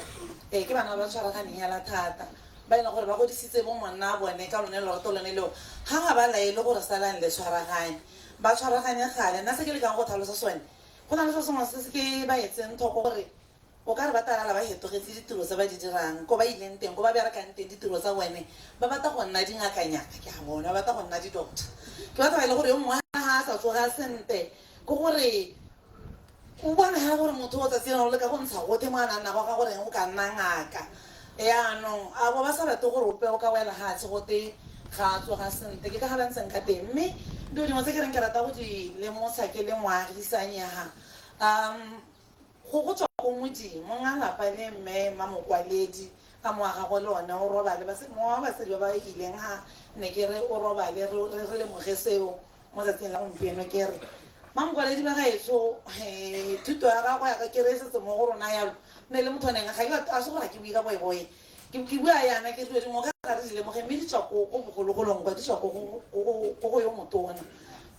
ke bana ba tshwaraganeng hela thata ba e leng gore ba godisitse bo monna a bone ka lone lorato lone leo ga ga ba laele gore salang le tshwaragane ba tshwaragane gale nna se ke le kang go tlhalosa sone go na le so sengwe se se ke ba etseng thoko gore o ka re ba talala ba hetogetse ditiro tse ba di dirang ko ba ileng teng ko ba berekang teng ditiro tsa bone ba batla go nna dingakanyaka ke a bona ba batla go nna di-doctor ke batla ba e le gore yo mongwe ga a sa tsoga sente ko gore o bona ga gore motho o tsatsena le ka go ntsha gote mo a nanna go ka gore o ka nna ngaka yaanong a bo ba sa batle gore ope o ka wela gatshe gote ga a tsoga sente ke ka ga ba ntseng ka teng mme dilo dingwe tse ke reng ke rata go di lemosa ke le moagisanyaga go tswa ko modimo nga lapa le mme mamokwaledi ka moaga go le one o robale mo wa basadi ba ba ileng ga ne ke re o robale re lemoge seo mo tsatsing la gompieno ke re mamokwaledi ba gaetso thuto ya gago ya ka ke re setse mo go rona yalo ne le motho neng a se gore ke bue ka boeboe ke bua yana ke dilo dingwe ga re di lemoge mme di tswa ko bogologolong kwa di tswa ko go yo motona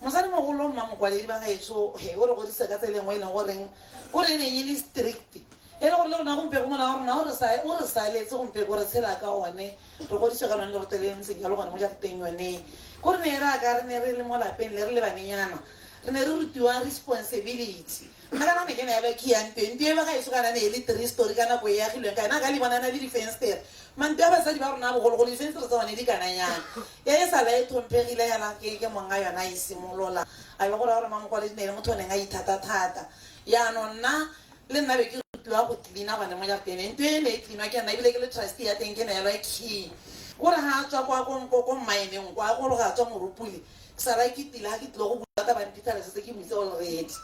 mosadi mogolo mmamokwaledi ba gaetso o re godise ka tselengwe e leng goreng gore ne e le strict e le gore le rona gompeko mola wa rona o re saletse gompeko re tshela ka one re godise ka lone le rote le ntseng jalo gone mo jarateng yone kore ne e raka re ne re le mo lapeng le re le banenyana re ne re rutiwa responsibility nna ka nane ke ne ya ba ke yang teng tue ba gaetso ka nane e le 3 story ka nako e agilweng ka ena ka le bonana le difenstere mante ya basadi ba rona bogologolo difenstere tsa bone di kananyana ya e sala e thomphegile yana ke monga yona e simolola a be gore gore mamokwaledi ne le motho o neng a ithata thata yaanong nna le nna be ke rutiwa go cleana bana mo jarateng ntho e ne e cleanwa ke yona ebile ke le trustee ya teng ke ne elwa key gore ga a tswa ko mmaeneng kwa gore ga a tswa moropole ke sala ke tile ga ke tlile go bua ka bampithala setse ke butse already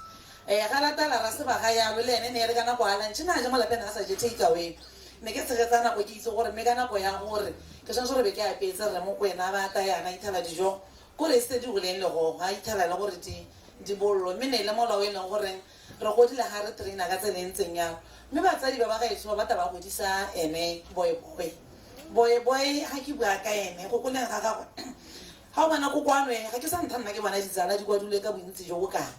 ga latala ra sebaga yalo le ene ne re ka nako a lantšhe na je mo lapeng a sa je take away ne ke tshegetsa nako ke itse gore mme ka nako ya gore ke tshwanetse gore be ke apetse re mo kwena ba ta yana ithala dijo kore e setse di goleng legong ga ithala le gore di bollo mme ne e le molao e leng goreng re godile ga re traina ka tsela e ntseng yalo mme batsadi ba ba gaetsho ba batla ba godisa ene boy ga ke bua ka ene go goleng ga gagwe ga o bona kokwanwe ga ke sa ntha nna ke bona ditsala di kwadule ka bontsi jo bo kang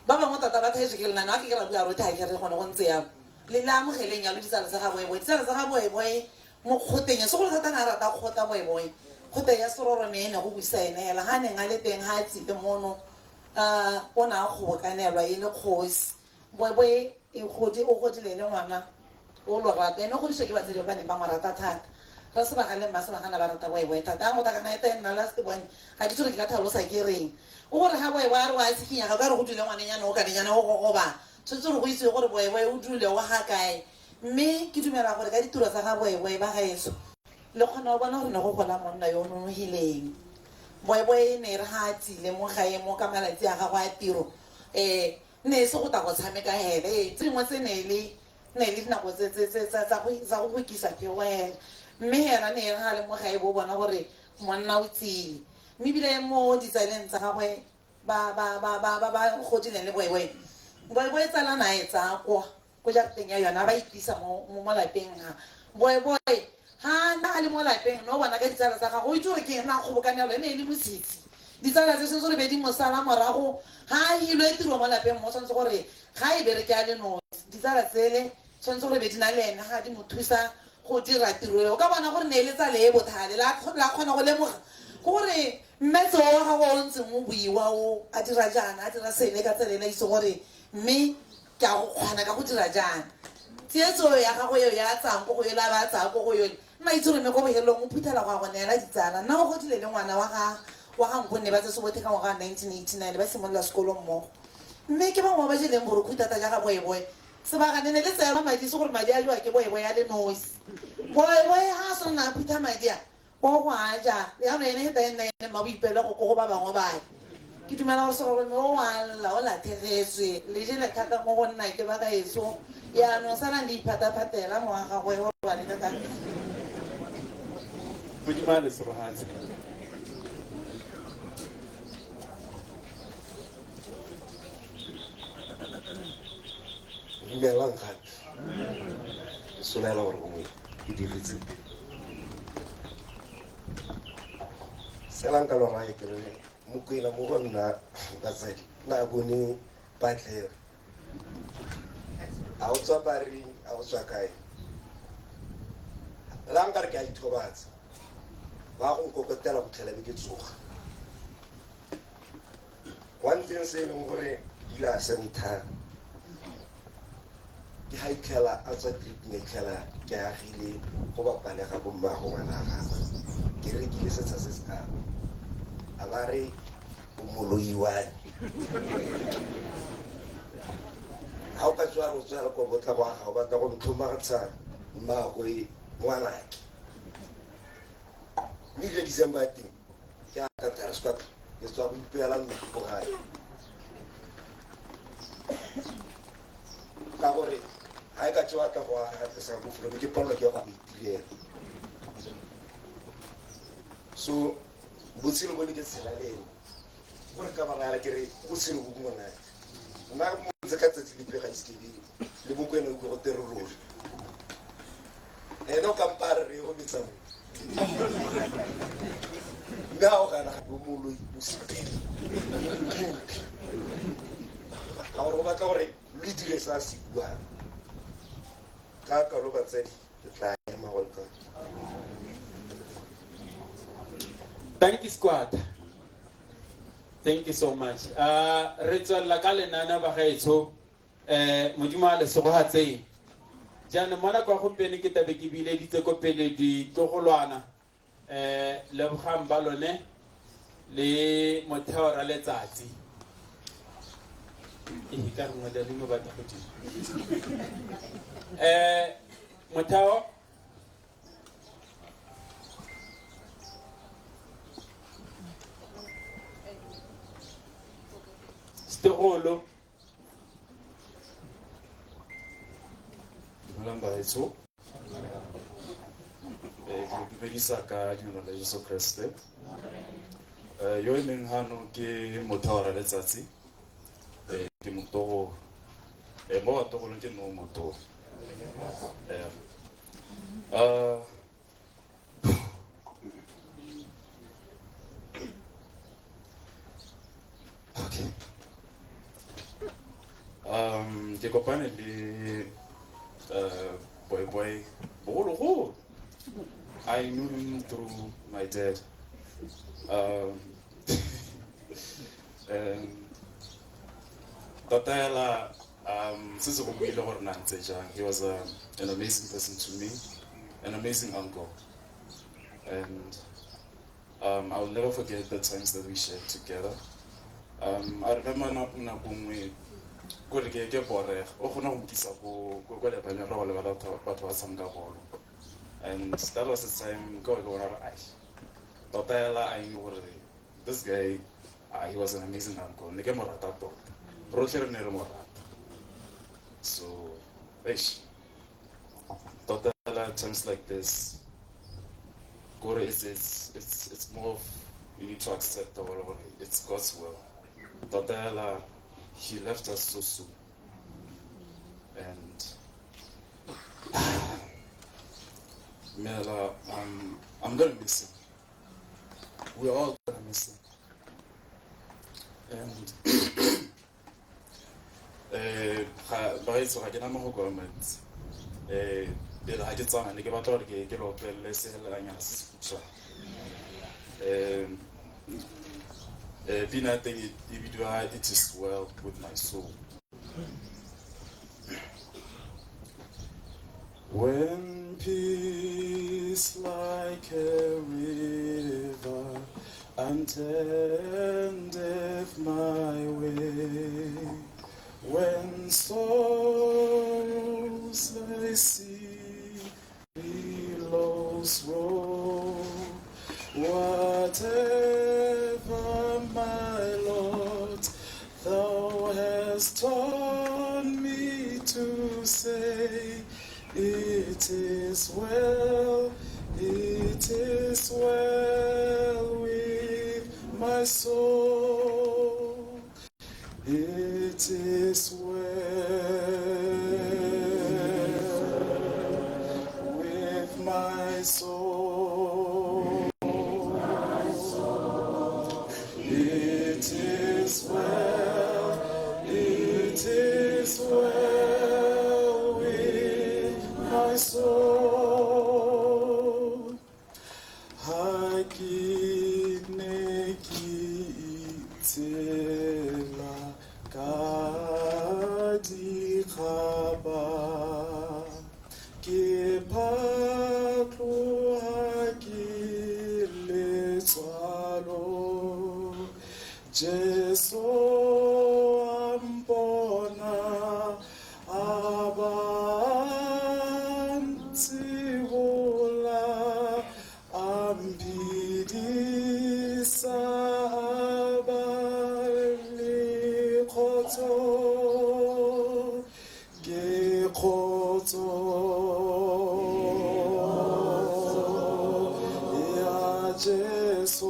ba bangwe tota ba thaetswe ke lenano ga ke kera bua rotlhe ga ke re gone go ntse yalo le le amogeleng yalo ditsala tsa ga ditsala tsa ga mo kgoteng se go le thata na rata kgota kgota ya serorone ene go buisa ene hela ga neng a le teng ga a tsile mono o na a kgobokanelwa e le kgosi o godile le ngwana o lorata ene o godiswe ke batsedi ba ne ba mo rata thata ra sebaga le mma sebagana ba rata thata a motaka na eta nna last bone ga ke tsore ke ka tlhalosa ke reng o gore ga a re wa sekinyaka ka re go dule ngwanenyana o kanenyana o gogoba tshwanetse gore go itse gore o dule o ga kae mme ke dumela gore ka ditiro tsa ga ba gaetso le kgona go bona gore ne go gola monna yo o nonogileng ne re ga a tsile mo gae mo ka malatsi a gago a tiro ne se go ta go tshameka hele tse dingwe tse ne le dinako tsa go gwekisa ke wena mme hela ne re ga le mo gae bo bona gore monna o tsile mme ebile mo ditsaleng tsa gagwe ba godileng le boy tsala na e tsa kwa ko jarateng ya yona ba itlisa mo lapeng ga ha na a le mo lapeng no bona ka ditsala tsa gago o itse gore ke na kgobokanelo ene e le mositsi ditsala tse sentse gore be di mosala morago ga a hilo e tiro mo lapeng mo tshwanetse gore ga e bereke a le nosi ditsala tsele tshwanetse gore be di na le ene ga di mo thusa go dira tiro eo ka bona gore ne e le tsale e bothale la kgona go lemoga gore mmetse wa gago o ntse mo buiwa o a dira jaana a dira sele ka tselela itse gore mme ke a go kgona ka go dira jaana tsietso ya gago eo ya tsang ko go yo la ba tsang ko go yone nna itse gore me ko bohelong o phuthela go a go neela ditsala nna go godile le ngwana wa ga nkgonne ba tse se bothe ka ngwaga 1989 ba simolola sekolo mmogo mme ke bangwe ba jeleng borokhu thata jaaka boeboe sebagane ne le tseelwa madi se gore madi a jewa ke boeboe a le nosi boeboe ga a sona a phutha madi a ko go a ja yano ene heta ene ma boipelo go ba bangwe bae ke dumela gore segore me o a lla o lathegetswe le jele thata mo go nna ke ba gaetso yaanong sana le iphataphatela moaga go gore ba le ka Modimo le serohatse dumelang gape solela gore gongwe ke diritse selang ka lorae ke re mokwena mo go nna batsadi na bone patlere a o tswa paring a o tswa kae la nka re ke a ithobatsa ba go nkokotela go tlhela be ke tsoga one thing se e leng gore ile a sentha ke ga itlhela a tswa tripeng e tlhela ke agile go bapalega bo mmago ngwana a gagwe ke rekile setsha se se kalo a ba re o moloiwane ga o ka tswa re o tswela ko botla go aga o batla go ntlhomagatsa mmagoe ngwanake mme ile december teng ke a tatara sekwata ke tswa go ipeela mmepo gae ka gore ga e ka tse batla go agatesa bofelo be ke palelwa ke ya go itirela so botshelo bone ke tshela leno gore ka bagala ke re botshelo bo monate nna montse ka tsatsi lepe ga isekebile le mokwena o go terorole ene o kampare re go betsa mo mme ga o gana gape moloi o sepele ga gore go batla gore lo dire sa se buang ka kalo batsadi ke tla ema go ka Thank you, squad. Thank you so much. Re tswella ka lenana ba gaetsho modimo a le serohatseng jaanong mo nako ya gompieno ke tabe ke bileditse ko pele ditlogolwana lebogang ba lone le motheo ra letsatsi e ka re modelimo ba tla godimo motheo Sterolo Dumelang baetso. Ke dumedisa ka leina la Jesu Kriste. Yo e leng hano ke motheo wa letsatsi. Ke motogo. Mo batogolong ke no motogo. Okay. Ke kopane le boy bogologolo. I knew him through my dad. Tatayala, since he was an amazing person to me, an amazing uncle. And I will never forget the times that we shared together. I remember and that was the time I knew this guy, he was an amazing uncle. So, times like this, it's more of, you need to accept the whole, it's God's will. He left us so soon. And Mela, I'm gonna miss him. We're all gonna miss him. And it is well with my soul. When peace like a river untendeth my way, when sorrows I see billows roll, whatever my Lord, thou hast taught me to say, it is well with my soul. It is well with my soul. It is well with my soul. Hakine kitela kadi khaba ke patlo hakile tsalo Jesu ampona abantsibula ambidisa abalikhoto gekhoto ya Jesu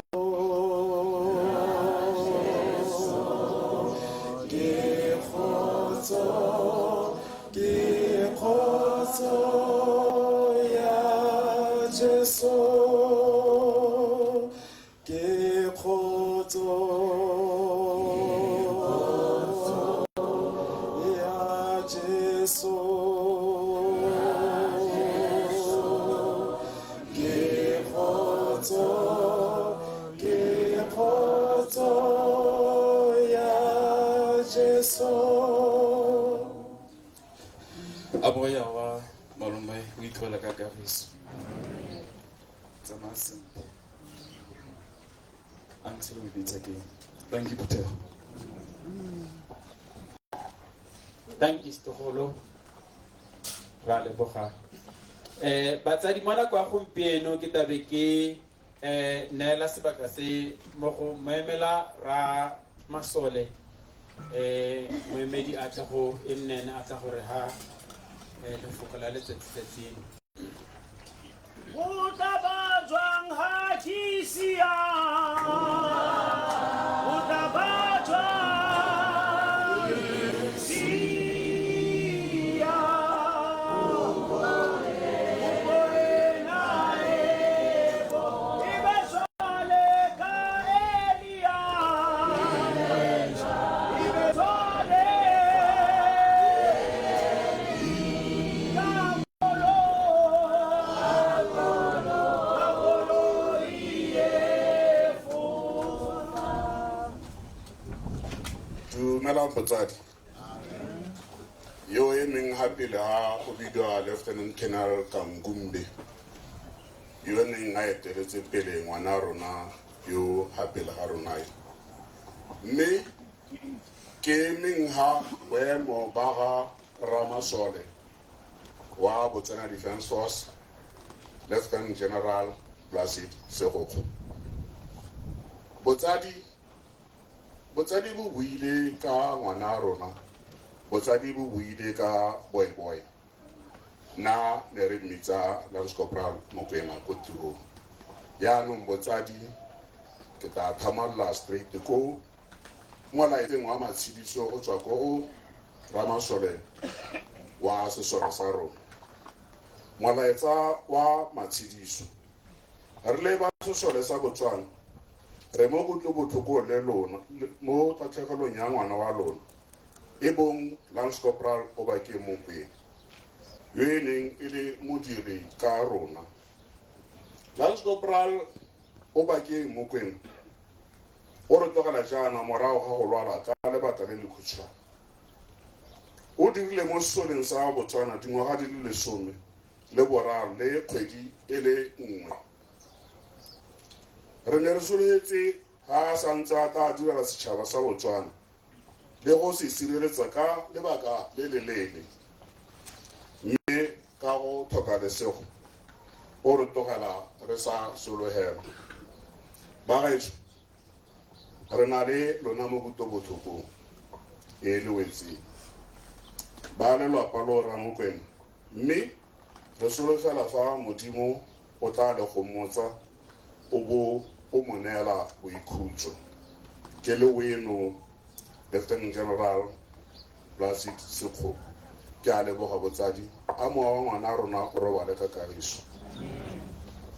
gekhoto ya Jesu gekhoto ya Jesu gekhoto ya Jesu. Aboya wa malume o ithola ka kagiso. Tsamasa. Until we meet again. Thank you, Peter. Thank you Stogolo. Ra leboga. Batsadi mona kwa gompieno ke tabe ke neela sebaka se mo go moemela ra Masole moemedi a tla go e nnene a tla gore ha lefoko la letsetsetsi Go taba jwang ha ke sia, go taba jwang sia. Dumelang batsadi. Yo e meng hape le ha o bidwa Lieutenant Colonel Kangumbe. Yo neng a eteletse pele ngwana rona yo hape le ha rona. Mme ke meng ha boemo ba ga Ramasole wa Botswana Defence Force, Lieutenant General Placid Sekgokgo. Botsadi bo buile ka ngwana rona, botsadi bo buile ka boy na ne re mmitsa Lance Corporal Mokoena ko tirong. Yaanong botsadi ke tla thamalla straight ko molaetseng wa matshediso go tswa ko Ramasole wa sesole sa rona. Molaetsa wa matshediso re le ba sesole sa Botswana re mo kutlo botlhoko le lona mo tatlhegelong ya ngwana wa lona e bong Lance Corporal Obakeng Mokoena yo e neng e le modiri ka rona. Lance Corporal Obakeng Mokoena o re tlogela jaana morago ga go lwala ka lebaka le lekhutshwane. O dirile mo sesoleng sa Botswana dingwaga di le 10 le boraro le kgwedi e le 1. Re ne re soletse ga a santse a ka direla setšhaba sa Botswana le go se sireletsa ka lebaka le le leele, mme ka go tlhoka lesego o re tlogela re sa sologela. Bagaetsho re na le lona mo kutlwelobotlhokong e le wetseng ba lelapa lo Ramokwena, mme re solofela fa Modimo o tla le gomotsa o bo o mo neela boikhutso. Ke le weno Lieutenant General Placid Sekgokgo. Ke a leboga botsadi a mowa wa ngwana rona o robale ka kagiso.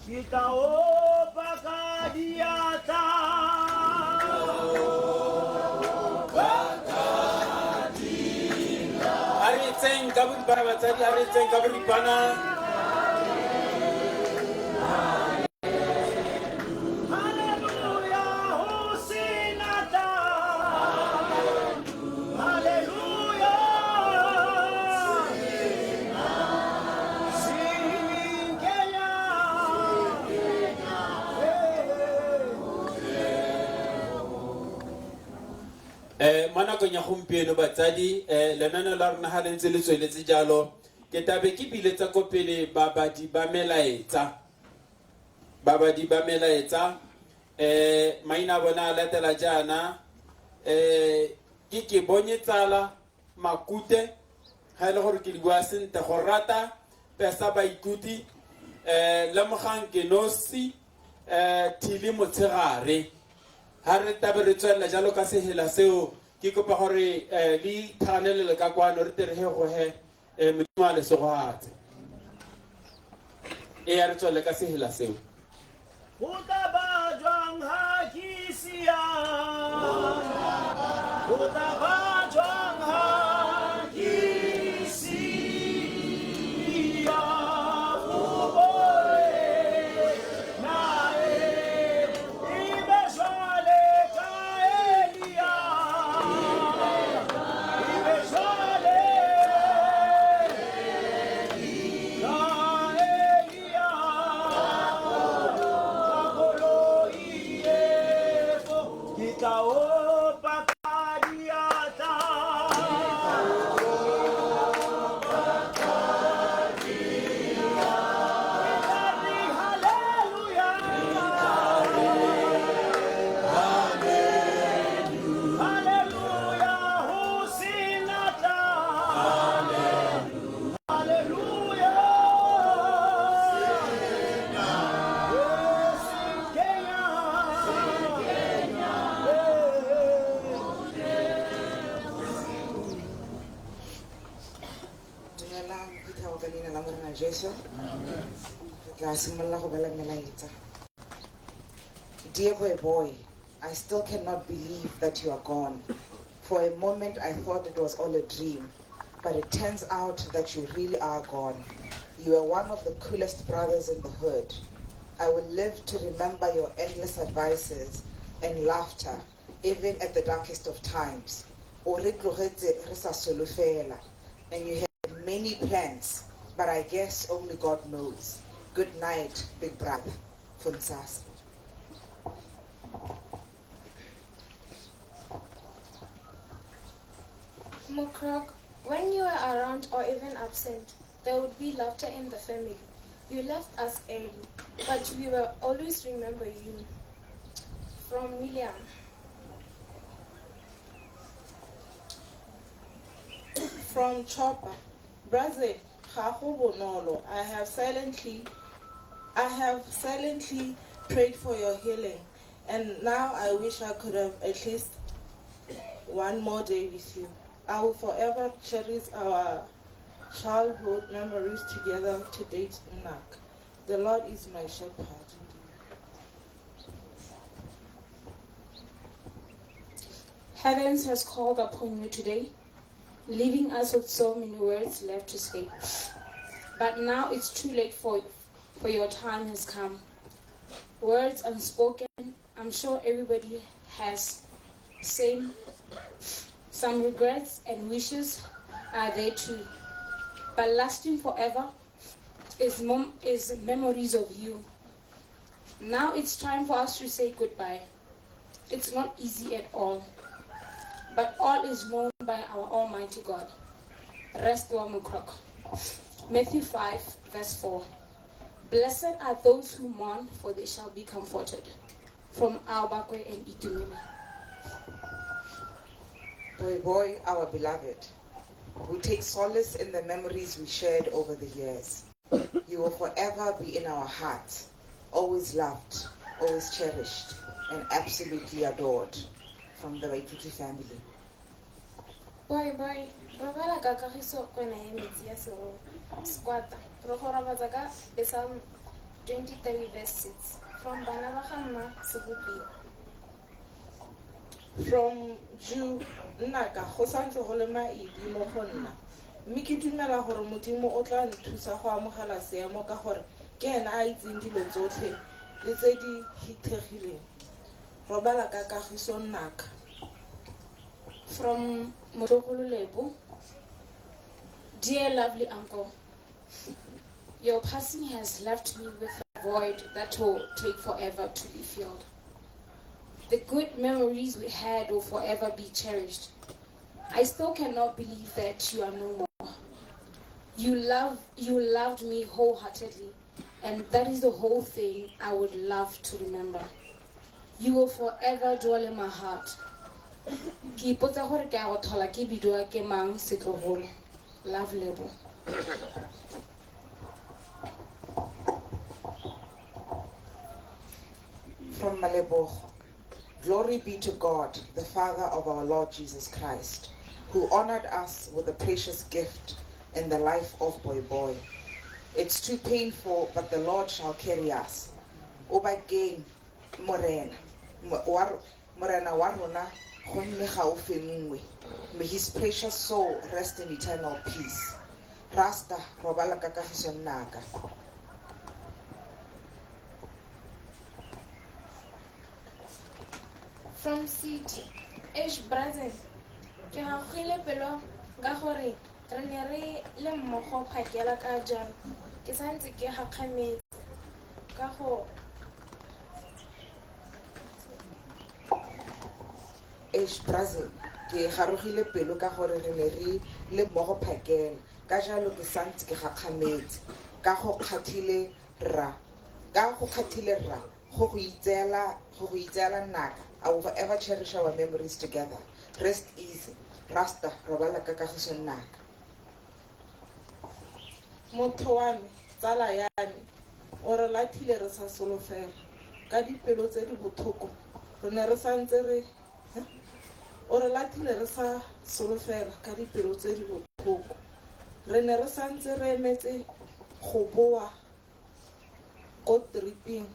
Kita opa ka diata, Aritseng ka boripana batsadi, aritseng ka boripana. Manakong ya gompieno batsadi lenaneo la rona ga le ntse le tsweletse jalo ke tabe ke biletsa ko pele babadi ba melaetsa maina a bona a latela jaana ke bonye tsala Makute ga e le gore ke di bua sentle go rata Pesa Baikuti Lemogang Kenosi Thili Motshegare. Ha re tabe re tswela jalo ka sehela seo ke kopa gore le thanelele ka kwano re tere he go he Modimo a le segoatse e ya re tswele ka sehela seo. go taba jwang ha ke sia, go taba jwang ha ke sia, go bore nae ibe jwale ka Elia, ibe jwale ka Elia, ka Kolo Jesu. Dear boy, I still cannot believe that you are gone. For a moment I thought it was all a dream, but it turns out that you really are gone. You are one of the coolest brothers in the hood. I will live to remember your endless advices and laughter, even at the darkest of times. And you had many plans, but I guess only God knows. Good night, big brother. Funsas. Mukrok, when you are around or even absent, there would be laughter in the family. You left us early, but we will always remember you. From William. From Chopper. Brazil, I have silently prayed for your healing, and now I wish I could have at least one more day with you. I will forever cherish our childhood memories together to date Nak. The Lord is my shepherd. Heavens has called upon you today, leaving us with so many words left to say. But now it's too late for your time has come. Words unspoken, I'm sure everybody has some regrets and wishes are there too. But lasting forever is memories of you. Now it's time for us to say goodbye. It's not easy at all, but all is known by our Almighty God. Rest well, Mukrok. Matthew 5, verse 4. Blessed are those who mourn, for they shall be comforted. From Albakwe and Itumima. Boy, our beloved, we take solace in the memories we shared over the years. You will forever be in our hearts, always loved, always cherished, and absolutely adored. From the Waituti family. Boy, Robala Kakahiso Kona Squatta, Rohoravazaka, Psalm 23, verse 6. From Banavahama, Subupi. From Jew, Naka, Hosanto Holema, Idimo Honna. Miki Dumela Hor Mutimo Otlan, Tusaha Mohala Seamoka Hor, Ken Ides in Dilozote, Lizedi Hitahili. Robala Kakahison Nak. From Motokululebu. Dear lovely uncle, your passing has left me with a void that will take forever to be filled. The good memories we had will forever be cherished. I still cannot believe that you are no more. You loved me wholeheartedly, and that is the whole thing I would love to remember. You will forever dwell in my heart. Ki ipotsa gore ke a go thola ke bidiwa ke mang setlogolo. Love Lebo. From Malebo. Glory be to God, the Father of our Lord Jesus Christ, who honored us with a precious gift in the life of Boy. It's too painful, but the Lord shall carry us. Obagain Morena Waruna, may his precious soul rest in eternal peace. Rasta Robala Kakahisonaka. From City, Brazil. Ke hagile pelo ka gore re ne re le mmogo phakela ka jalo. Ke santse ke gakgametse ka go Brazil, ke garogile pelo ka gore re ne re le mmogo phakela ka jalo ke santse ke gakgametse ka go kgathile ra go go itseela naka. I will forever cherish our memories together. Rest easy. Rasta Robala Kakahiso Naka. Motho wa me, tsala ya me, o re lathile re sa solofela ka dipelo tse di botlhoko. Re ne re santse re o re lathile re sa solofela ka dipelo tse di botlhoko. Re ne re santse re emetse go boa ko tripeng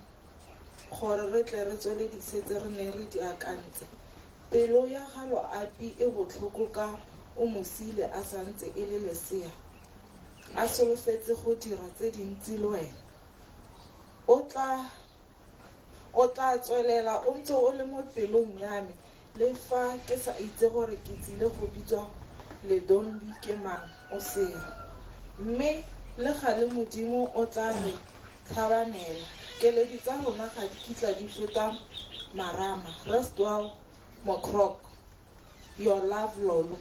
gore re tle re tsweledise tse re ne re di akantse. Pelo ya ga Loapi e botlhoko ka o mo siile a santse e le lesea, a solofetse go dira tse dintsi le wena. O tla tswelela o ntse o le mo pelong ya me le fa ke sa itse gore ke tsile go bitswa Ledombi ke mang o sere. Mme le gale Modimo o tla re tlhabanela. Keledi tsa rona ga di kitla di feta marama. Rest well, Mokrok. Your love, Lolo.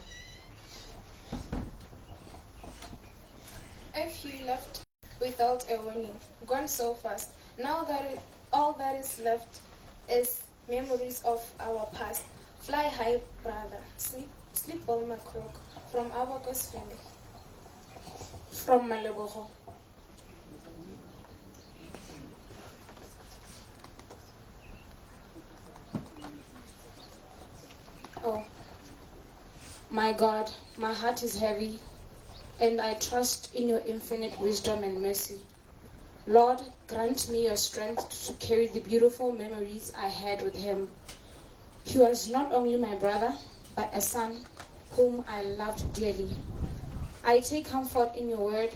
If you left without a warning, gone so fast, now that all that is left is memories of our past. Fly high, brother. Sleep well, Mokrok. From Abacus family. From Maleboho. Oh, my God, my heart is heavy, and I trust in your infinite wisdom and mercy. Lord, grant me your strength to carry the beautiful memories I had with him. He was not only my brother, but a son whom I loved dearly. I take comfort in your word,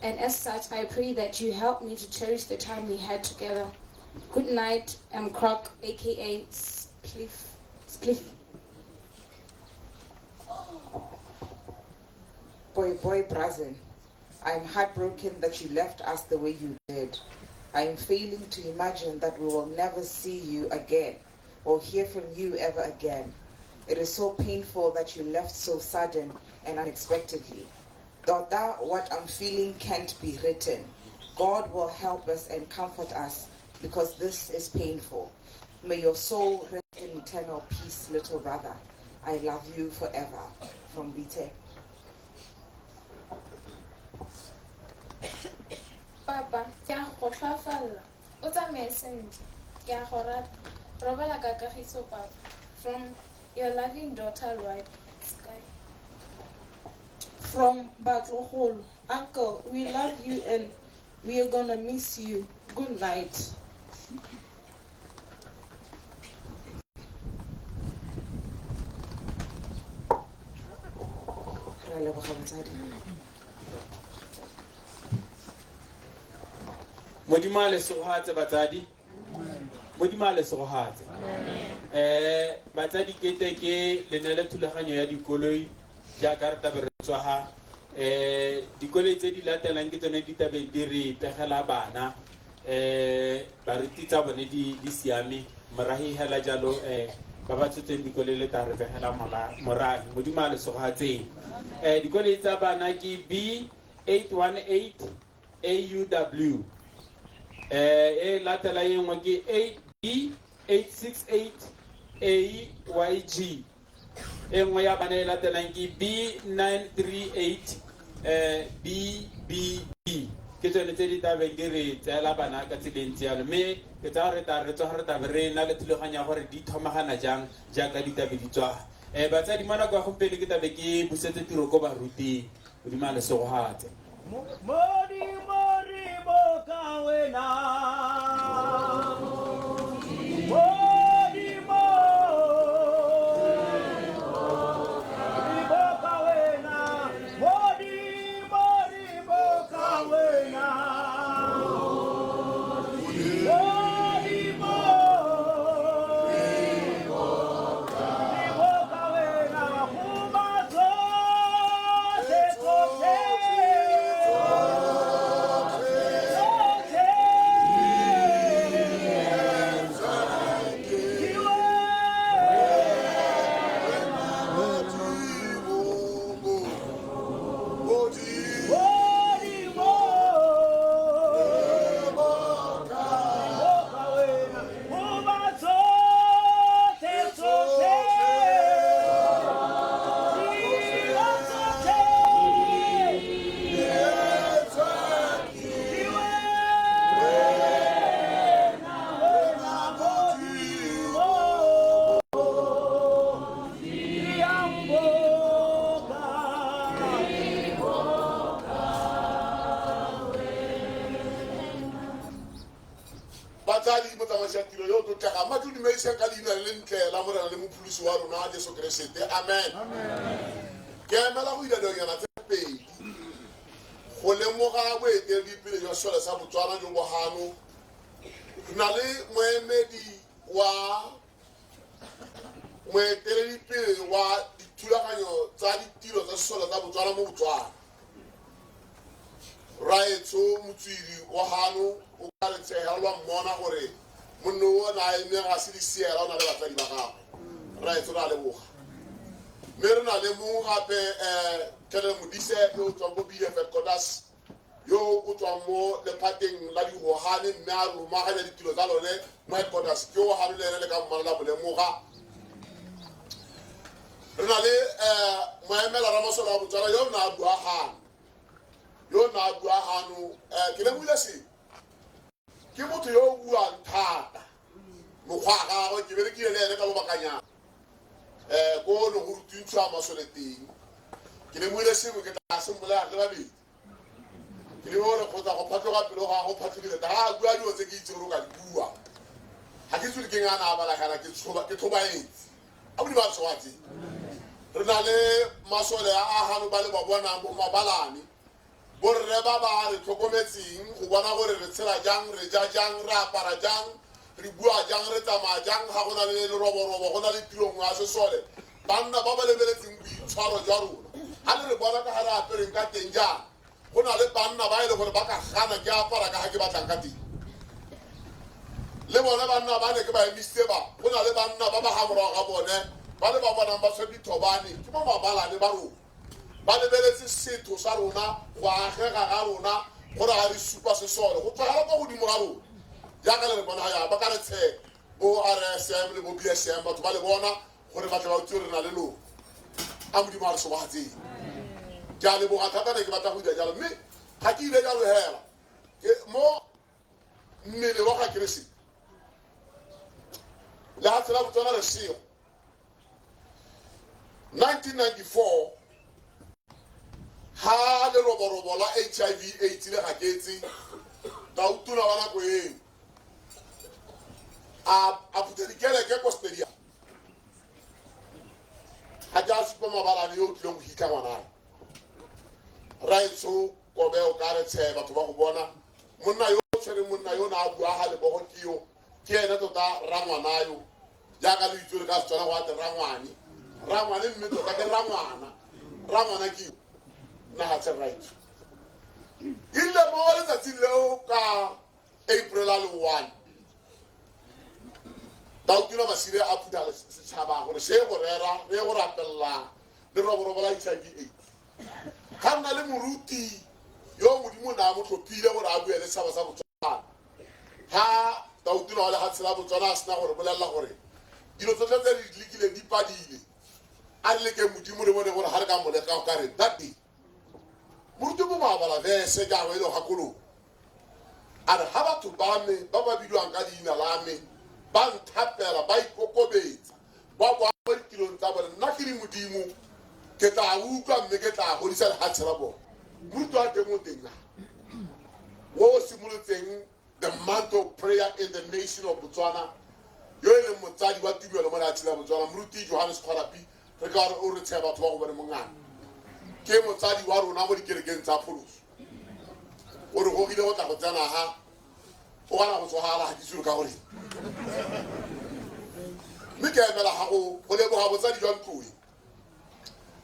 and as such, I pray that you help me to cherish the time we had together. Good night, Croc, aka Spliff. Boy, Brazen, I'm heartbroken that you left us the way you did. I'm failing to imagine that we will never see you again or hear from you ever again. It is so painful that you left so sudden and unexpectedly. Though that what I'm feeling can't be written, God will help us and comfort us because this is painful. May your soul rest in eternal peace, little brother. I love you forever. From Bite. Papa, kya go tlhafalla. O tsamaye sentle. Kya go rata. Robala ka kagiso, Papa. From your loving daughter, Lloyd Sky. From Batlogolo. Uncle, we love you and we are gonna miss you. Good night. Modimo a le segohatse batsadi. Modimo a le segohatse. Batsadi kete ke le ne le thulaganyo ya dikoloi jaaka re tabe re tswa ha dikoloi tse di latelang ke tsone di tabe di re pegela bana baruti tsa bone di siame morahi hela jalo ba ba tsotseng dikoloi le ta re pegela morahi. Modimo a le segohatseng. Dikoloi tsa bana ke B818 AUW. Latela yengwe ke B868 AYG. Engwe ya bana e latelang ke B938 BBB. Ke tsone tse di tabeng di re tseela bana ka tseleng tsealo, mme ke tsa gore re tswa re tabe re na le thulaganya gore di thomagana jang jaaka di tabe di tswa. Batsadi mo nako ya gompieno ke tabe ke busetse tiro ko baruting. Modimo a le segohatse. tiro yo to tla ma tlo dumedisa ka leina le ntle la morena le mopholosi wa rona Jesu Kriste. Amen. Ke emela go ila donyana tse pedi go lemoga boeteledipele jwa sole sa Botswana jo bogano. Na le moemedi wa moeteledipele wa dithulaganyo tsa ditiro tsa sole tsa Botswana mo Botswana. Raetso motswiri wa hano o ka re tsega lwa mmona gore monno o na ene ga se di siela o na le batsadi ba gagwe. Raetso ra le boga mme re na le mo gape kele modise yo o tswang mo BF headquarters yo o tswang mo lephateng la digohane mme a romaganya ditiro tsa lone mo headquarters ke o gano le ene le ka mmana la bolemoga. Re na le moemela Ramasola wa Botswana yo na a bua gano yo na bua hano ke le buile se ke motho yo o buang thata mokgwa ga go ke berekile le ene ka bobakanya go no go rutintshwa masole teng ke le buile se ke tla sembola le babedi ke le hore go tla go phatloga pelo ga go phatlogile ta bua dio tse ke itse go ka bua ha ke tsule ke ngana a bala kana ke thoba etsi a bodi ba tswatsi re na le masole a hano ba le ba bona mo mabalane borre ba ba re tlhokometseng go bona gore re tshela jang re ja jang re apara jang re bua jang re tsamaya jang ga go na le leroborobo go na le tirong ya sesole banna ba ba lebeletseng boitshwaro jwa rona ga le re bona ka ga re apereng ka teng jang go na le banna ba e le gore ba ka gana ke apara ka ga ke batlang ka teng le bone banna ba ne ke ba emisitse ba go na le banna ba ba ga morago ga bone ba le ba bonang ba tshwe dithobane ke mo mabalane ba rona ba lebeletse setho sa rona go agega ga rona gore ga re supa sesole go tlogela kwa godimo ga rona jaaka le re bona ya ba ka re tshe bo RSM le bo BSM batho ba le bona gore ba tla ba utse re na le lona a modimo a re sobagatseng ke a leboga thata ne ke batla go dira jalo mme ga ke ile jalo hela mo mmele wa ga Keresete le ga tsela Botswana lesego 1994 ha le roborobo la HIV AIDS le gaketse ta utuna ba nako eo a phuthe dikeleke ko stadium ha ja se poma balane yo tlong hika ngwana Raitso kobe o ka re tshe batho ba go bona monna yo tsere monna yo na bua ha le bogo kiyo ke ena tota rangwana yo jaaka le itse ka tsona go ate rangwane mme tota ke rangwana kiyo na ha tse right ile mo le tsa tsile ka April al 1 Dautuna masire a puta le setšhaba gore se go rera re go rapella le roborobo la HIV ga nna le moruti yo modimo na mo tlhophile gore a bue le setšhaba sa Botswana ha Dautuna le ga tsela Botswana a sena gore bolela gore dilo tsotlhe tse di lekile di padile a le ke modimo le bone gore ha re ka moleka ka re that day moruti mo mabala vese ka wele ga kolo a re ha batho ba me ba ba bidwang ka diina la me ba nthapela ba ikokobetsa ba bua mo ditilong tsa bone nna ke di modimo ke tla utlwa mme ke tla godisa le hatshela bone moruti wa teng mo teng na wo simolotseng the month of prayer in the nation of Botswana yo e leng motsadi wa tumelo mo lefatsheng la Botswana moruti Johannes Kgwalapi re ka re o re tshe batho ba go bone mongana ke motsadi wa rona mo dikerekeng tsa pholoso o re go gile go tla go tsena ha o gana go tsogala ga ke tsuru ka gore mme ke emela gago go leboga botsadi jwa ntloe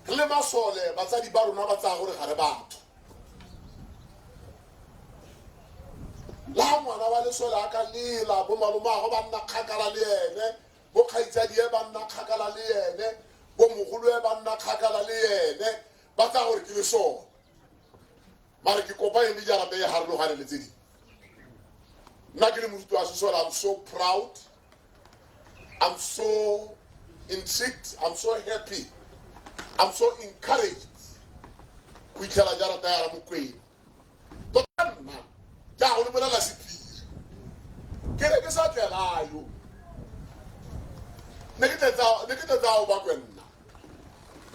re le masole batsadi ba rona ba tsaya gore ga re batho la ngwana wa lesole a ka lela bo malomago ba nna kgakala le ene bo kgaitsadi e ba nna kgakala le ene bo mogolo e ba nna kgakala le ene ba tsaya gore ke lesole mare ke kopa eng le jarata e harologane le tse dingwe nna ke le moruti wa sesole I'm so proud I'm so intrigued I'm so happy I'm so encouraged go itlhela jarata ya ra mokwena tota nna ja go le bolela sephiri ke re ke sa tlelayo ne ke tletsa go ba kwenna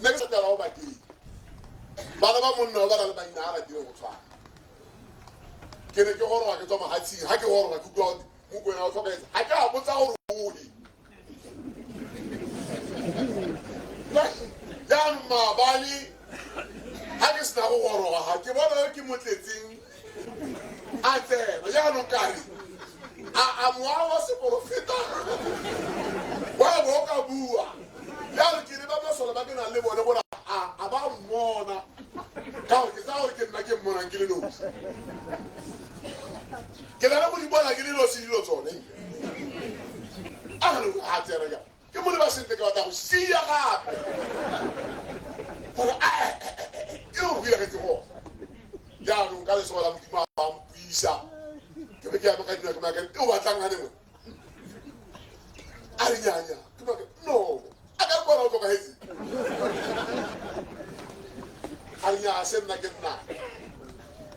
ne ke sa tlela go bakeng bana ba monna ba na le maina a ratile go tshwana ke ne ke goroga ke tswa mahatsing ga ke goroga ke kwa Mokwena o tlhokaetse ha ke a botsa gore odi jaanong maabane ha ke sena go goroga ga ke bona ke motletseng a tsena jaanong kare a moa wa seporofeta wa bo ka bua jaanong ke re ba masole ba ke nang le bone gore a ba mmona ka gore ke sa gore ke nna ke mmonang ke le nosi ke na le go di bona ke le nosi dilo tsone a tsere ka ke mo le ba sente ka batla go sia gape gore e o buile ke tsego jaanong ka lesego la modimo a mpuisa ke be ke ama ka dina ke maka e o batlang ga nengwe a re nyanya ke maka no a ka re bona o tlokagetse a re nya se nna ke nna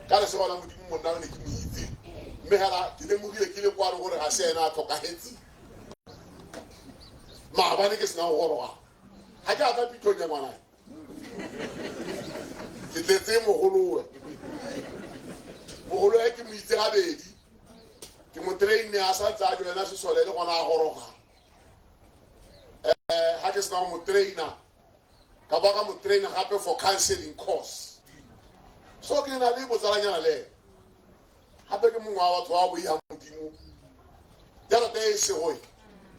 ka lesego la modimo monna ne ke mo itse mme hela ke lemogile ke le kwano gore ga se ena a tlhokagetse maabane ke sena go goroga ga ke ata pitong ya ngwanae ke tletse mogolowe mogolo e ke mo itse gabedi ke mo traine a sa tsaya ke wena sesole le gona a goroga ga ke sena go mo traina ka baka mo traina gape for counseling course so ke na le botsalanyana le gape ke mongwe wa batho wa boiga modimo jarata e segoe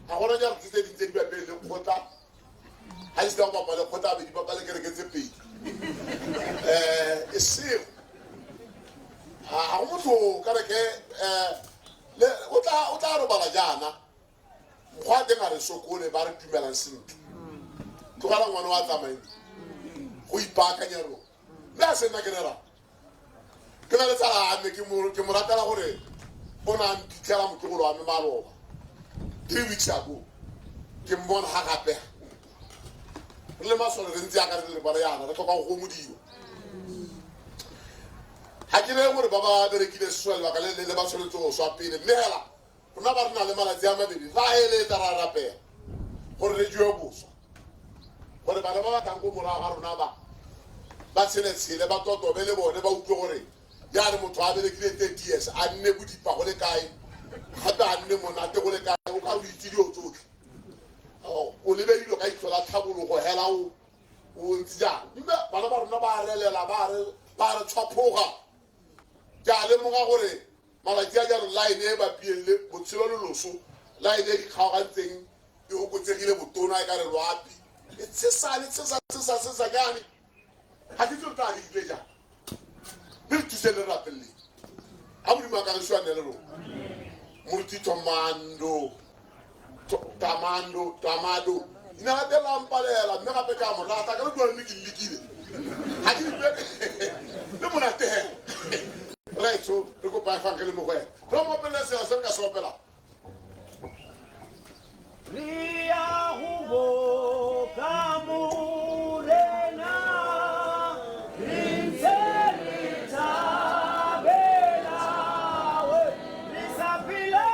ga gona jarata tse dintse di bapele le kgotla ga di sena go bapa le kgotla be di bapa le kereke tse pedi e sego ga go motho kareke o tla robala jaana mokgwa a teng a re sokole ba re dumelang sentle tlogela ngwana wa tsamaeng go ipaakanya rona mme a se nna ke rera ke na le tsala ame ke mo ratela gore o na mphitlhela mokegolo wa me maloba 3 weeks ago ke mmona ga gape re le masole re ntse ya ka re le bara yana re tlhoka go gomodiwa ga ke re gore ba ba berekile seswa lebaka le ba tshwanetse go swa pele mme hela rona ba re na le malatsi a mabedi ra eletsa ra rapela gore re jewe boswa gore bana ba ba tlang ko morago ga rona ba tsheletshele ba totobe le bone ba utlwe gore ya re motho a berekile 30 years a nne bodipa go le kae gape a nne monate go le kae o ka o itse dio tsotlhe o lebe dilo ka itlhola tlhabologo hela o ntse jang mme bana ba rona ba relela ba re tshwaphoga ke a lemoga gore malatsi a jalo line e bapieng le botshelo le loso line e kgaogantseng e okotsegile botona e ka re loapi e tshesane tshesa jane ga ke tlo tla dikile jang mme re thuse le rapelele a modimo a ka re swane le rona moruti tamado ina ga tela mpalela mme gape ka mo rata ka re tlo le ke lekile ga ke le monate right so re go ba fa ke le mo go re mo pele se ka se opela Ria hubo kamurena rinserita bela we risapila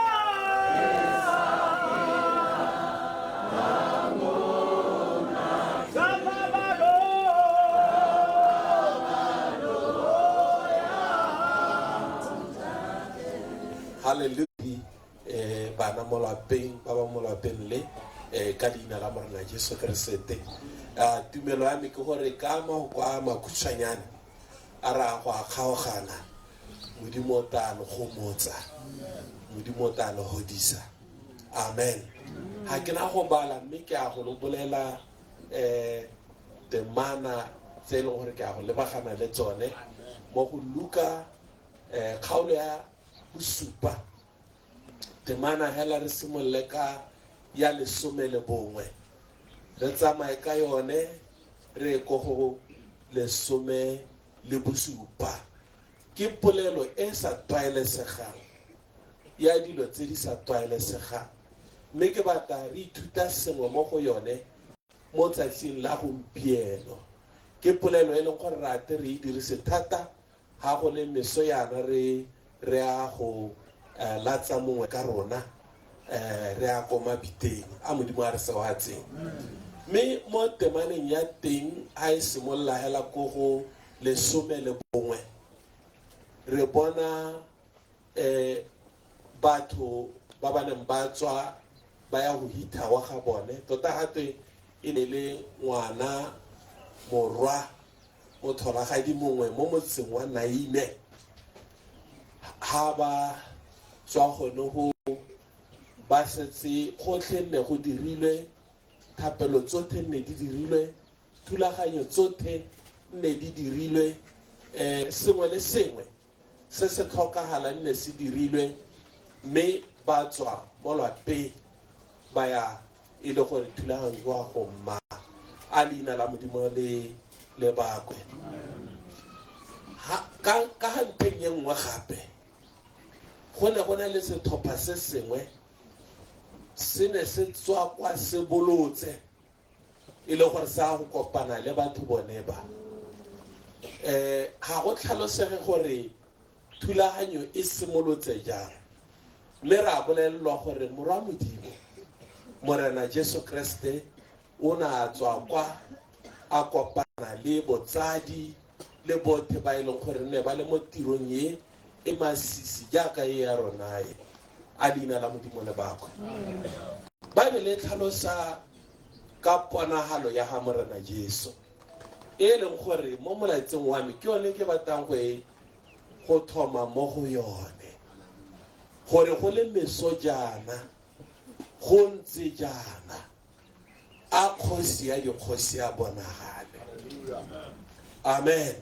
Hallelujah. Bana mo lapeng ba ba mo lapeng le ka leina la morena Jesu Keresete tumelo ya me ke gore ka mahoko a makhutshwanyane a ra go a kgaogana modimo tano go motsa modimo tano hodisa amen ha ke na go bala mme ke a go bolela temana tse le gore ke a go lebagana le tsone mo go Luka kgaolo ya bosupa temana hela re simolle ka ya 11 re tsamaye ka yone re go go 17 ke polelo e sa tlwaelesegang ya dilo tse di sa tlwaelesegang mme ke batla re ithuta sengwe mo go yone mo tsatsing la gompieno ke polelo e leng gore rate re e dirise thata ga go le meso yana re a go latsa mongwe ka rona re a koma biteng a modimo a re sewatseng mme mo temaneng ya teng a e simolola hela ko go 11 re bona batho ba ba neng ba tswa ba ya go hitha wa ga bone tota gape e ne le ngwana morwa mo tholagadi mongwe mo motseng wa Naine ha ba tswa gone go ba setse gotlhe nne go dirilwe thapelo tsotlhe nne di dirilwe thulaganyo tsotlhe nne di dirilwe sengwe le sengwe se se tlhokagalang nne se dirilwe mme ba tswa mo lapeng ba ya e le gore thulaganyo wa go mma a leina la Modimo le bakwe ka ga nteng ye nngwe gape go ne go na le setlhopha se sengwe se ne se tswa kwa se bolotse e le gore sa go kopana le batho bone ba ga go tlhalosege gore thulaganyo e simolotse jang mme re a bolelelwa gore morwa Modimo Morena Jesu Kriste o na a tswa kwa a kopana le botsadi le bothe ba e leng gore ne ba le mo tirong e masisi jaaka e ya rona e a leina la Modimo le bakwe Bible e tlhalosa ka ponagalo ya ga Morena Jesu e leng gore mo molaetseng wa me ke yone ke batlang go thoma mo go yone gore go le meso jana go ntse jana a kgosi ya dikgosi a bonagale amen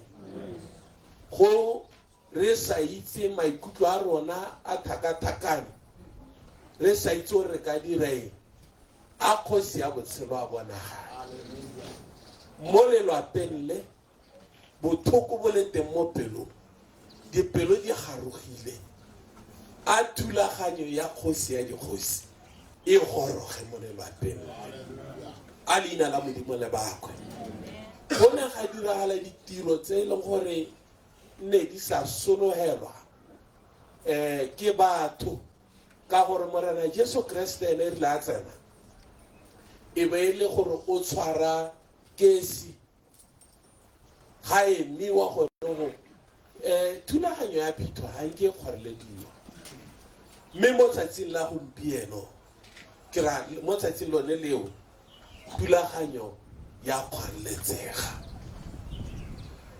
go re sa itse maikutlo a rona a thakathakane re sa itse gore re ka direng a kgosi ya botshelo a bonagale mo lelwapeng le bothoko bo le teng mo pelong dipelo di garogile a thulaganyo ya kgosi ya dikgosi e goroge mo lelwapeng a leina la Modimo le bakwe go ne ga diragala ditiro tse e leng gore ne di sa sologelwa ke batho ka gore Morena Jesu Kriste ene rile a tsena e be e le gore o tshwara kesi ga emiwa gore go thulaganyo ya phitho ga nke kgorelediwa mme mo tsatsing la gompieno ke ra mo tsatsing lone leo thulaganyo ya kgoreletsega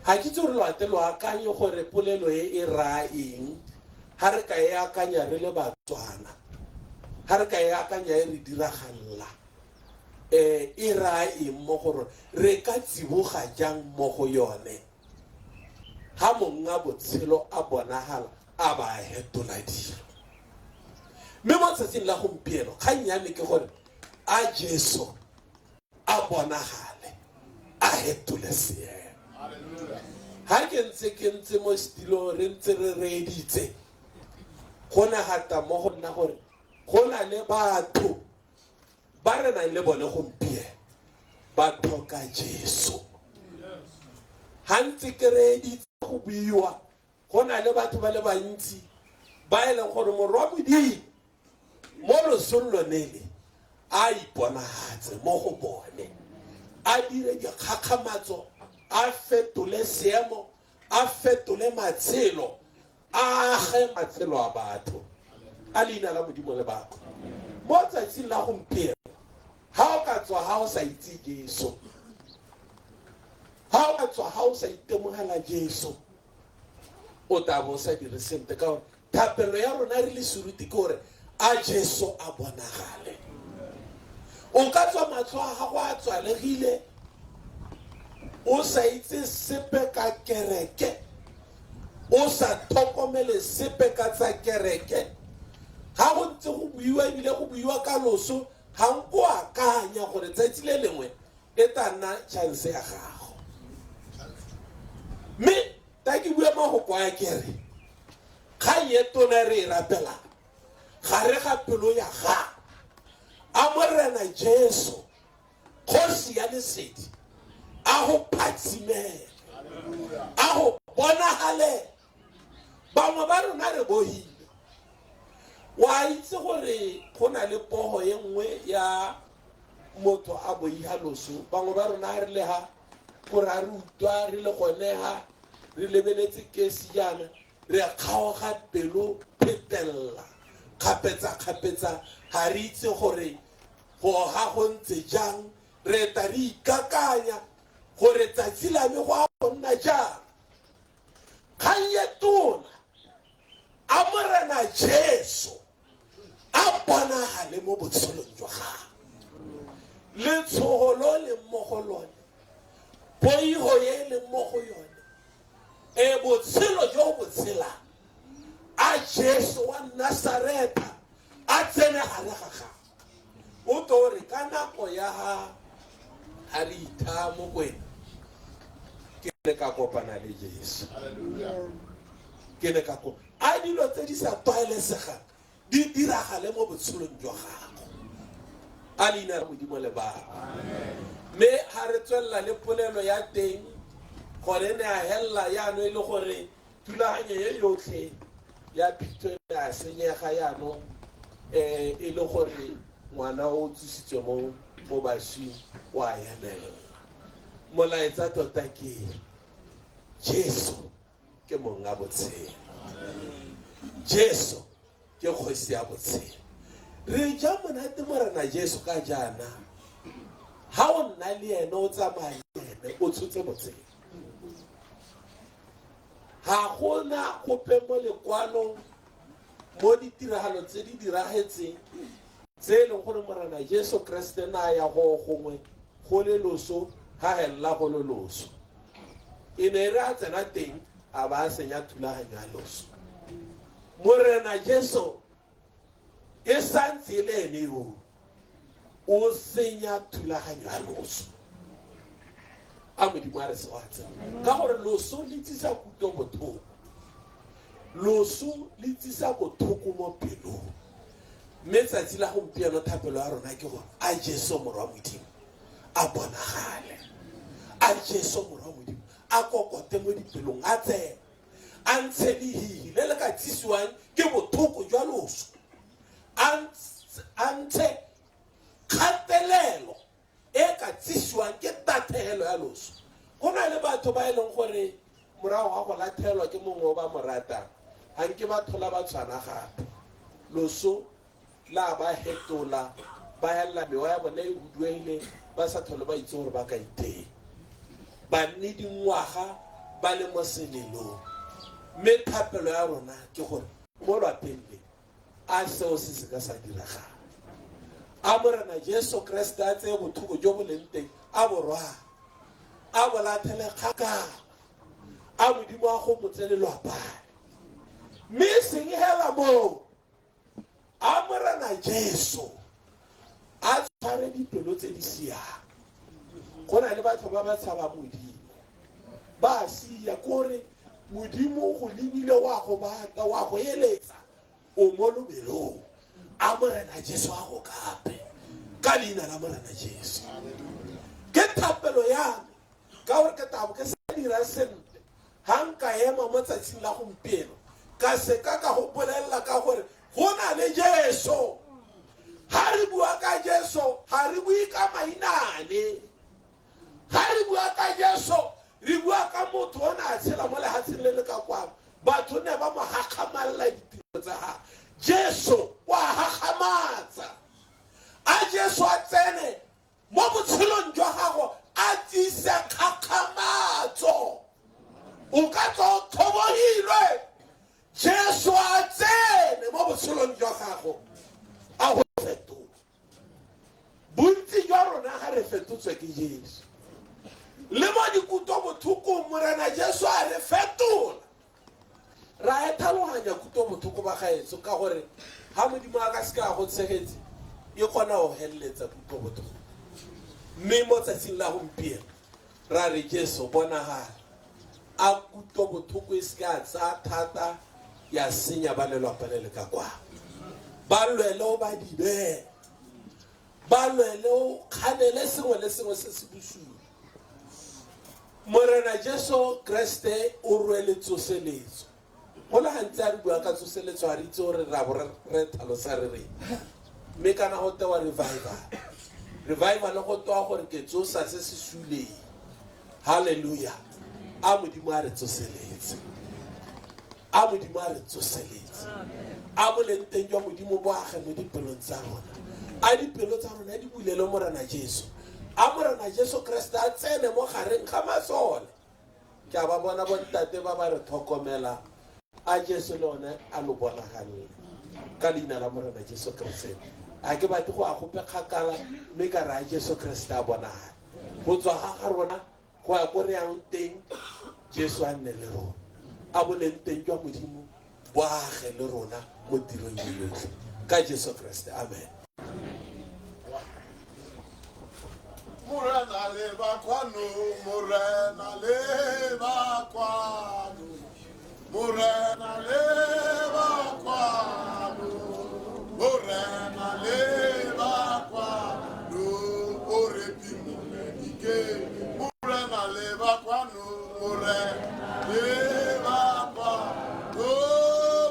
ga ke tse gore loate lo akanye gore polelo e raya eng ga re ka e akanya re le Batswana ga re ka e akanya e re diragalela e raya eng mo gore re ka tsiboga jang mo go yone ga monga botshelo a bonagala a ba hetola dilo mme mo tsatsing la gompieno kgang ya me ke gore a Jesu a bonagale a hetole seemo ga ke ntse mo stilo re ntse re reeditse go na gata mo go nna gore go na le batho ba re nang le bone gompieno ba tlhoka Jesu ga ntse ke reeditse go buiwa go na le batho ba le bantsi ba e leng gore morwa Modimo mo losong lone a iponagatse mo go bone a dire dikgakgamatso a fetole seemo a fetole matshelo a age matshelo a batho a leina la Modimo le bakwe mo tsatsing la gompieno ga o ka tswa ga o sa itse Jesu ga o ka tswa ga o sa itemogela Jesu o tabo o sa dire sentle ka gore thapelo ya rona re le seruti ke gore a Jesu a bonagale o ka tswa matlho a gago a tswalegile o sa itse sepe ka kereke o sa tlhokomele sepe ka tsa kereke ga go ntse go buiwa ebile go buiwa ka loso ga nko akanya gore tsatsi le lengwe e tla nna chance ya gago mme ta ke bua magoko a kere kgang ye tona re e rapela gare ga pelo ya ga a Morena Jesu kgosi ya lesedi a go phatsimele a go bonagale bangwe ba rona re bohile wa itse gore go na le pogo ye nngwe ya motho a boiha loso bangwe ba rona re le ha gore a re utwa re le gonega re lebeletse kesi jana re kgaoga pelo phetelela kgapetsa ga re itse gore go ga go ntse jang re ta re ikakanya gore tsatsi la me go a go nna jang kgang ye tona a morena Jesu a bonagale mo botshelong jwa gago letshogo lo le mo go lone poigo ye le mo go yone botshelo jo bo tshelang a Jesu wa Nazareta a tsene gare ga gago o tore ka nako ya ha re itha mo kwena ke ne ka kopana le Jesu ke ne ka kopana a dilo tse di sa tlwaelesegang di diragale mo botshelong jwa gago a leina la Modimo le Baba mme ha re tswella le polelo ya teng gore ne a hella yano e le gore thulaganyo ye yotlhe ya phito ya senyega yano e le gore ngwana o tsisitswe mo bašwing wa emela molaetsa tota ke Jesu ke monga botshelo Jesu ke kgosi ya botshelo re ja monate morena Jesu ka jana ha o nna le ene o tsamaya ene o tshotse botshelo ha gona gope mo lekwalo mo ditiragalo tse di diragetseng tse e leng gore morena Jesu Kriste na ya go gongwe go le loso ha hella go le loso e ne re a tsena teng a ba senya thulaganyo ya loso morena Jesu e santse le ene o senya thulaganyo ya loso a Modimo a re se wa tsena ka gore loso le tsisa kuto bothoko loso le tsisa bothoko mo pelong mme tsatsi la gompieno thapelo ya rona ke gore a Jesu morwa Modimo a bonagale a Jesu morwa Modimo a kokote mo dipelong a tsene a ntshe lehile le ka tsisiwang ke bothoko jwa loso a ntshe kgatelelo e ka tsisiwang ke tatlhegelo ya loso go na le batho ba e leng gore morago ga go latlhelwa ke mongwe o ba mo ratang ga nke ba thola ba tshwana gape loso la ba hetola ba hella mewa ya bone e huduegile ba sa tlhole ba itse gore ba ka iteng ba nne dingwaga ba le mo selelong mme thapelo ya rona ke gore mo lwapeng le a seo se se ka sa diragang a morena Jesu Kriste a tseye bothoko jo bo leng teng a borwang a bo latlhele kgakala a Modimo a go mo tsene lwapane mme seng hela moo a morena Jesu a tshware dipelo tse di siang go na le batho ba ba tshaba Modimo ba sia kore Modimo go lebile wa go bata wa go eletsa o mo lobelong a morena Jesu a go kape ka leina la morena Jesu ke thapelo ya ka gore ke tabo ke se dira sentle ha nka ema mo tsatsing la gompieno ka se ka go bolela ka gore go na le Jesu ha re bua ka Jesu ha re bue ka mainane ha re bua ka Jesu re bua ka motho o na tshela mo lehatsheng le le ka kwano batho ne ba mo hakgamalla ditiro tsa ha Jesu wa hakgamatsa a Jesu a tsene mo botshelong jwa gago a tsise kgakgamatso o ka tswa thobogilwe Jesu a tsene mo botshelong jwa gago a go fetola bontsi jwa rona ga re fetotswe ke Jesu le mo dikuto bothoko morena Jesu a re fetola ra e tlhaloganya kuto bothoko ba gaetso ka gore ha Modimo a ka se ka go tshegetse e kgona go heleletsa kuto bothoko mme mo tsatsing la gompieno ra re Jesu bonagala a kuto bothoko e se ka tsa thata ya senya ba lelapa le le ka kwa ba lwele o ba dibe ba lwele o kganele sengwe le sengwe se se bosula morena Jesu Kriste o rwele tsoseletso go le gantsi a re bua ka tsoseletso a re itse gore ra bo re tlhalosa re re mme kana go tewa revival go toa gore ke tsosa se se suleng halleluja a Modimo a re tsoseletse a Modimo a re tsoseletse a boleng teng jwa modimo bo age mo dipelong tsa rona, a dipelo tsa rona di bulele morena Jesu, a morena Jesu Kriste a tsene mo gareng ga masole. Ke a ba bona bontate ba ba re tlhokomela a Jesu le one a lo bonagaleng ka leina la morena Jesu Kriste. A ke batle go a gope kgakala mme ka re a Jesu Kriste a bonagala go tswa ga rona go ya ko re yang teng. Jesu a nne le rona, a boleng teng jwa modimo bo age le rona mo tirong e yotlhe ka Jesu Kriste, amen. Morena le bakwano, morena le bakwano, morena le bakwano, morena le bakwano, orepi molenike, morena le bakwano, morena le bakwano,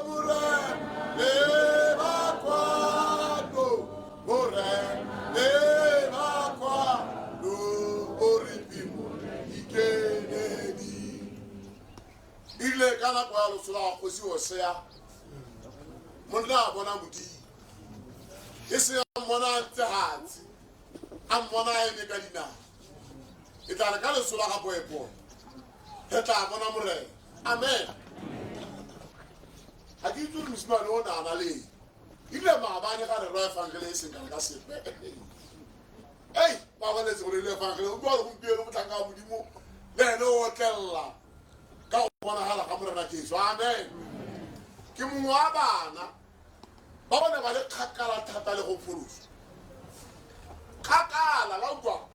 morena le bakwano, morena le bakwano, orepi molenike. Ile kana kwa lo sula ko si o se ya monna bona mudi ese mona tsahatsi amona ene ka dina itala ka lo sula ga boepo tla bona more amen ha di tu misma no na na le ile ma ba ne ga re ro evangelist ka se hey ba ba le se re le evangelist o go go piero mutanga modimo le no o tella ka bona hala ka morena Jesu, amen. Ke mongwe wa bana ba bone ba le kgakala thata le go pholosa kgakala la utlwa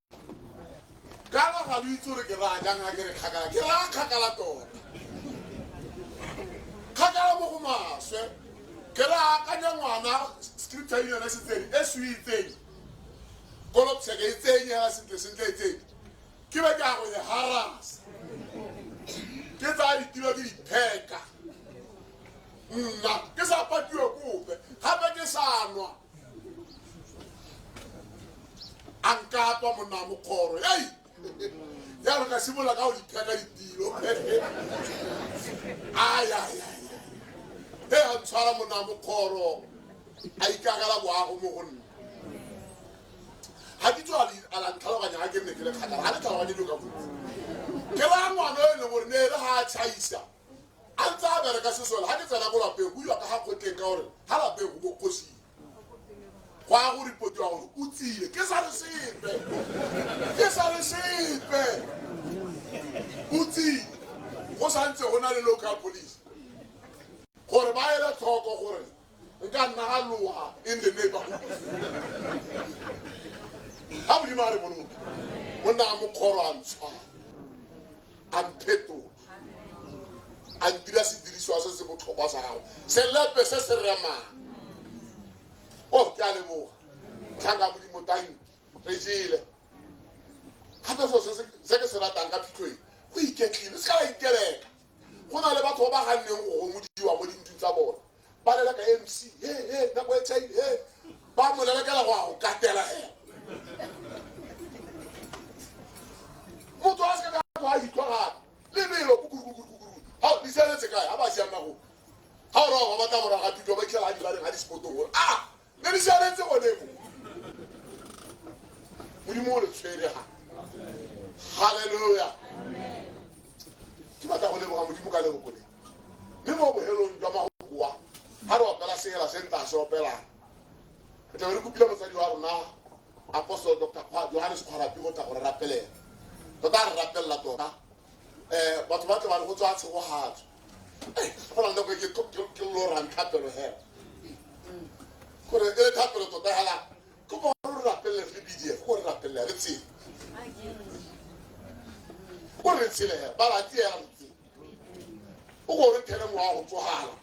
ka la ga ditso re ke ra jang ha ke re kgakala ke ra kgakala tota kgakala mo go maswe ke ra akanya ngwana scripture yone se tsedi e suitseng kolopse ke itseng ya sentle itseng ke be ka go ye haras ke tsa ditiro di pheka nna ke sa patiwa kope gape ke sa nwa ankapa monna mokgoro ei ya re ka simola ka go dipheka ditiro a ntshwara monna mokgoro a ikagala boago mo go nna ga ke tswa a lantlhaloganya ga ke nne ke le kgakala ga le tlhaloganye dilo ka bontsi ke ba ngwana e le gore ne re ga a tšhaisa a ntse a bereka sesole ga ke tsena ko lapeng go iwa ka ga kgotleng ka gore ga lapeng go mo kgosile go a go ripotiwa gore o tsile ke sa re sepe o tsile go santse go na le local police gore ba ele tlhoko gore nka nna ga loa in the neighborhood ga modimo a re mono monna a mokgoro a ntshwara a mphetola a ntira sedirisiwa se se botlhokwa sa gago selepe se se remang o ke a leboga tlhanga modimo tanki re jele gape se ke se ratang ka phitlhoeng go iketlile se ka la ikeleka go na le batho ba ba ganneng go gomodiwa mo dinthong tsa bona ba lela ka MC nako e tšhaile ba mo lelekela go a go katela motho a se ka go a hitwa gape lebelo kukurukuru ha di setse kae ha ba siamago ha o ra go batla gore ga pitwa ba tlela a di ba re ga di spotong gore ne di setse go ne modimo le tshwere ha haleluya ke batla go leboga modimo ka lego kone mme mo bohelong jwa magokoa ha re opela seela se nta se opelang re tla re kopile motsadi wa rona apostol Dr. Johannes Khwarapi go tla gore rapelela tota re rapelela tota batho ba tle ba le go tswa tshegogatso go na nako ke lorang thapelo hela gore e le thapelo tota hela ke go re rapelele le BDF go re rapelele re tsile go re tsile hela ba la tia re tsile o go re tele ngwa go tsogala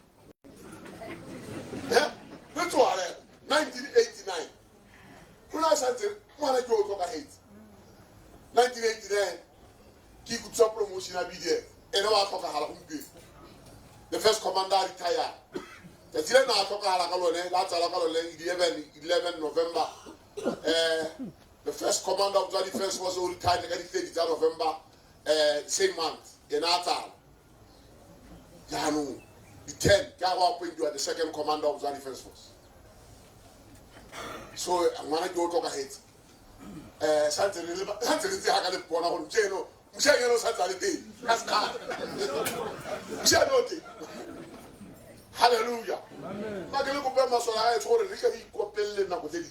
re tswale 1989 kuna santse mwana ke o tloka hetse 1989 ki kutsa promotion ya BDF ene wa tlhokagala gompieno the first commander retired the tsile na tlhokagala ka lone la tsala ka lone 11 November the first commander of the defense was retired ka di 30 November same month ena tsala jaanong the 10 ka go appoint you are the second commander of Zulu Defense Force. So ngwana ke o tloka hetse santse re ha ka le bona go ntjeno mshengelo sa tsale teng ka ska mshanote hallelujah ba ke le go pema sola e tsore re ka ikopelle na go tedi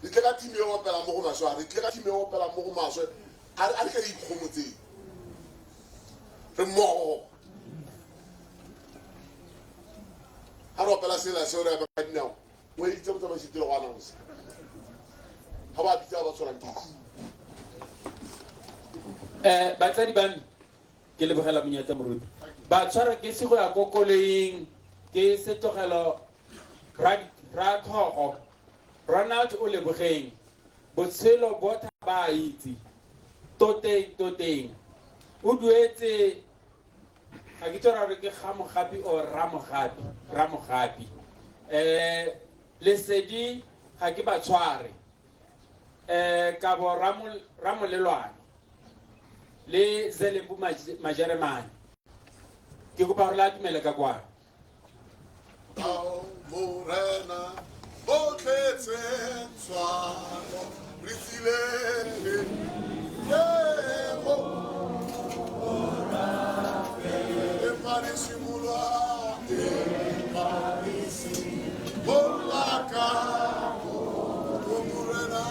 re tla ka time yo pela mo go maswa re tla ka time yo pela mo go maswa a re ka ikgomotse re mo a ro pela sela se re ba ka dinao o e itse ba se tiro wa nang se ha ba bitsa ba tsora ntse batsadi ba me ke lebogela monyetla moruti ba tshwara ke se go ya kokoleing ke setlogelo ra tlhogo Ronald o lebogeng botshelo botha ba itse toteng o duetse ga ke tsora re ke gamogapi o ramogapi lesedi ga ke ba tshware ka bo ramolelwane le Zelembu Majeremane ke go ba la tumela ka kwana morena o tletse tshwano re silele yego e parisi mulwa e parisi bolaka o morena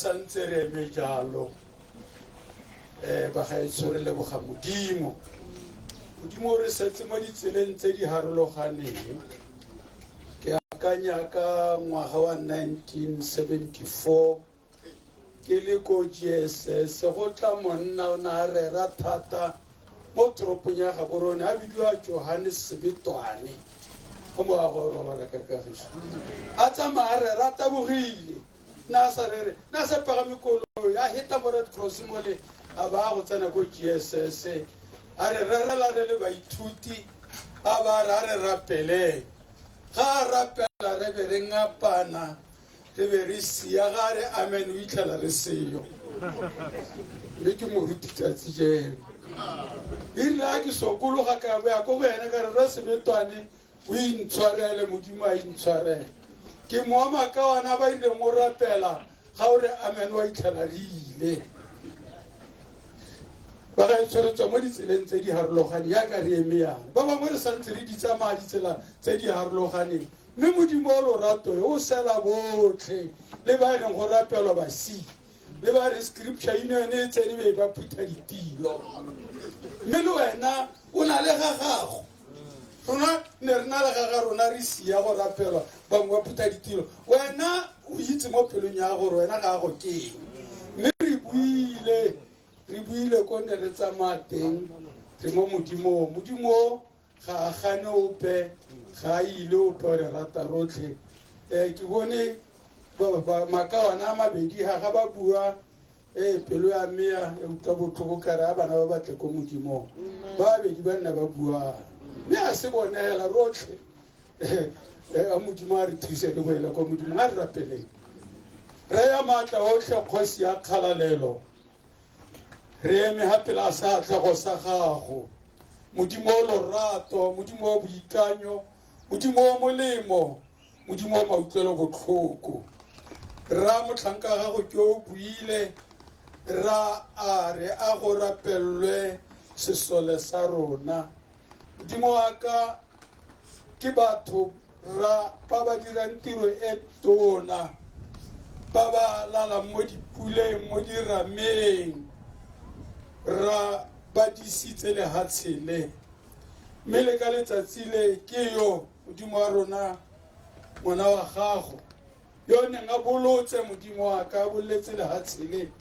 santse re eme jalo ba gaetsho re leboga modimo re setse mo ditseleng tse di harologaneng ke akanya ka ngwaga wa 1974 ke le ko GSS go tla monna o na rera thata mo toropong ya Gaborone a bidiwa Johannes Sebetwane go mo a go rola ka kagiso a tsamaya rera tabogile na sa pagame koloi a heta mo Red Cross mole a ba go tsena ko GSS a re rerela re le baithuti a ba re rapele ga a rapela re be re ngapana re be re sia ga re amen o itlhela re seyo mme ke moruti tsatsi jeno e rile a ke sokologa ka boya ko go ena ka re ra Sebetwane o intshwarele modimo a intshwarele ke moama ka wana ba ile mo rapela ga o re amen wa itlhela re ile ba ga itshwaretswa mo ditseleng tse di harologaneng yaka re eme yana ba bangwe re santse re di tsamaya ditsela tse di harologaneng mme modimo wa lorato o sela botlhe le ba e leng go rapelwa basi le ba re scripture e tsene be ba phutha ditilo mme le wena o na le ga gago rona ne re na le ga rona re sia go rapelwa bangwe ba phutha ditilo wena o itse mo pelong ya gore wena ga go keng mme re buile ko ne re tsamaya teng re mo modimo ga a gane ope ga a ile ope re rata rotlhe ke bone maka wana a mabedi ga ba bua pelo ya mea e utlwa botlhoko kare a bana ba batle ko modimong ba bedi ba nna ba buang mme a se bonela rotlhe a modimo a re thuse le boela kwa modimong a re rapeleng re ya maatla otlhe kgosi ya kgalalelo re eme gape la sa tlhago sa gago modimo o lorato modimo wa boikanyo modimo wa molemo modimo wa mautlwelo botlhoko ra motlhanka gago ke o buile ra a re a go rapellwe sesole sa rona modimo wa ka ke batho ra ba ba dirang tiro e tona ba ba lalang mo dipuleng mo dirameng ra ba disitse lehatshele mme le ka letsatsi le ke yo modimo wa rona ngwana wa gago yo neng a bolotse modimo wa ka a boletse lehatshele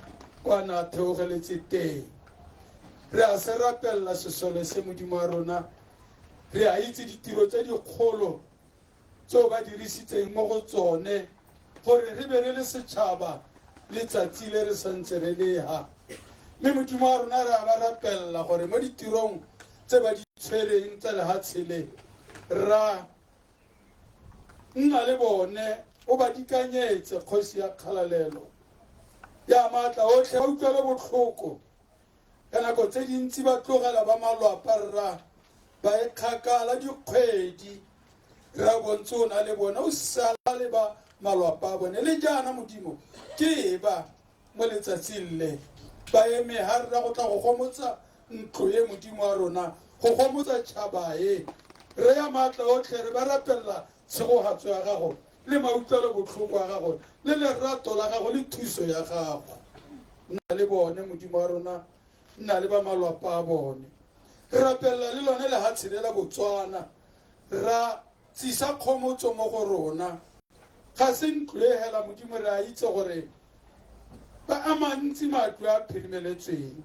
kwana a theogeletse teng re a se rapella sesole se modimo wa rona re a itse ditiro tse dikgolo tseo ba dirisitseng mo go tsone gore re be re le setšhaba letsatsi le re santse re leha mme modimo wa rona re a ba rapella gore mo ditirong tse ba di tshwereng tsa lehatshele ra nna le bone o ba dikanyetse kgosi ya kgalalelo ya maatla otlhe ba utlwele botlhoko ka nako tse dintsi ba tlogela ba malwapa rra ba e kgakala dikgwedi ra bontse o na le bone o sala le ba malwapa a bone le jaana modimo ke ba mo letsatsing le ba eme ha rra go tla go gomotsa ntlo e modimo wa rona go gomotsa tšhaba e re ya maatla otlhe re ba rapella tshegogatso ya gago le mautlwelo botlhoko a gago le lerato la gago le thuso ya gago nna le bone modimo wa rona nna le ba malwapa a bone re rapella le lone lehatshele la Botswana ra tsisa kgomotso mo go rona ga se ntlo e hela modimo re a itse gore ba a mantsi matlo a phirimeletsweng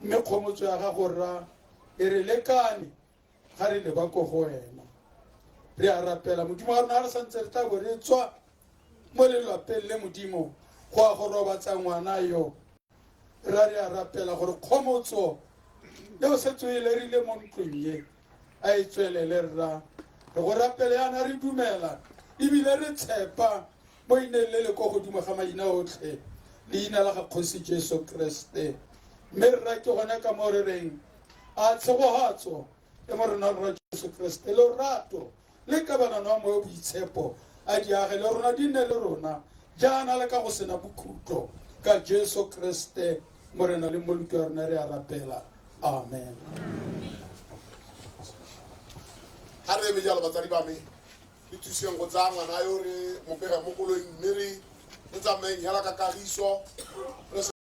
mme kgomotso ya gago rra e re lekane ga re leba ko go wena re a rapela modimo wa rona ga re santse re tla bo re tswa mo lelapeng le modimo go a go robatsa ngwana yo ra re a rapela gore kgomotso leo setse e lerile mo ntlong ye a e tswelele rra re go rapele yana re dumela ebile re tshepa mo ineng le le ko godimo ga maina otlhe leina la ga kgosi Jesu Kriste mme rra ke gona ka mo re reng a tshegogatso e mo rena rra Jesu Kriste lorato le kabanano wa moyo boitshepo a diage le rona di nne le rona jaana le ka go sena bokhutlo ka Jesu Kriste mo rena le moluki wa rona re a rapela amen ha re be jalo batsadi ba me le thuseng go tsaya ngwana yo re mo pega mo koloing mme re tsamayeng hela ka kagiso